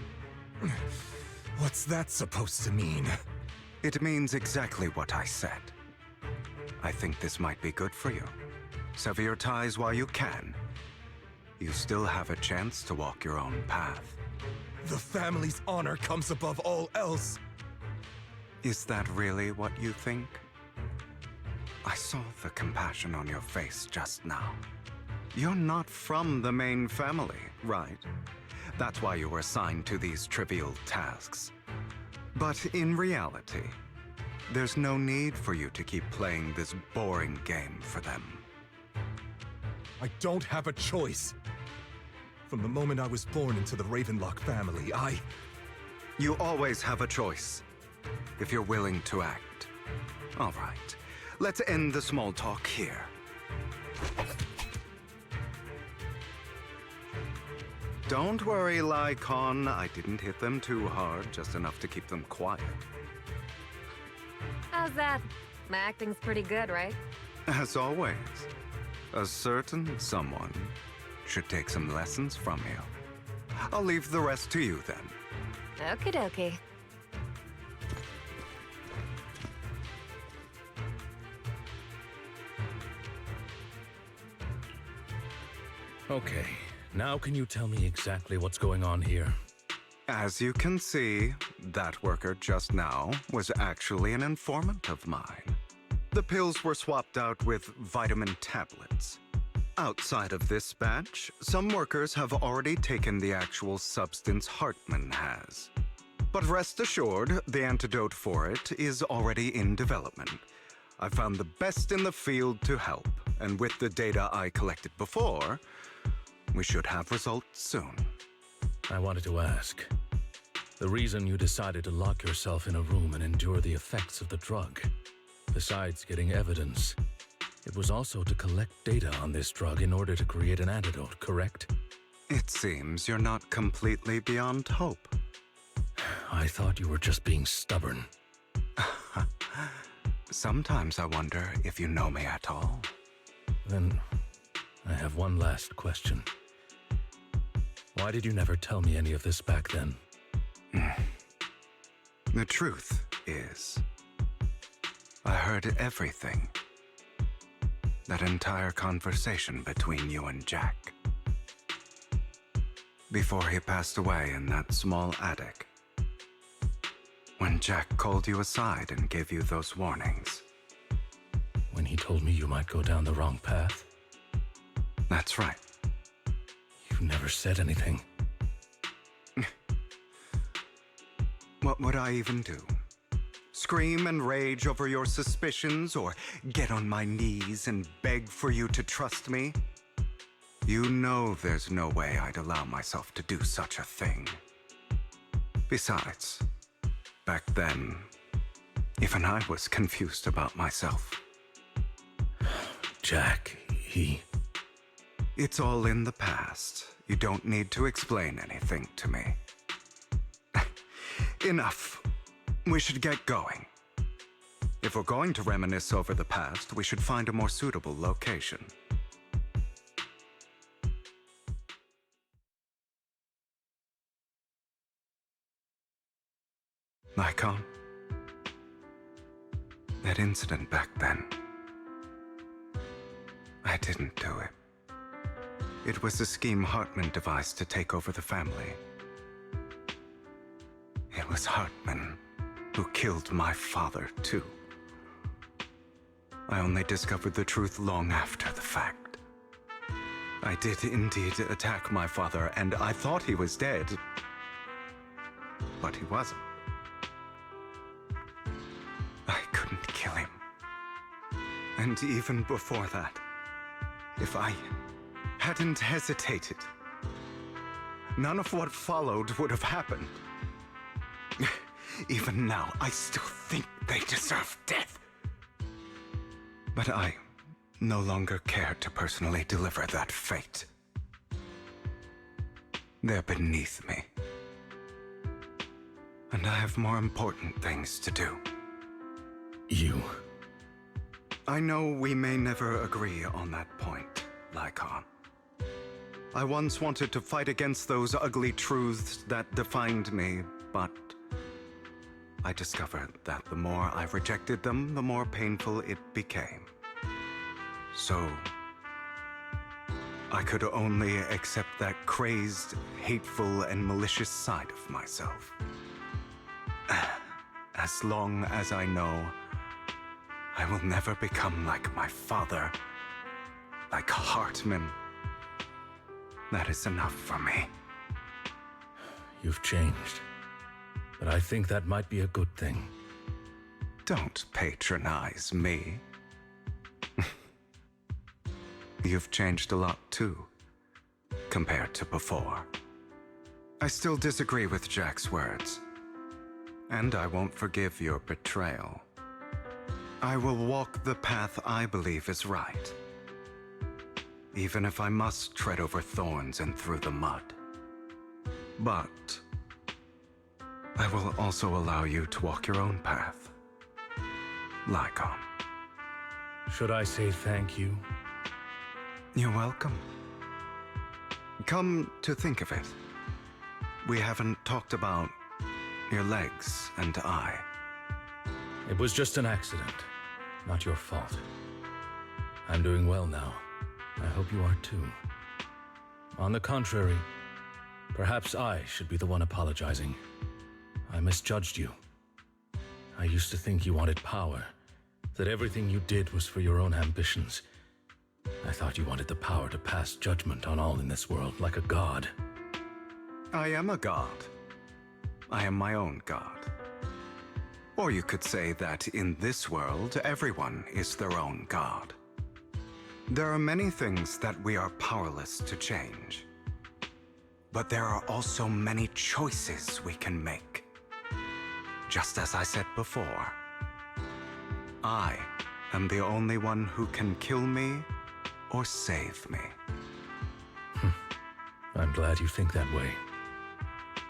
What's that supposed to mean? It means exactly what I said. I think this might be good for you. Sever your ties while you can. You still have a chance to walk your own path. The family's honor comes above all else. Is that really what you think? I saw the compassion on your face just now. You're not from the main family, right? That's why you were assigned to these trivial tasks. But in reality, there's no need for you to keep playing this boring game for them. I don't have a choice. From the moment I was born into the Ravenlock family, You always have a choice, if you're willing to act. All right, let's end the small talk here. Don't worry, Lycon. I didn't hit them too hard, just enough to keep them quiet. How's that? My acting's pretty good, right? As always, a certain someone should take some lessons from you. I'll leave the rest to you then. Okie dokie. Okay, now can you tell me exactly what's going on here? As you can see, that worker just now was actually an informant of mine. The pills were swapped out with vitamin tablets. Outside of this batch, some workers have already taken the actual substance Hartman has. But rest assured, the antidote for it is already in development. I found the best in the field to help, and with the data I collected before, we should have results soon. I wanted to ask. The reason you decided to lock yourself in a room and endure the effects of the drug, besides getting evidence, it was also to collect data on this drug in order to create an antidote, correct? It seems you're not completely beyond hope. I thought you were just being stubborn. Sometimes I wonder if you know me at all. Then, I have one last question. Why did you never tell me any of this back then? The truth is, I heard everything. that entire conversation between you and Jack. Before he passed away in that small attic. When Jack called you aside and gave you those warnings. When he told me you might go down the wrong path? That's right. You never said anything. What would I even do? Scream and rage over your suspicions, or get on my knees and beg for you to trust me? You know there's no way I'd allow myself to do such a thing. Besides, back then, even I was confused about myself. Jack, It's all in the past. You don't need to explain anything to me. Enough. We should get going. If we're going to reminisce over the past, we should find a more suitable location. Lycon? That incident back then. I didn't do it. It was a scheme Hartman devised to take over the family. It was Hartman who killed my father, too. I only discovered the truth long after the fact. I did indeed attack my father, and I thought he was dead. But he wasn't. I couldn't kill him. And even before that, if I hadn't hesitated, none of what followed would have happened. Even now, I still think they deserve death. But I no longer care to personally deliver that fate. They're beneath me. And I have more important things to do. I know we may never agree on that point, Lycon. I once wanted to fight against those ugly truths that defined me, but I discovered that the more I rejected them, the more painful it became. So, I could only accept that crazed, hateful, and malicious side of myself. As long as I know I will never become like my father, like Hartman, that is enough for me. You've changed. But I think that might be a good thing. Don't patronize me. You've changed a lot too, compared to before. I still disagree with Jack's words, and I won't forgive your betrayal. I will walk the path I believe is right, even if I must tread over thorns and through the mud. But I will also allow you to walk your own path, Lycon. Should I say thank you? You're welcome. Come to think of it, we haven't talked about your legs and eye. It was just an accident, not your fault. I'm doing well now. I hope you are too. On the contrary, perhaps I should be the one apologizing. I misjudged you. I used to think you wanted power, that everything you did was for your own ambitions. I thought you wanted the power to pass judgment on all in this world, like a god. I am a god. I am my own god. Or you could say that in this world, everyone is their own god. There are many things that we are powerless to change. But there are also many choices we can make. Just as I said before, I am the only one who can kill me or save me. I'm glad you think that way.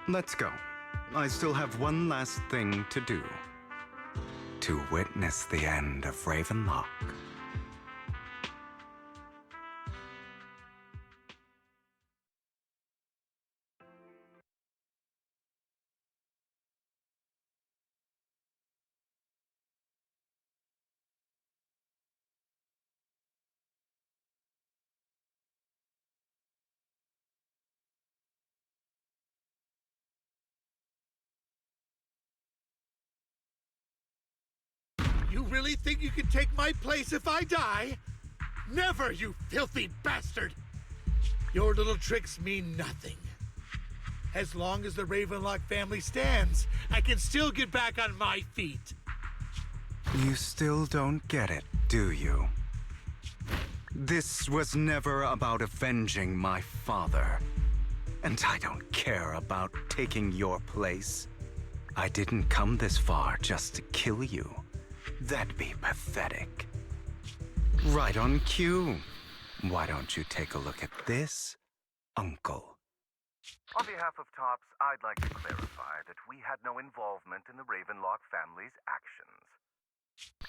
Let's go. I still have one last thing to do. To witness the end of Ravenlock. really think you can take my place if I die? Never, you filthy bastard! Your little tricks mean nothing. As long as the Ravenlock family stands, I can still get back on my feet. You still don't get it, do you? This was never about avenging my father. And I don't care about taking your place. I didn't come this far just to kill you. That'd be pathetic. Right on cue. Why don't you take a look at this, Uncle? On behalf of TOPS, I'd like to clarify that we had no involvement in the Ravenlock family's actions.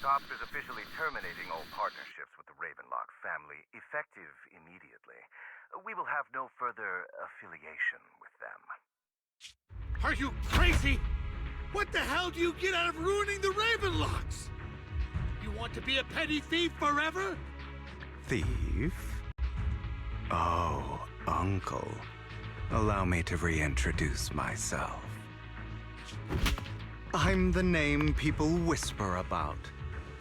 TOPS is officially terminating all partnerships with the Ravenlock family, effective immediately. We will have no further affiliation with them. Are you crazy? What the hell do you get out of ruining the Ravenlocks? You want to be a petty thief forever? Thief? Oh, Uncle. Allow me to reintroduce myself. I'm the name people whisper about.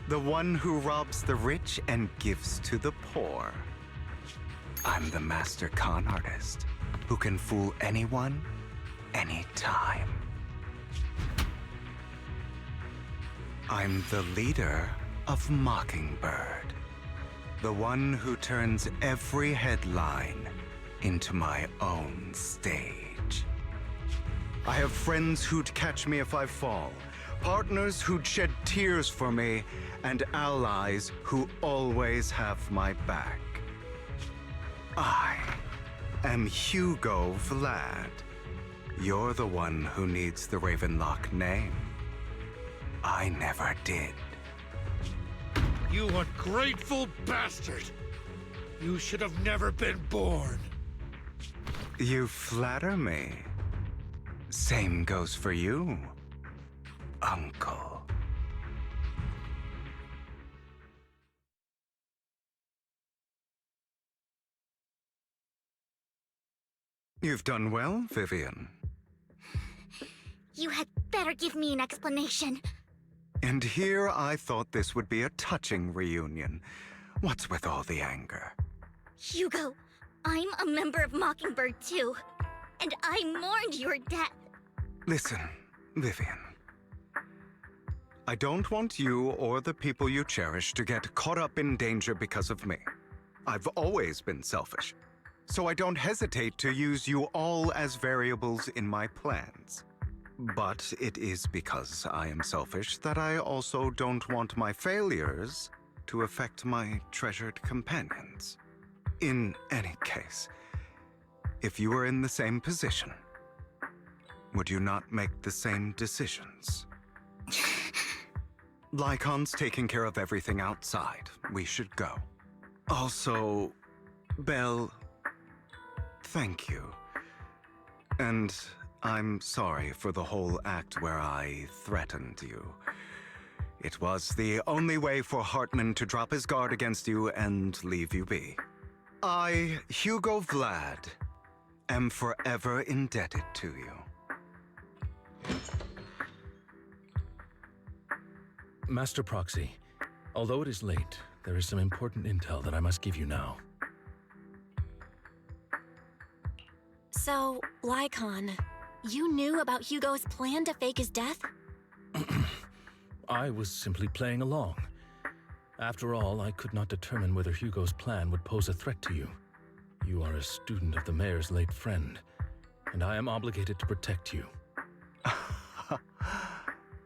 The one who robs the rich and gives to the poor. I'm the master con artist who can fool anyone, anytime. I'm the leader of Mockingbird. The one who turns every headline into my own stage. I have friends who'd catch me if I fall, partners who'd shed tears for me, and allies who always have my back. I am Hugo Vlad. You're the one who needs the Ravenlock name. I never did. You ungrateful bastard! You should have never been born. You flatter me. Same goes for you, Uncle. You've done well, Vivian. You had better give me an explanation. And here I thought this would be a touching reunion. What's with all the anger? Hugo, I'm a member of Mockingbird too. And I mourned your death. Listen, Vivian. I don't want you or the people you cherish to get caught up in danger because of me. I've always been selfish, so I don't hesitate to use you all as variables in my plans. But it is because I am selfish that I also don't want my failures to affect my treasured companions. In any case, if you were in the same position, would you not make the same decisions? Lycon's taking care of everything outside. We should go. Also, Belle, thank you. And I'm sorry for the whole act where I threatened you. It was the only way for Hartman to drop his guard against you and leave you be. I, Hugo Vlad, am forever indebted to you. Master Proxy, although it is late, there is some important intel that I must give you now. So, Lycon, you knew about Hugo's plan to fake his death? I was simply playing along. After all, I could not determine whether Hugo's plan would pose a threat to you. You are a student of the mayor's late friend, and I am obligated to protect you.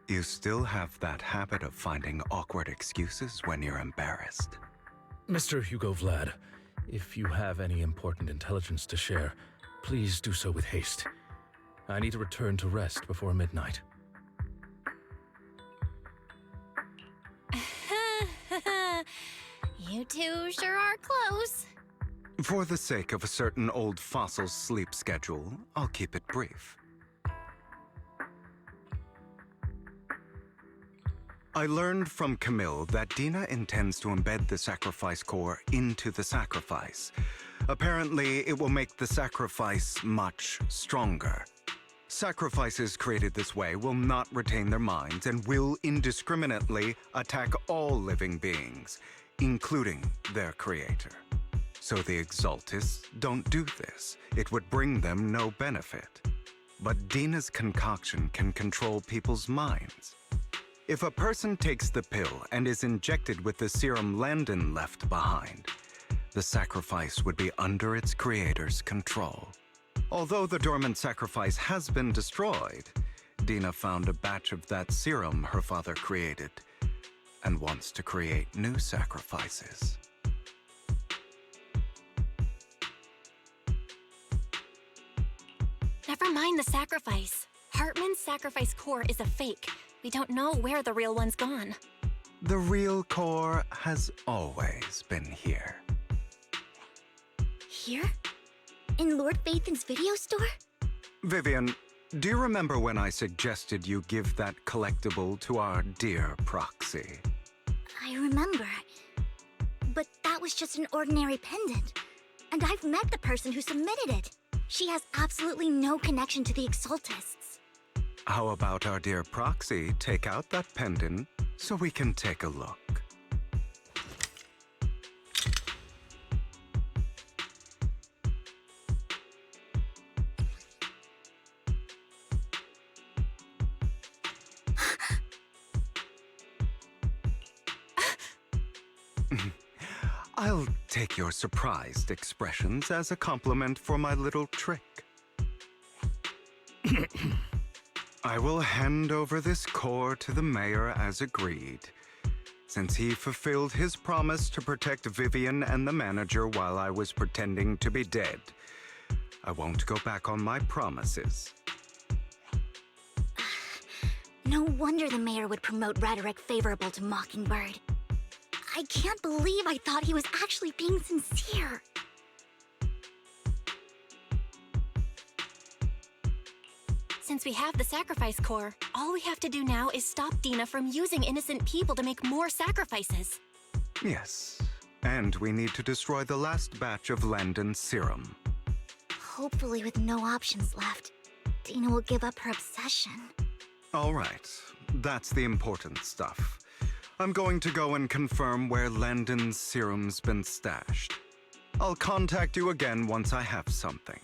You still have that habit of finding awkward excuses when you're embarrassed. Mr. Hugo Vlad, if you have any important intelligence to share, please do so with haste. I need to return to rest before midnight. You two sure are close. For the sake of a certain old fossil's sleep schedule, I'll keep it brief. I learned from Camille that Dina intends to embed the sacrifice core into the sacrifice. Apparently, it will make the sacrifice much stronger. Sacrifices created this way will not retain their minds and will indiscriminately attack all living beings, including their creator. So the Exaltists don't do this. It would bring them no benefit. But Dina's concoction can control people's minds. If a person takes the pill and is injected with the serum Landon left behind, the sacrifice would be under its creator's control. Although the dormant sacrifice has been destroyed, Dina found a batch of that serum her father created and wants to create new sacrifices. Never mind the sacrifice. Hartman's sacrifice core is a fake. We don't know where the real one's gone. The real core has always been here. Here? In Lord Phaethon's video store? Vivian, do you remember when I suggested you give that collectible to our dear proxy? I remember. But that was just an ordinary pendant. And I've met the person who submitted it. She has absolutely no connection to the Exaltists. How about our dear proxy take out that pendant so we can take a look? I'll take your surprised expressions as a compliment for my little trick. I will hand over this core to the mayor as agreed, since he fulfilled his promise to protect Vivian and the manager while I was pretending to be dead. I won't go back on my promises. No wonder the mayor would promote rhetoric favorable to Mockingbird. I can't believe I thought he was actually being sincere. Since we have the sacrifice core, all we have to do now is stop Dina from using innocent people to make more sacrifices. Yes, and we need to destroy the last batch of Landon's serum. Hopefully with no options left, Dina will give up her obsession. All right, that's the important stuff. I'm going to go and confirm where Landon's serum's been stashed. I'll contact you again once I have something.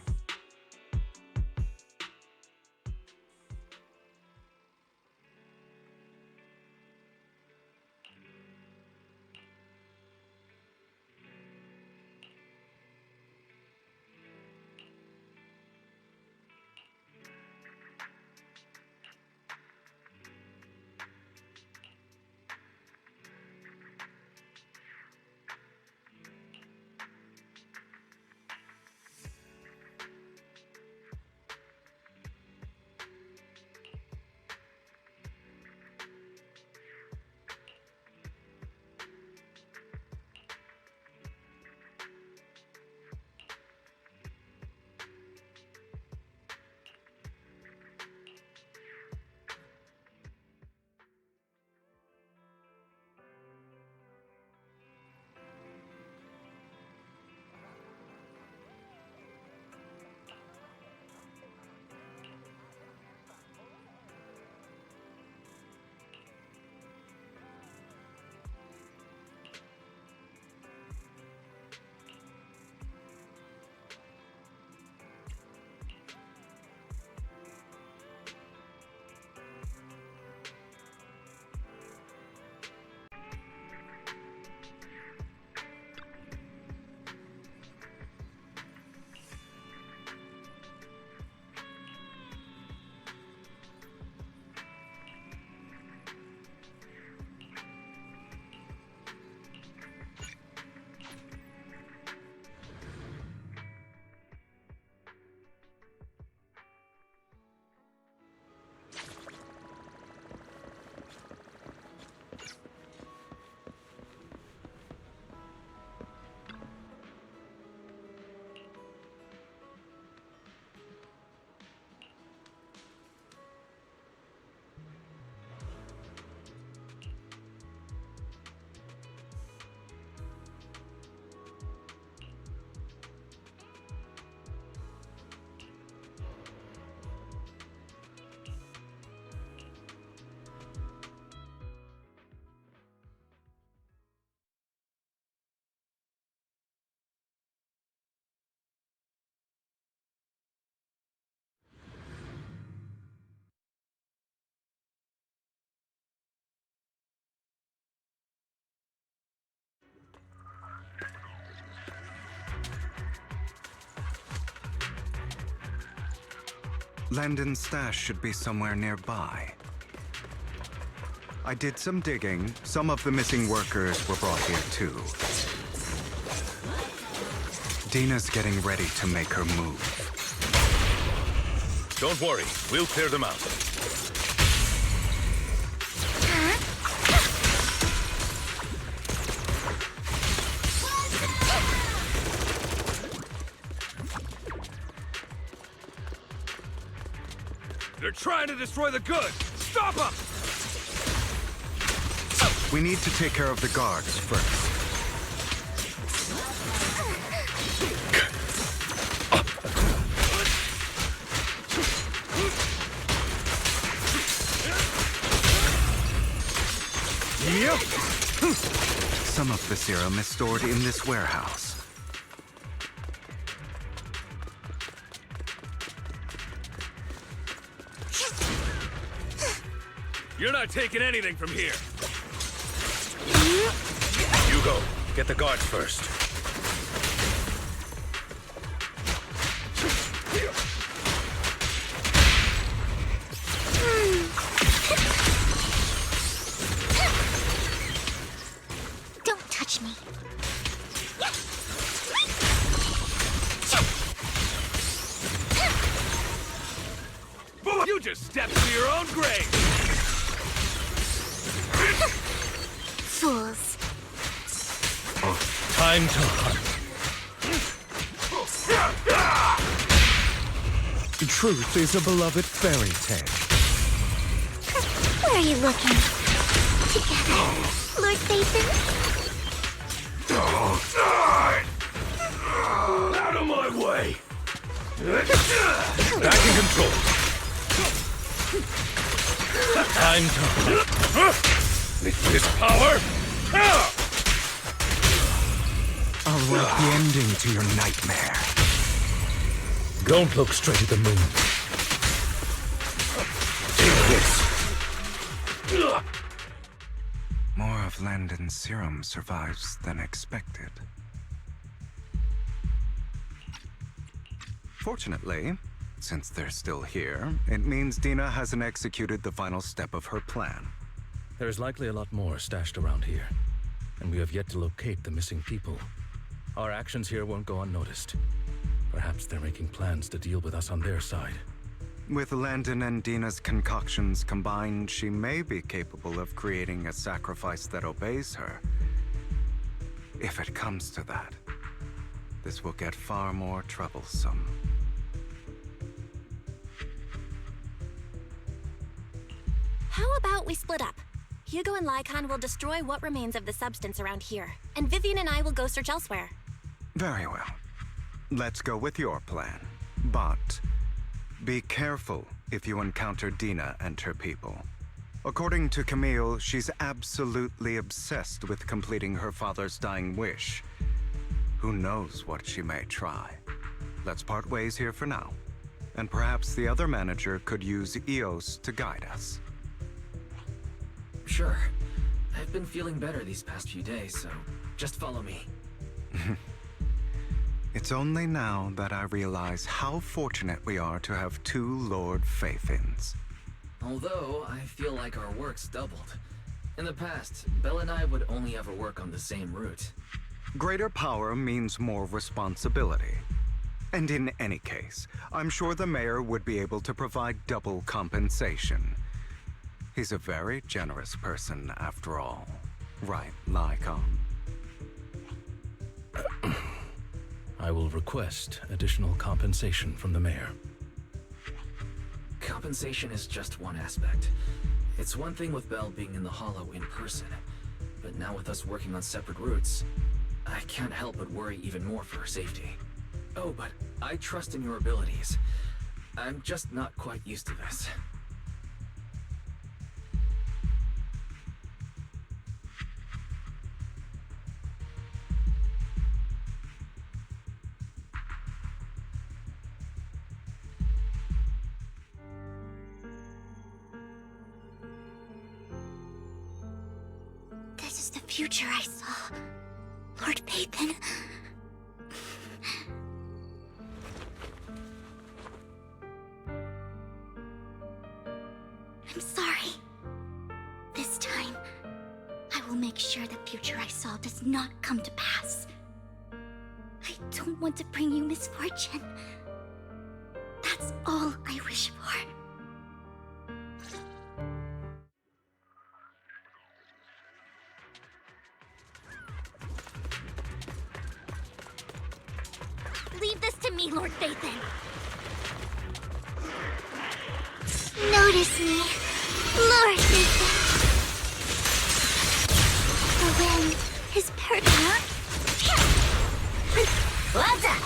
Landon's stash should be somewhere nearby. I did some digging. Some of the missing workers were brought here too. Dina's getting ready to make her move. Don't worry, we'll clear them out. They're trying to destroy the goods! Stop them! We need to take care of the guards first. Yep. Some of the serum is stored in this warehouse. You're not taking anything from here! Hugo, get the guards first. Don't touch me. You just stepped into your own grave! Fools. Time to hunt. Truth is a beloved fairy tale. Where are you looking? Together, Lord Phaethon? Out of my way! Back in control. Time to hunt. With this power? I'll write the ending to your nightmare. Don't look straight at the moon. Take this. More of Landon's serum survives than expected. Fortunately, since they're still here, it means Dina hasn't executed the final step of her plan. There's likely a lot more stashed around here, and we have yet to locate the missing people. Our actions here won't go unnoticed. Perhaps they're making plans to deal with us on their side. With Landon and Dina's concoctions combined, she may be capable of creating a sacrifice that obeys her. If it comes to that, this will get far more troublesome. How about we split up? Hugo and Lycon will destroy what remains of the substance around here, and Vivian and I will go search elsewhere. Very well. Let's go with your plan. But be careful if you encounter Dina and her people. According to Camille, she's absolutely obsessed with completing her father's dying wish. Who knows what she may try? Let's part ways here for now. And perhaps the other manager could use Eos to guide us. Sure. I've been feeling better these past few days, so just follow me. It's only now that I realize how fortunate we are to have two Lord Phaethons. Although, I feel like our work's doubled. In the past, Belle and I would only ever work on the same route. Greater power means more responsibility. And in any case, I'm sure the mayor would be able to provide double compensation. He's a very generous person, after all. Right, Lycon? I will request additional compensation from the mayor. Compensation is just one aspect. It's one thing with Belle being in the Hollow in person, but now with us working on separate routes, I can't help but worry even more for her safety. Oh, but I trust in your abilities. I'm just not quite used to this. This is the future I saw. Lord Phaethon. I'm sorry. This time, I will make sure the future I saw does not come to pass. I don't want to bring you misfortune. That's all I wish for. Leave this to me, Lord Phaethon. Notice me, Lord Phaethon. The wind is pertinent. What's up?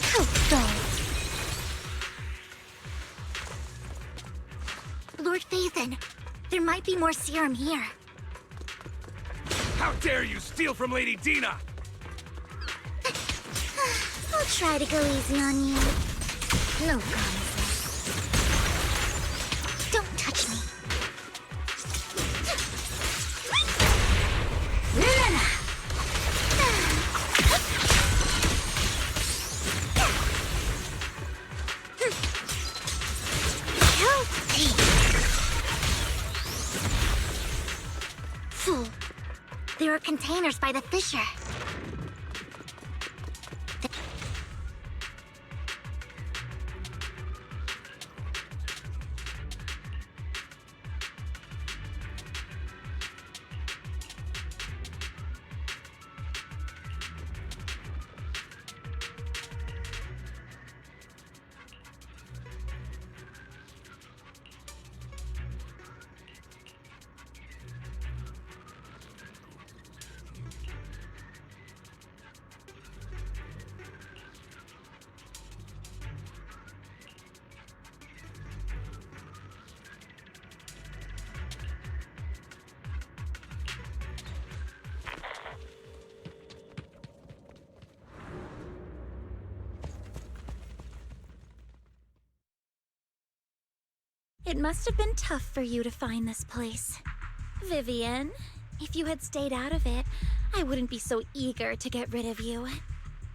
How dull. Lord Phaethon, there might be more serum here. How dare you steal from Lady Dina! I'll try to go easy on you. No promises. Don't touch me. Fool. There are containers by the fissure. It must have been tough for you to find this place. Vivian, if you had stayed out of it, I wouldn't be so eager to get rid of you.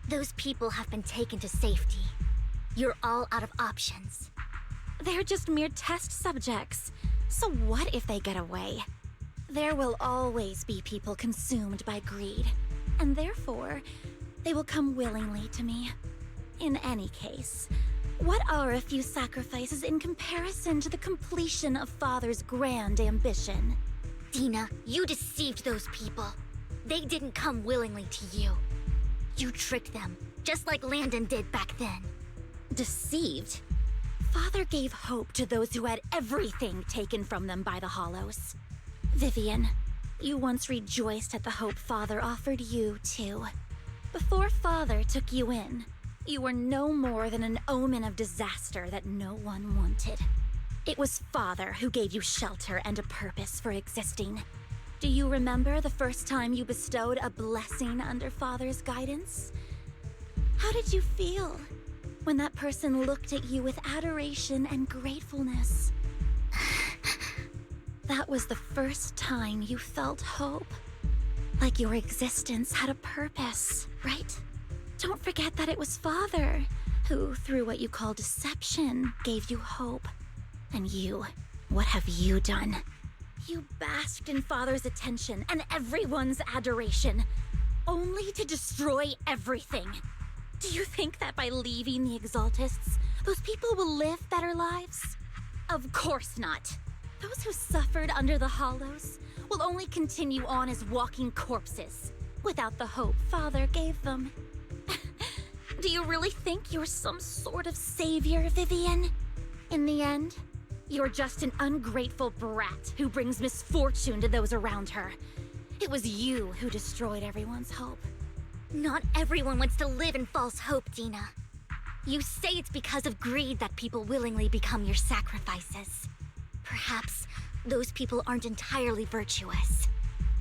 Those people have been taken to safety. You're all out of options. They're just mere test subjects. So what if they get away? There will always be people consumed by greed, and therefore, they will come willingly to me. In any case, what are a few sacrifices in comparison to the completion of Father's grand ambition? Dina, you deceived those people. They didn't come willingly to you. You tricked them, just like Landon did back then. Deceived? Father gave hope to those who had everything taken from them by the Hollows. Vivian, you once rejoiced at the hope Father offered you, too. Before Father took you in, you were no more than an omen of disaster that no one wanted. It was Father who gave you shelter and a purpose for existing. Do you remember the first time you bestowed a blessing under Father's guidance? How did you feel when that person looked at you with adoration and gratefulness? That was the first time you felt hope. Like your existence had a purpose, right? Don't forget that it was Father who, through what you call deception, gave you hope. And you, what have you done? You basked in Father's attention and everyone's adoration, only to destroy everything. Do you think that by leaving the Exaltists, those people will live better lives? Of course not. Those who suffered under the Hollows will only continue on as walking corpses, without the hope Father gave them. Do you really think you're some sort of savior, Vivian? In the end, you're just an ungrateful brat who brings misfortune to those around her. It was you who destroyed everyone's hope. Not everyone wants to live in false hope, Dina. You say it's because of greed that people willingly become your sacrifices. Perhaps those people aren't entirely virtuous.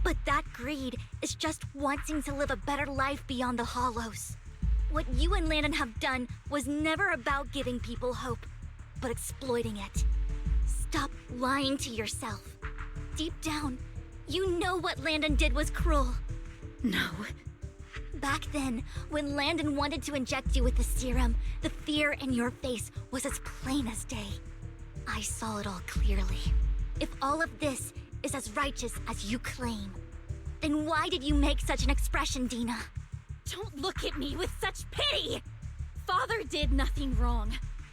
But that greed is just wanting to live a better life beyond the Hollows. What you and Landon have done was never about giving people hope, but exploiting it. Stop lying to yourself. Deep down, you know what Landon did was cruel. No. Back then, when Landon wanted to inject you with the serum, the fear in your face was as plain as day. I saw it all clearly. If all of this is as righteous as you claim, then why did you make such an expression, Dina? Don't look at me with such pity! Father did nothing wrong.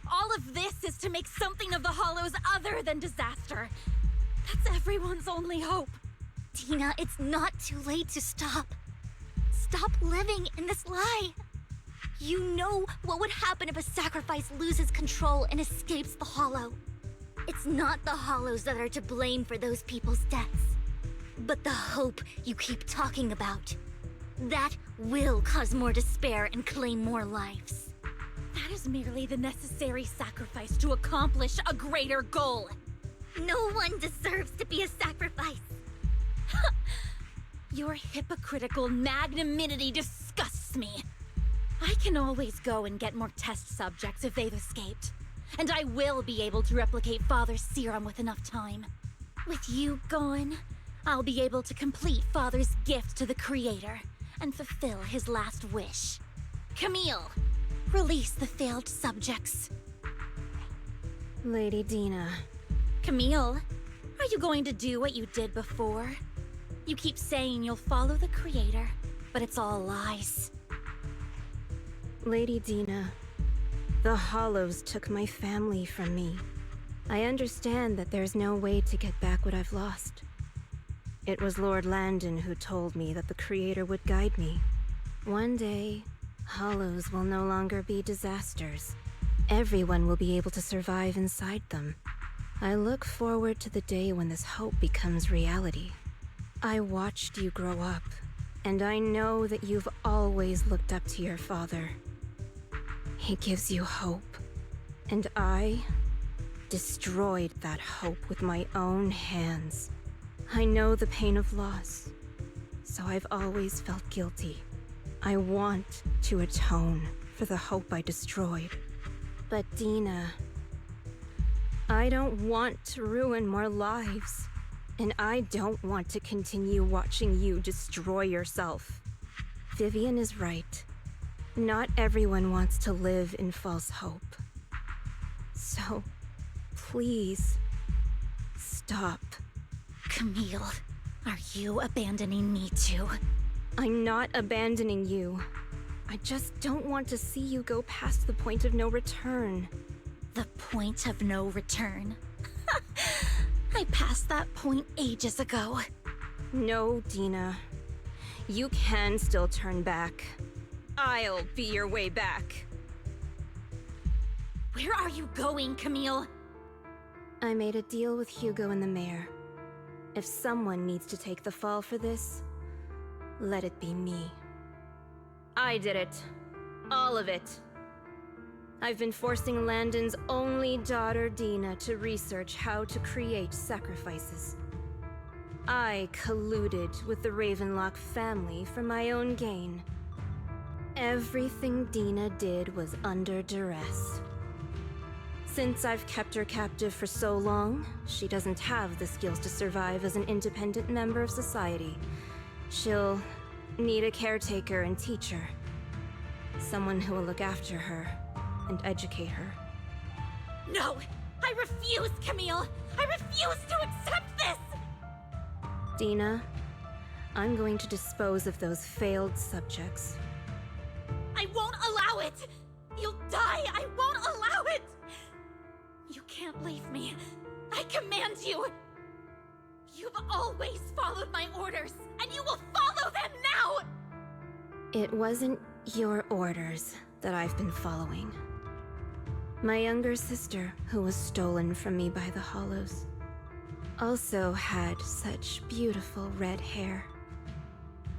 All of this is to make something of the Hollows other than disaster. That's everyone's only hope. Dina, it's not too late to stop. Stop living in this lie. You know what would happen if a sacrifice loses control and escapes the Hollow. It's not the Hollows that are to blame for those people's deaths, but the hope you keep talking about. That will cause more despair and claim more lives. That is merely the necessary sacrifice to accomplish a greater goal. No one deserves to be a sacrifice. Your hypocritical magnanimity disgusts me. I can always go and get more test subjects if they've escaped. And I will be able to replicate Father's serum with enough time. With you gone, I'll be able to complete Father's gift to the Creator and fulfill his last wish. Camille, release the failed subjects. Lady Dina. Camille, are you going to do what you did before? You keep saying you'll follow the Creator, but it's all lies. Lady Dina, the Hollows took my family from me. I understand that there's no way to get back what I've lost. It was Lord Landon who told me that the Creator would guide me. One day, Hollows will no longer be disasters. Everyone will be able to survive inside them. I look forward to the day when this hope becomes reality. I watched you grow up, and I know that you've always looked up to your father. He gives you hope, and I destroyed that hope with my own hands. I know the pain of loss, so I've always felt guilty. I want to atone for the hope I destroyed. But Dina, I don't want to ruin more lives. And I don't want to continue watching you destroy yourself. Vivian is right. Not everyone wants to live in false hope. So, please, stop. Camille, are you abandoning me too? I'm not abandoning you. I just don't want to see you go past the point of no return. The point of no return? I passed that point ages ago. No, Dina. You can still turn back. I'll be your way back. Where are you going, Camille? I made a deal with Hugo and the mayor. If someone needs to take the fall for this, let it be me. I did it. All of it. I've been forcing Landon's only daughter, Dina, to research how to create sacrifices. I colluded with the Ravenlock family for my own gain. Everything Dina did was under duress. Since I've kept her captive for so long, she doesn't have the skills to survive as an independent member of society. She'll need a caretaker and teacher. Someone who will look after her and educate her. No! I refuse, Camille! I refuse to accept this! Dina, I'm going to dispose of those failed subjects. I won't allow it! You'll die! I won't allow it! You can't leave me. I command you! You've always followed my orders, and you will follow them now! It wasn't your orders that I've been following. My younger sister, who was stolen from me by the Hollows, also had such beautiful red hair.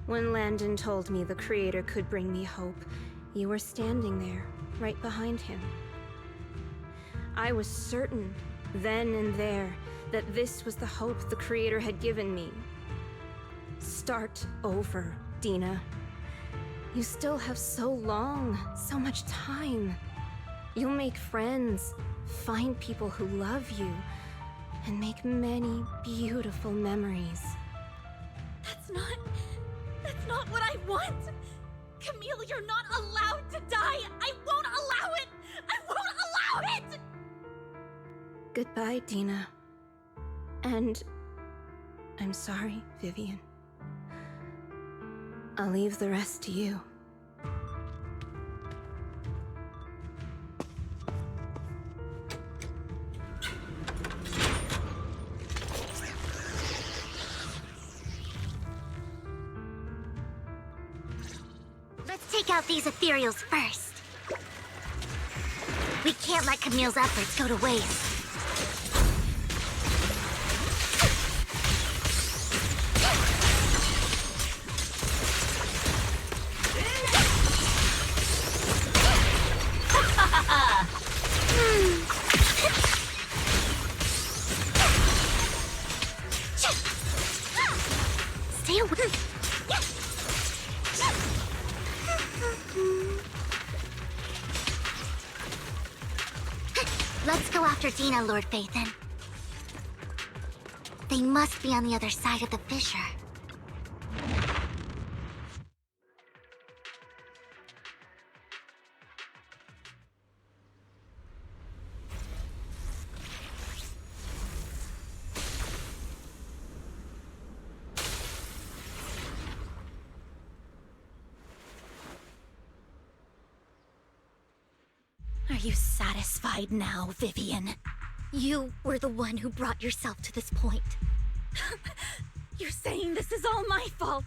When Landon told me the Creator could bring me hope, you were standing there, right behind him. I was certain, then and there, that this was the hope the Creator had given me. Start over, Dina. You still have so long, so much time. You'll make friends, find people who love you, and make many beautiful memories. That's not what I want! Camille, you're not allowed to die! I won't allow it! I won't allow it! Goodbye, Dina. And I'm sorry, Vivian. I'll leave the rest to you. Let's take out these ethereals first. We can't let Camille's efforts go to waste. Stay away. Let's go after Dina, Lord Phaethon. They must be on the other side of the fissure. Are you satisfied now, Vivian? You were the one who brought yourself to this point. You're saying this is all my fault?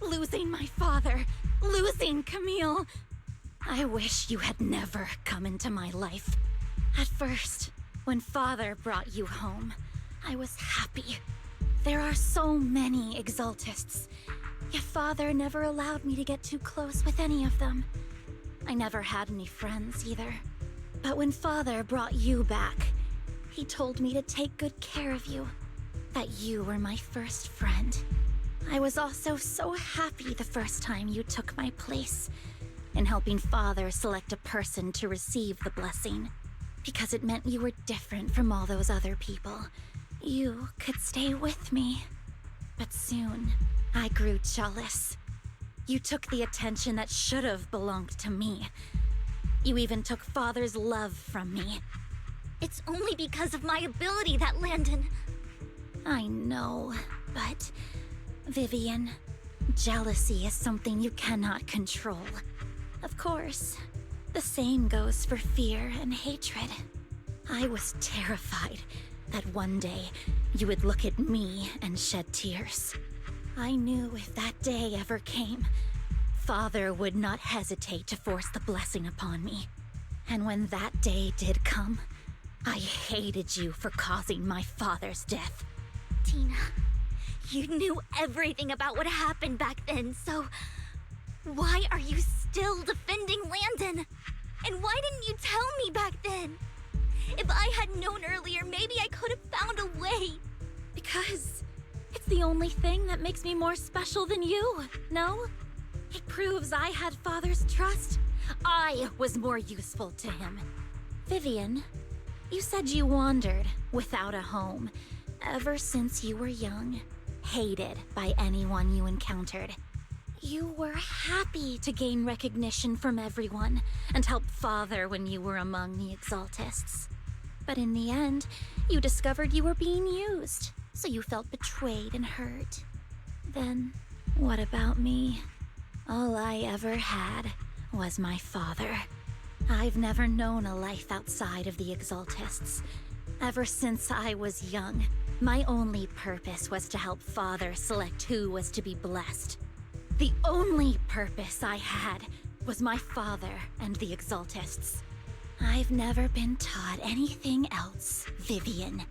Losing my father, losing Camille. I wish you had never come into my life. At first, when Father brought you home, I was happy. There are so many Exaltists, yet Father never allowed me to get too close with any of them. I never had any friends either. But when Father brought you back, he told me to take good care of you. That you were my first friend. I was also so happy the first time you took my place in helping Father select a person to receive the blessing. Because it meant you were different from all those other people. You could stay with me. But soon, I grew jealous. You took the attention that should have belonged to me. You even took Father's love from me. It's only because of my ability that Landon... I know, but... Vivian, jealousy is something you cannot control. Of course, the same goes for fear and hatred. I was terrified that one day you would look at me and shed tears. I knew if that day ever came, Father would not hesitate to force the blessing upon me. And when that day did come, I hated you for causing my father's death. Tina, you knew everything about what happened back then, so... why are you still defending Landon? And why didn't you tell me back then? If I had known earlier, maybe I could have found a way. Because it's the only thing that makes me more special than you, no? It proves I had Father's trust. I was more useful to him. Vivian, you said you wandered without a home ever since you were young, hated by anyone you encountered. You were happy to gain recognition from everyone and help Father when you were among the Exaltists. But in the end, you discovered you were being used, so you felt betrayed and hurt. Then, what about me? All I ever had was my father. I've never known a life outside of the Exaltists. Ever since I was young, my only purpose was to help Father select who was to be blessed. The only purpose I had was my father and the Exaltists. I've never been taught anything else, Vivian.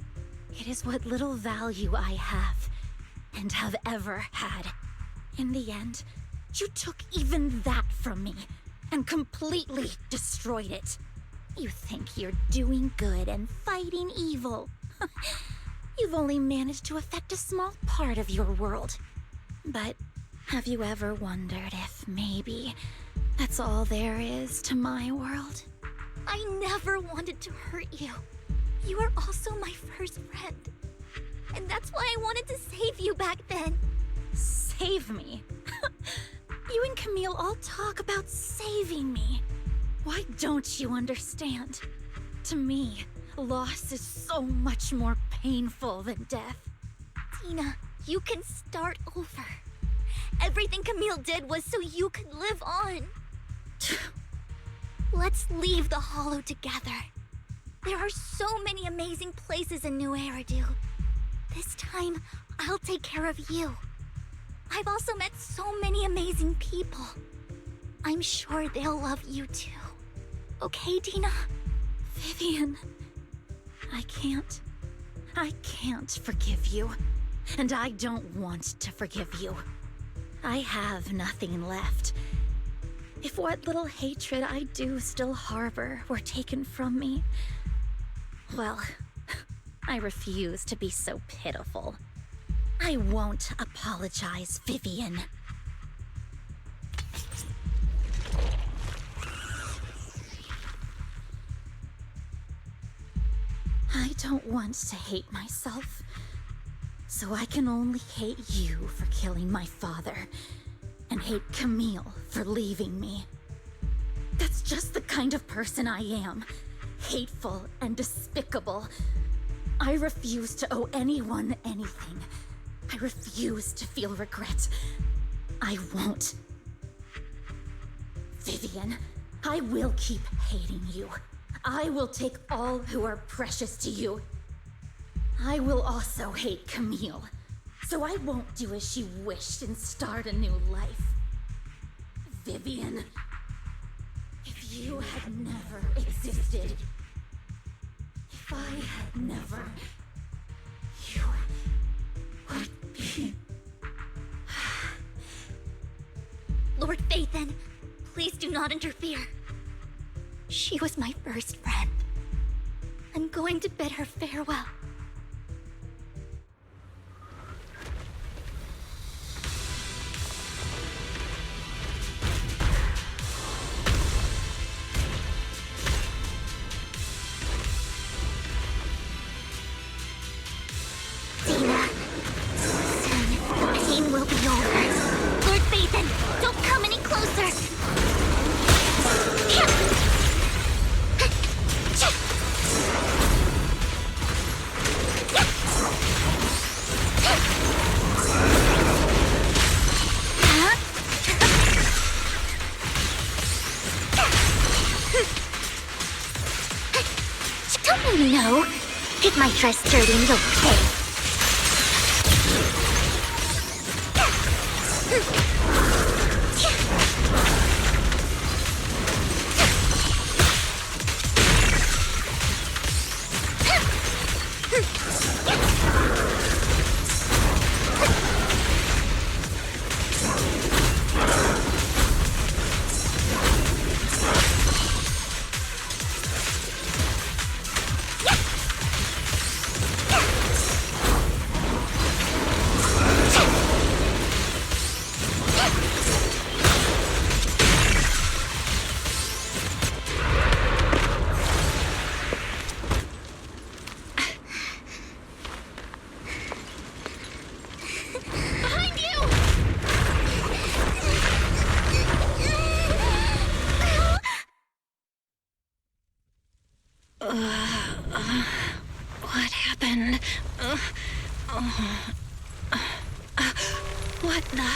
It is what little value I have, and have ever had. In the end, you took even that from me, and completely destroyed it. You think you're doing good and fighting evil. You've only managed to affect a small part of your world. But have you ever wondered if maybe that's all there is to my world? I never wanted to hurt you. You were also my first friend. And that's why I wanted to save you back then. Save me? You and Camille all talk about saving me. Why don't you understand? To me, loss is so much more painful than death. Tina, you can start over. Everything Camille did was so you could live on. Let's leave the Hollow together. There are so many amazing places in New Eridu. This time, I'll take care of you. I've also met so many amazing people. I'm sure they'll love you too. Okay, Tina? Vivian, I can't forgive you. And I don't want to forgive you. I have nothing left. If what little hatred I do still harbor were taken from me, well, I refuse to be so pitiful. I won't apologize, Vivian. I don't want to hate myself, so I can only hate you for killing my father, and hate Camille for leaving me. That's just the kind of person I am. Hateful and despicable. I refuse to owe anyone anything. I refuse to feel regret. I won't. Vivian, I will keep hating you. I will take all who are precious to you. I will also hate Camille, so I won't do as she wished and start a new life. Vivian, if you had never existed, if I had never, you would be... Lord Phaethon, please do not interfere. She was my first friend. I'm going to bid her farewell. Tina, soon, pain will be over. Lord Phaethon, don't come any closer! No, get my dress dirty and you'll pay. What happened? What the...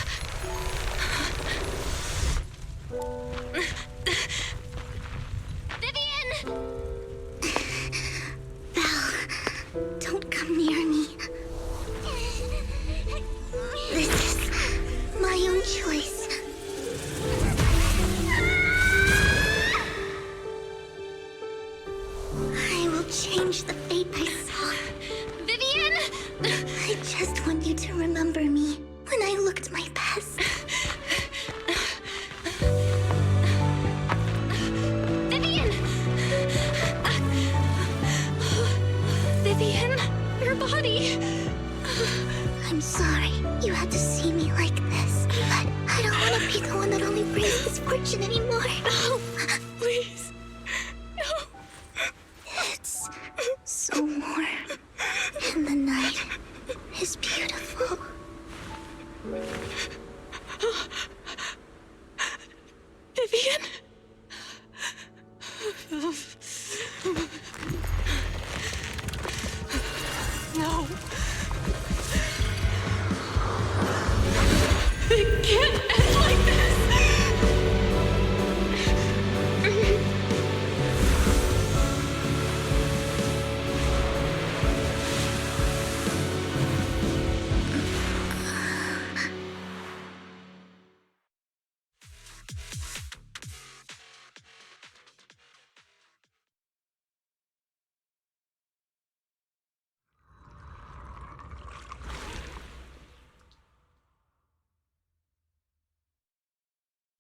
Vivian! Belle, don't come near me. This is my own choice. I will change the fate I saw. Vivian! I just want you to remember me when I looked my best. Vivian! Vivian, your body! I'm sorry you had to see me like this, but I don't want to be the one that only brings misfortune anymore. No, please. No. It's so warm, and the night is beautiful.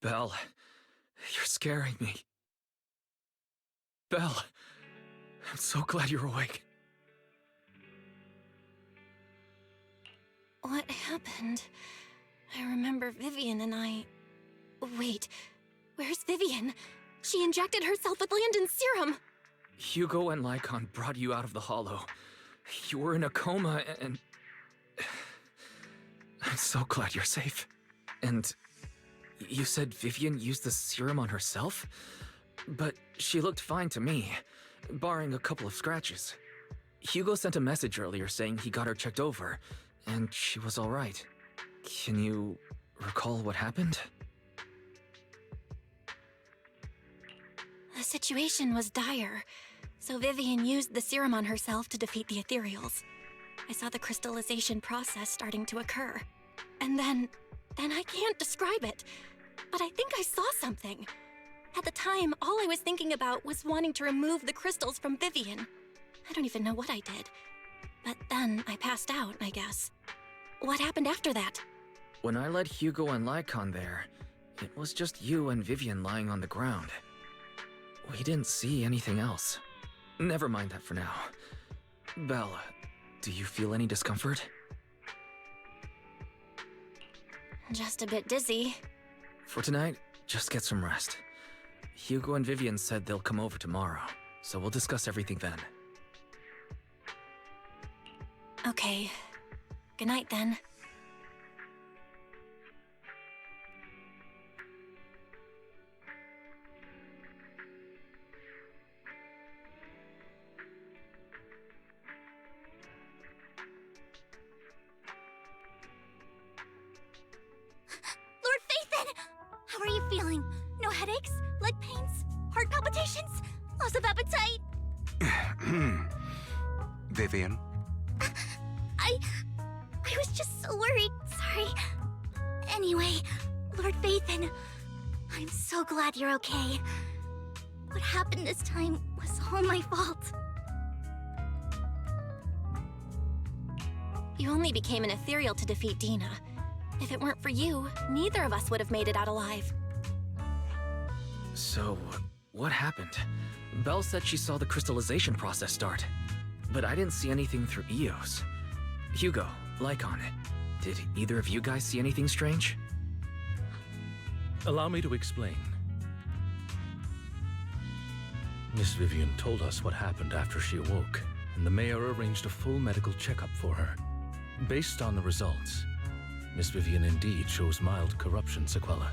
Belle, you're scaring me. Belle, I'm so glad you're awake. What happened? I remember Vivian and I... Wait, where's Vivian? She injected herself with Landon's serum! Hugo and Lycon brought you out of the hollow. You were in a coma and... I'm so glad you're safe. And you said Vivian used the serum on herself? But she looked fine to me, barring a couple of scratches. Hugo sent a message earlier saying he got her checked over, and she was all right. Can you recall what happened? The situation was dire, so Vivian used the serum on herself to defeat the ethereals. I saw the crystallization process starting to occur. And then I can't describe it, but I think I saw something. At the time, all I was thinking about was wanting to remove the crystals from Vivian. I don't even know what I did. But then I passed out, I guess. What happened after that? When I led Hugo and Lycon there, it was just you and Vivian lying on the ground. We didn't see anything else. Never mind that for now. Belle, do you feel any discomfort? Just a bit dizzy. For tonight, just get some rest. Hugo and Vivian said they'll come over tomorrow, so we'll discuss everything then. Okay. Good night, then. Lord Phaethon! How are you feeling? No headaches? Leg pains? Heart palpitations? Loss of appetite? Vivian? I was just so worried. Sorry. Anyway, Lord Phaethon, I'm so glad you're okay. What happened this time was all my fault. You only became an ethereal to defeat Dina. If it weren't for you, neither of us would have made it out alive. So, what happened? Belle said she saw the crystallization process start, but I didn't see anything through Eos. Hugo, Lycon, did either of you guys see anything strange? Allow me to explain. Miss Vivian told us what happened after she awoke, and the mayor arranged a full medical checkup for her. Based on the results, Miss Vivian indeed shows mild corruption sequela.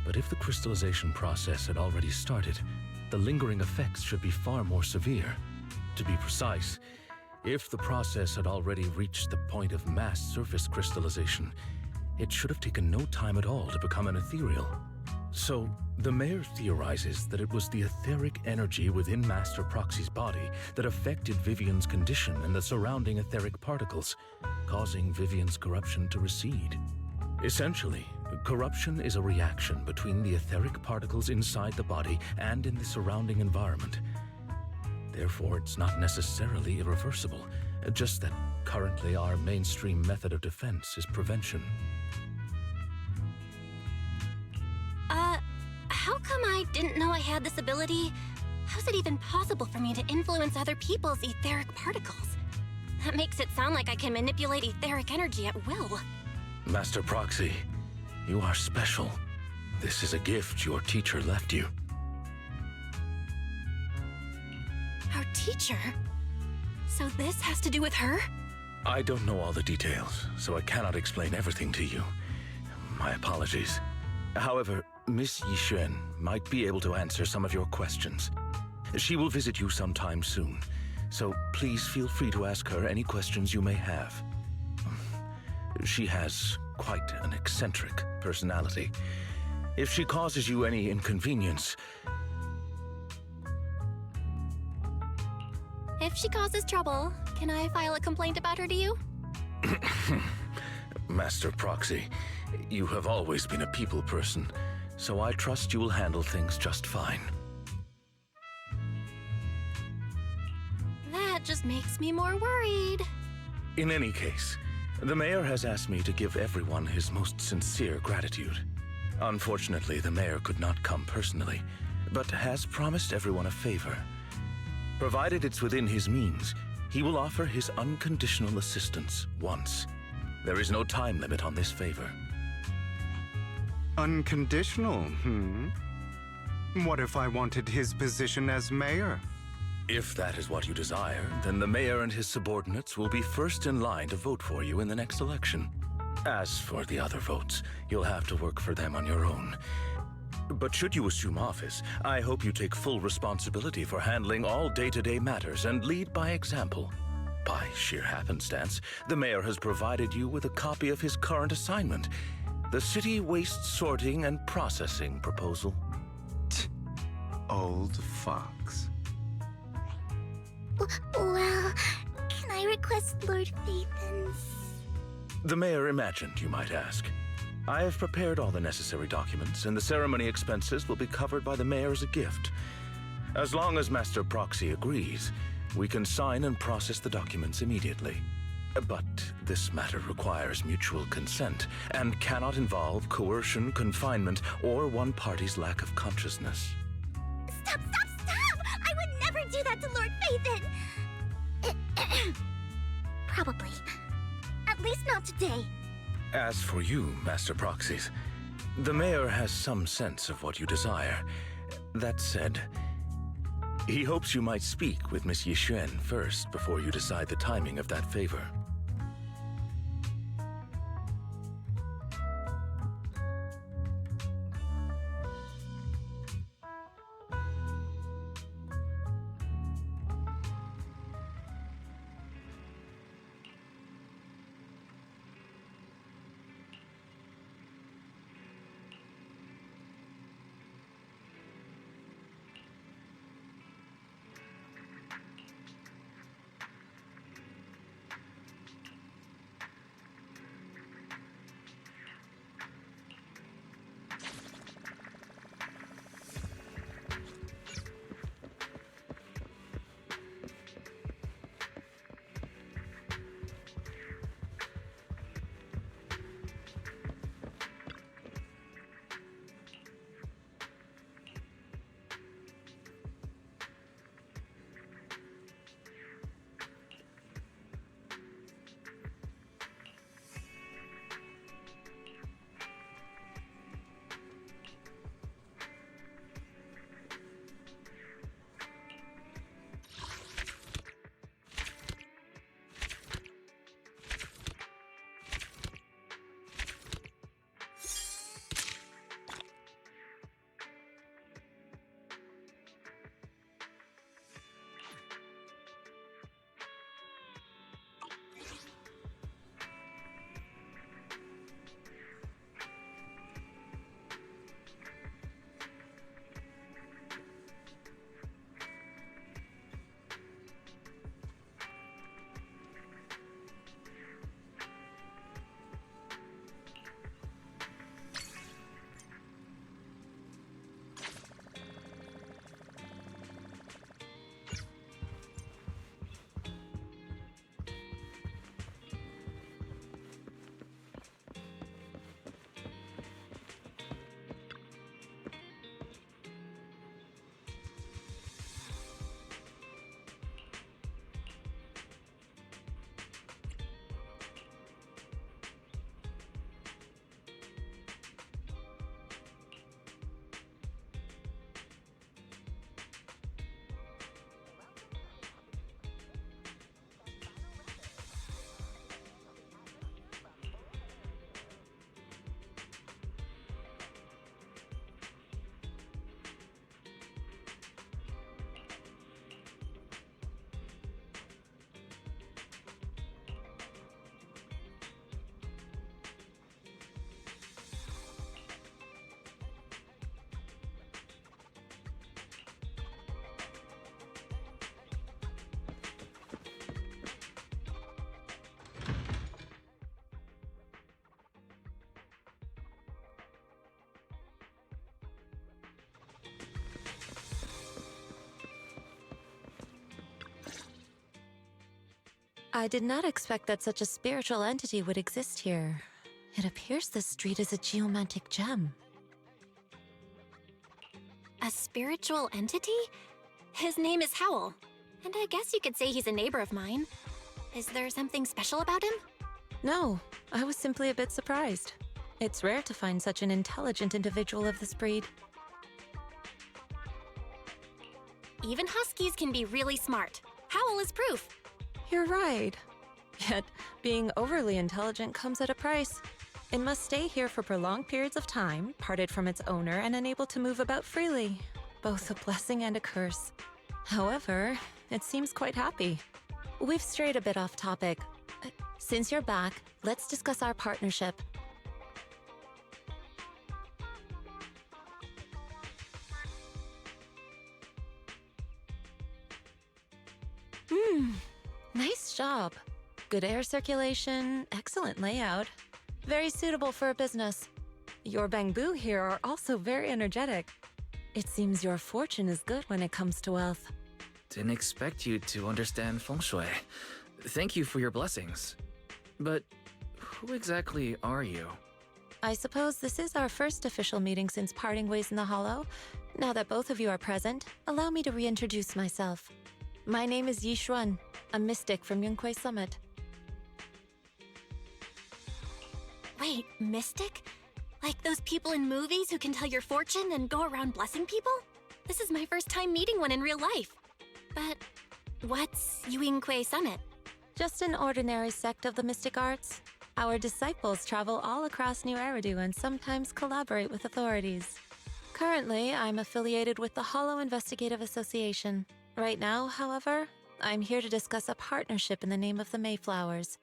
But if the crystallization process had already started, the lingering effects should be far more severe. To be precise, if the process had already reached the point of mass surface crystallization, it should have taken no time at all to become an ethereal. So, the mayor theorizes that it was the etheric energy within Master Proxy's body that affected Vivian's condition and the surrounding etheric particles, causing Vivian's corruption to recede. Essentially, corruption is a reaction between the etheric particles inside the body and in the surrounding environment. Therefore, it's not necessarily irreversible, just that currently our mainstream method of defense is prevention. How come I didn't know I had this ability? How's it even possible for me to influence other people's etheric particles? That makes it sound like I can manipulate etheric energy at will. Master Proxy, you are special. This is a gift your teacher left you. Our teacher? So this has to do with her? I don't know all the details, so I cannot explain everything to you. My apologies. However, Miss Yixuan might be able to answer some of your questions. She will visit you sometime soon, so please feel free to ask her any questions you may have. She has quite an eccentric personality. If she causes you any inconvenience... If she causes trouble, can I file a complaint about her to you? Master Proxy, you have always been a people person, so I trust you will handle things just fine. That just makes me more worried. In any case, the mayor has asked me to give everyone his most sincere gratitude. Unfortunately, the mayor could not come personally, but has promised everyone a favor. Provided it's within his means, he will offer his unconditional assistance once. There is no time limit on this favor. Unconditional, What if I wanted his position as mayor? If that is what you desire, then the mayor and his subordinates will be first in line to vote for you in the next election. As for the other votes, you'll have to work for them on your own. But should you assume office, I hope you take full responsibility for handling all day-to-day matters and lead by example. By sheer happenstance, the mayor has provided you with a copy of his current assignment, the City Waste Sorting and Processing proposal. Old fox. Well, can I request Lord Phaethon's? The mayor imagined you might ask. I have prepared all the necessary documents, and the ceremony expenses will be covered by the mayor as a gift. As long as Master Proxy agrees, we can sign and process the documents immediately. But this matter requires mutual consent and cannot involve coercion, confinement, or one party's lack of consciousness. Stop! I would never do that to Lord Phaethon! Probably. At least not today. As for you, Master Proxies, the mayor has some sense of what you desire. That said, he hopes you might speak with Miss Yixuan first before you decide the timing of that favor. I did not expect that such a spiritual entity would exist here. It appears this street is a geomantic gem. A spiritual entity? His name is Howl, and I guess you could say he's a neighbor of mine. Is there something special about him? No, I was simply a bit surprised. It's rare to find such an intelligent individual of this breed. Even huskies can be really smart. Howl is proof. You're right. Yet, being overly intelligent comes at a price. It must stay here for prolonged periods of time, parted from its owner and unable to move about freely. Both a blessing and a curse. However, it seems quite happy. We've strayed a bit off topic. Since you're back, let's discuss our partnership. Nice job. Good air circulation, excellent layout. Very suitable for a business. Your bamboo here are also very energetic. It seems your fortune is good when it comes to wealth. Didn't expect you to understand feng shui. Thank you for your blessings. But who exactly are you? I suppose this is our first official meeting since parting ways in the Hollow. Now that both of you are present, allow me to reintroduce myself. My name is Yi Xuan, a mystic from Yunquei Summit. Wait, mystic? Like those people in movies who can tell your fortune and go around blessing people? This is my first time meeting one in real life. But what's Yunquei Summit? Just an ordinary sect of the mystic arts. Our disciples travel all across New Eridu and sometimes collaborate with authorities. Currently, I'm affiliated with the Hollow Investigative Association. Right now, however, I'm here to discuss a partnership in the name of the Mayflowers.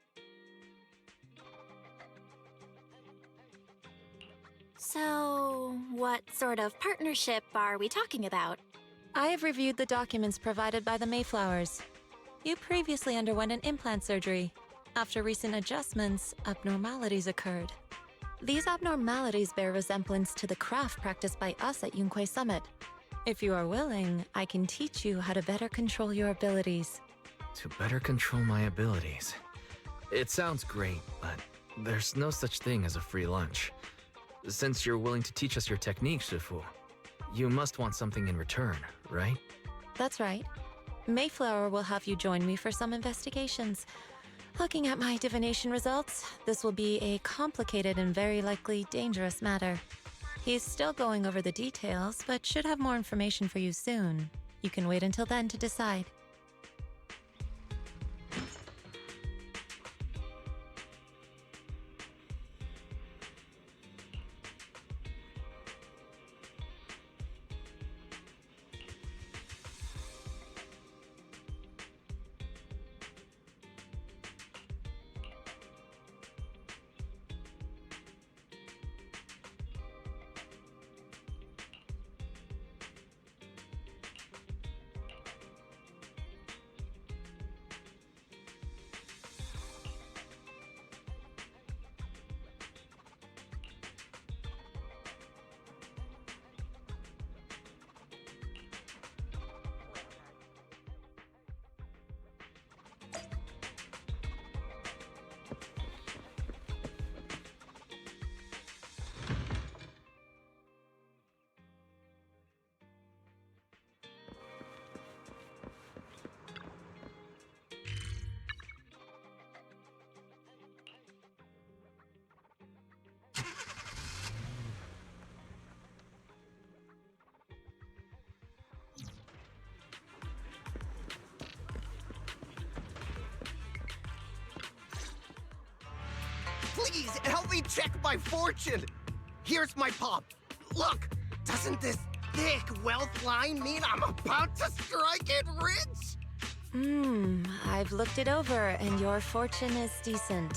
So, what sort of partnership are we talking about? I have reviewed the documents provided by the Mayflowers. You previously underwent an implant surgery. After recent adjustments, abnormalities occurred. These abnormalities bear resemblance to the craft practiced by us at Yunquei Summit. If you are willing, I can teach you how to better control your abilities. To better control my abilities. It sounds great, but there's no such thing as a free lunch. Since you're willing to teach us your technique, Shifu, you must want something in return, right? That's right. Mayflower will have you join me for some investigations. Looking at my divination results, this will be a complicated and very likely dangerous matter. He's still going over the details, but should have more information for you soon. You can wait until then to decide. Please, help me check my fortune! Here's my pop. Look, doesn't this thick wealth line mean I'm about to strike it rich? I've looked it over, and your fortune is decent.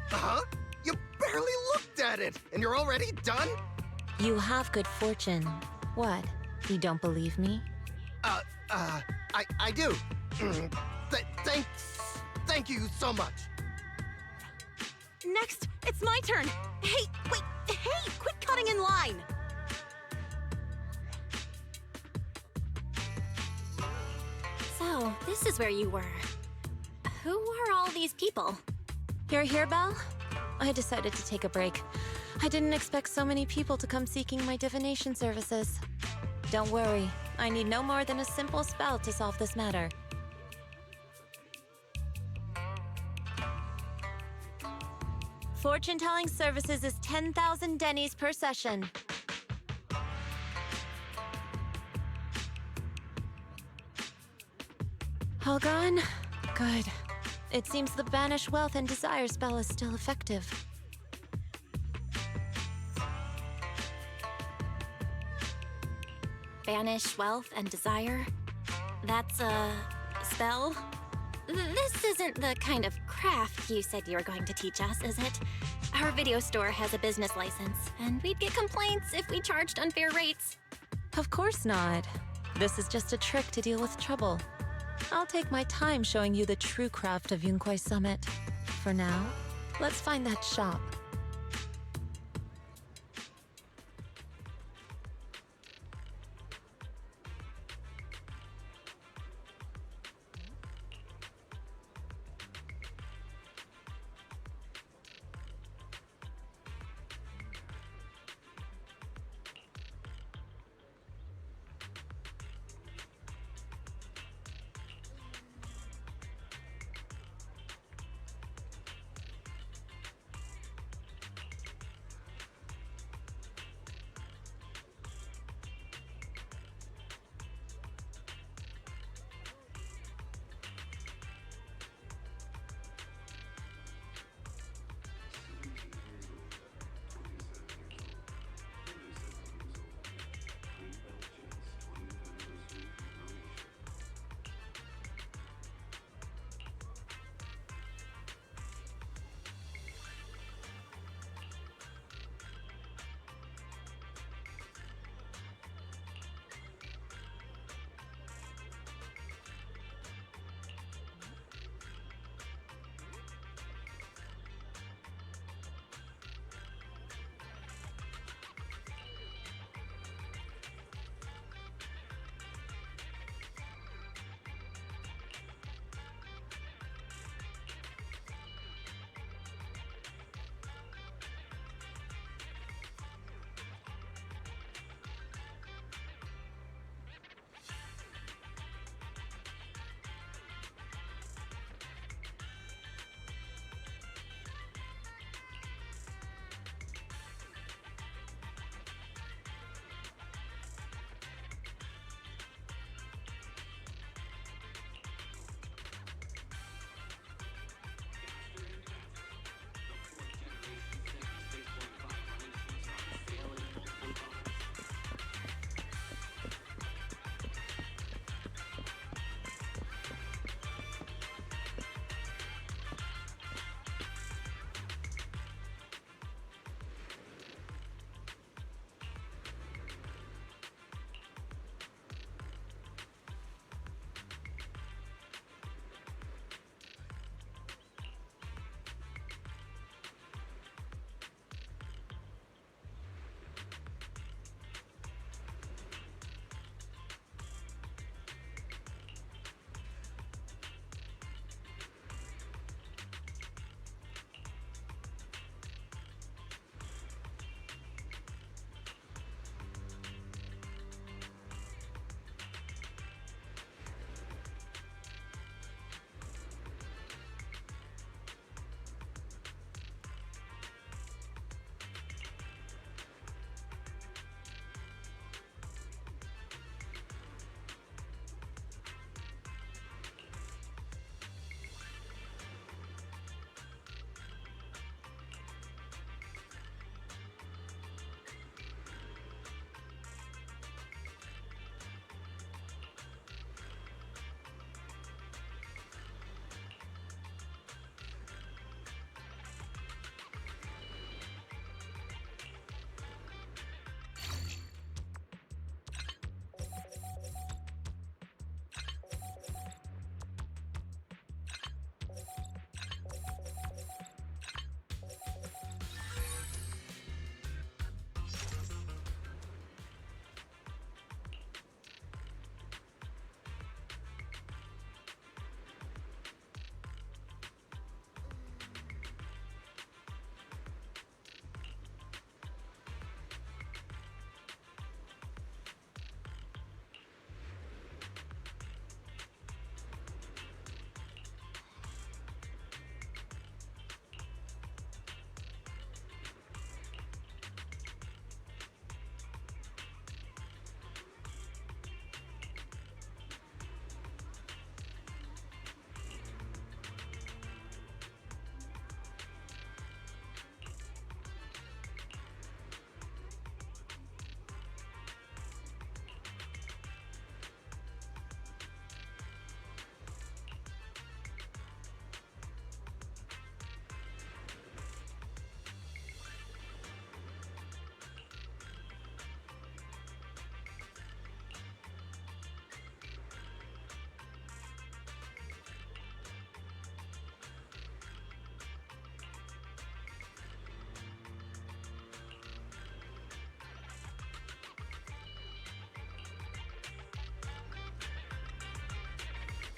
Huh? You barely looked at it, and you're already done? You have good fortune. What? You don't believe me? I do. Thank you so much. Next, it's my turn. Hey, wait, hey, quit cutting in line. So, this is where you were. Who are all these people? You're here, Belle? I decided to take a break. I didn't expect so many people to come seeking my divination services. Don't worry, I need no more than a simple spell to solve this matter. Fortune-telling services is 10,000 dennies per session. All gone? Good. It seems the Banish Wealth and Desire spell is still effective. Banish wealth and desire? That's a spell? This isn't the kind of craft you said you were going to teach us, is it? Our video store has a business license, and we'd get complaints if we charged unfair rates. Of course not. This is just a trick to deal with trouble. I'll take my time showing you the true craft of Yunquai Summit. For now, let's find that shop.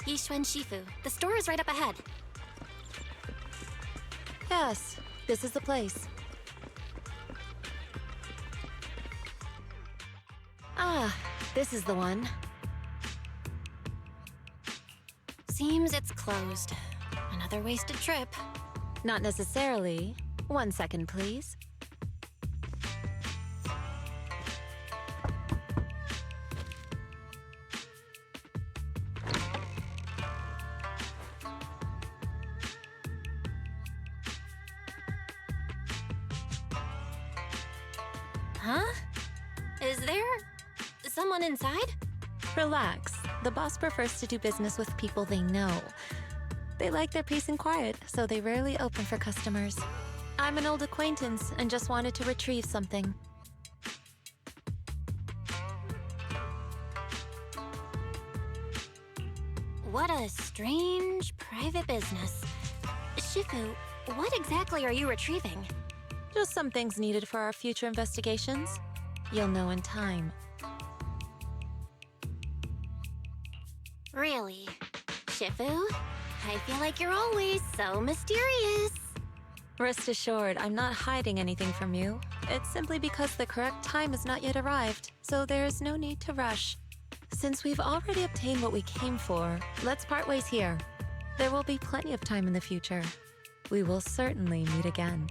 Yixuan Shifu. The store is right up ahead. Yes, this is the place. Ah, this is the one. Seems it's closed. Another wasted trip. Not necessarily. 1 second, please. Huh? Is there someone inside? Relax. The boss prefers to do business with people they know. They like their peace and quiet, so they rarely open for customers. I'm an old acquaintance and just wanted to retrieve something. What a strange private business. Shifu, what exactly are you retrieving? Just some things needed for our future investigations. You'll know in time. Really? Shifu? I feel like you're always so mysterious. Rest assured, I'm not hiding anything from you. It's simply because the correct time has not yet arrived, so there is no need to rush. Since we've already obtained what we came for, let's part ways here. There will be plenty of time in the future. We will certainly meet again.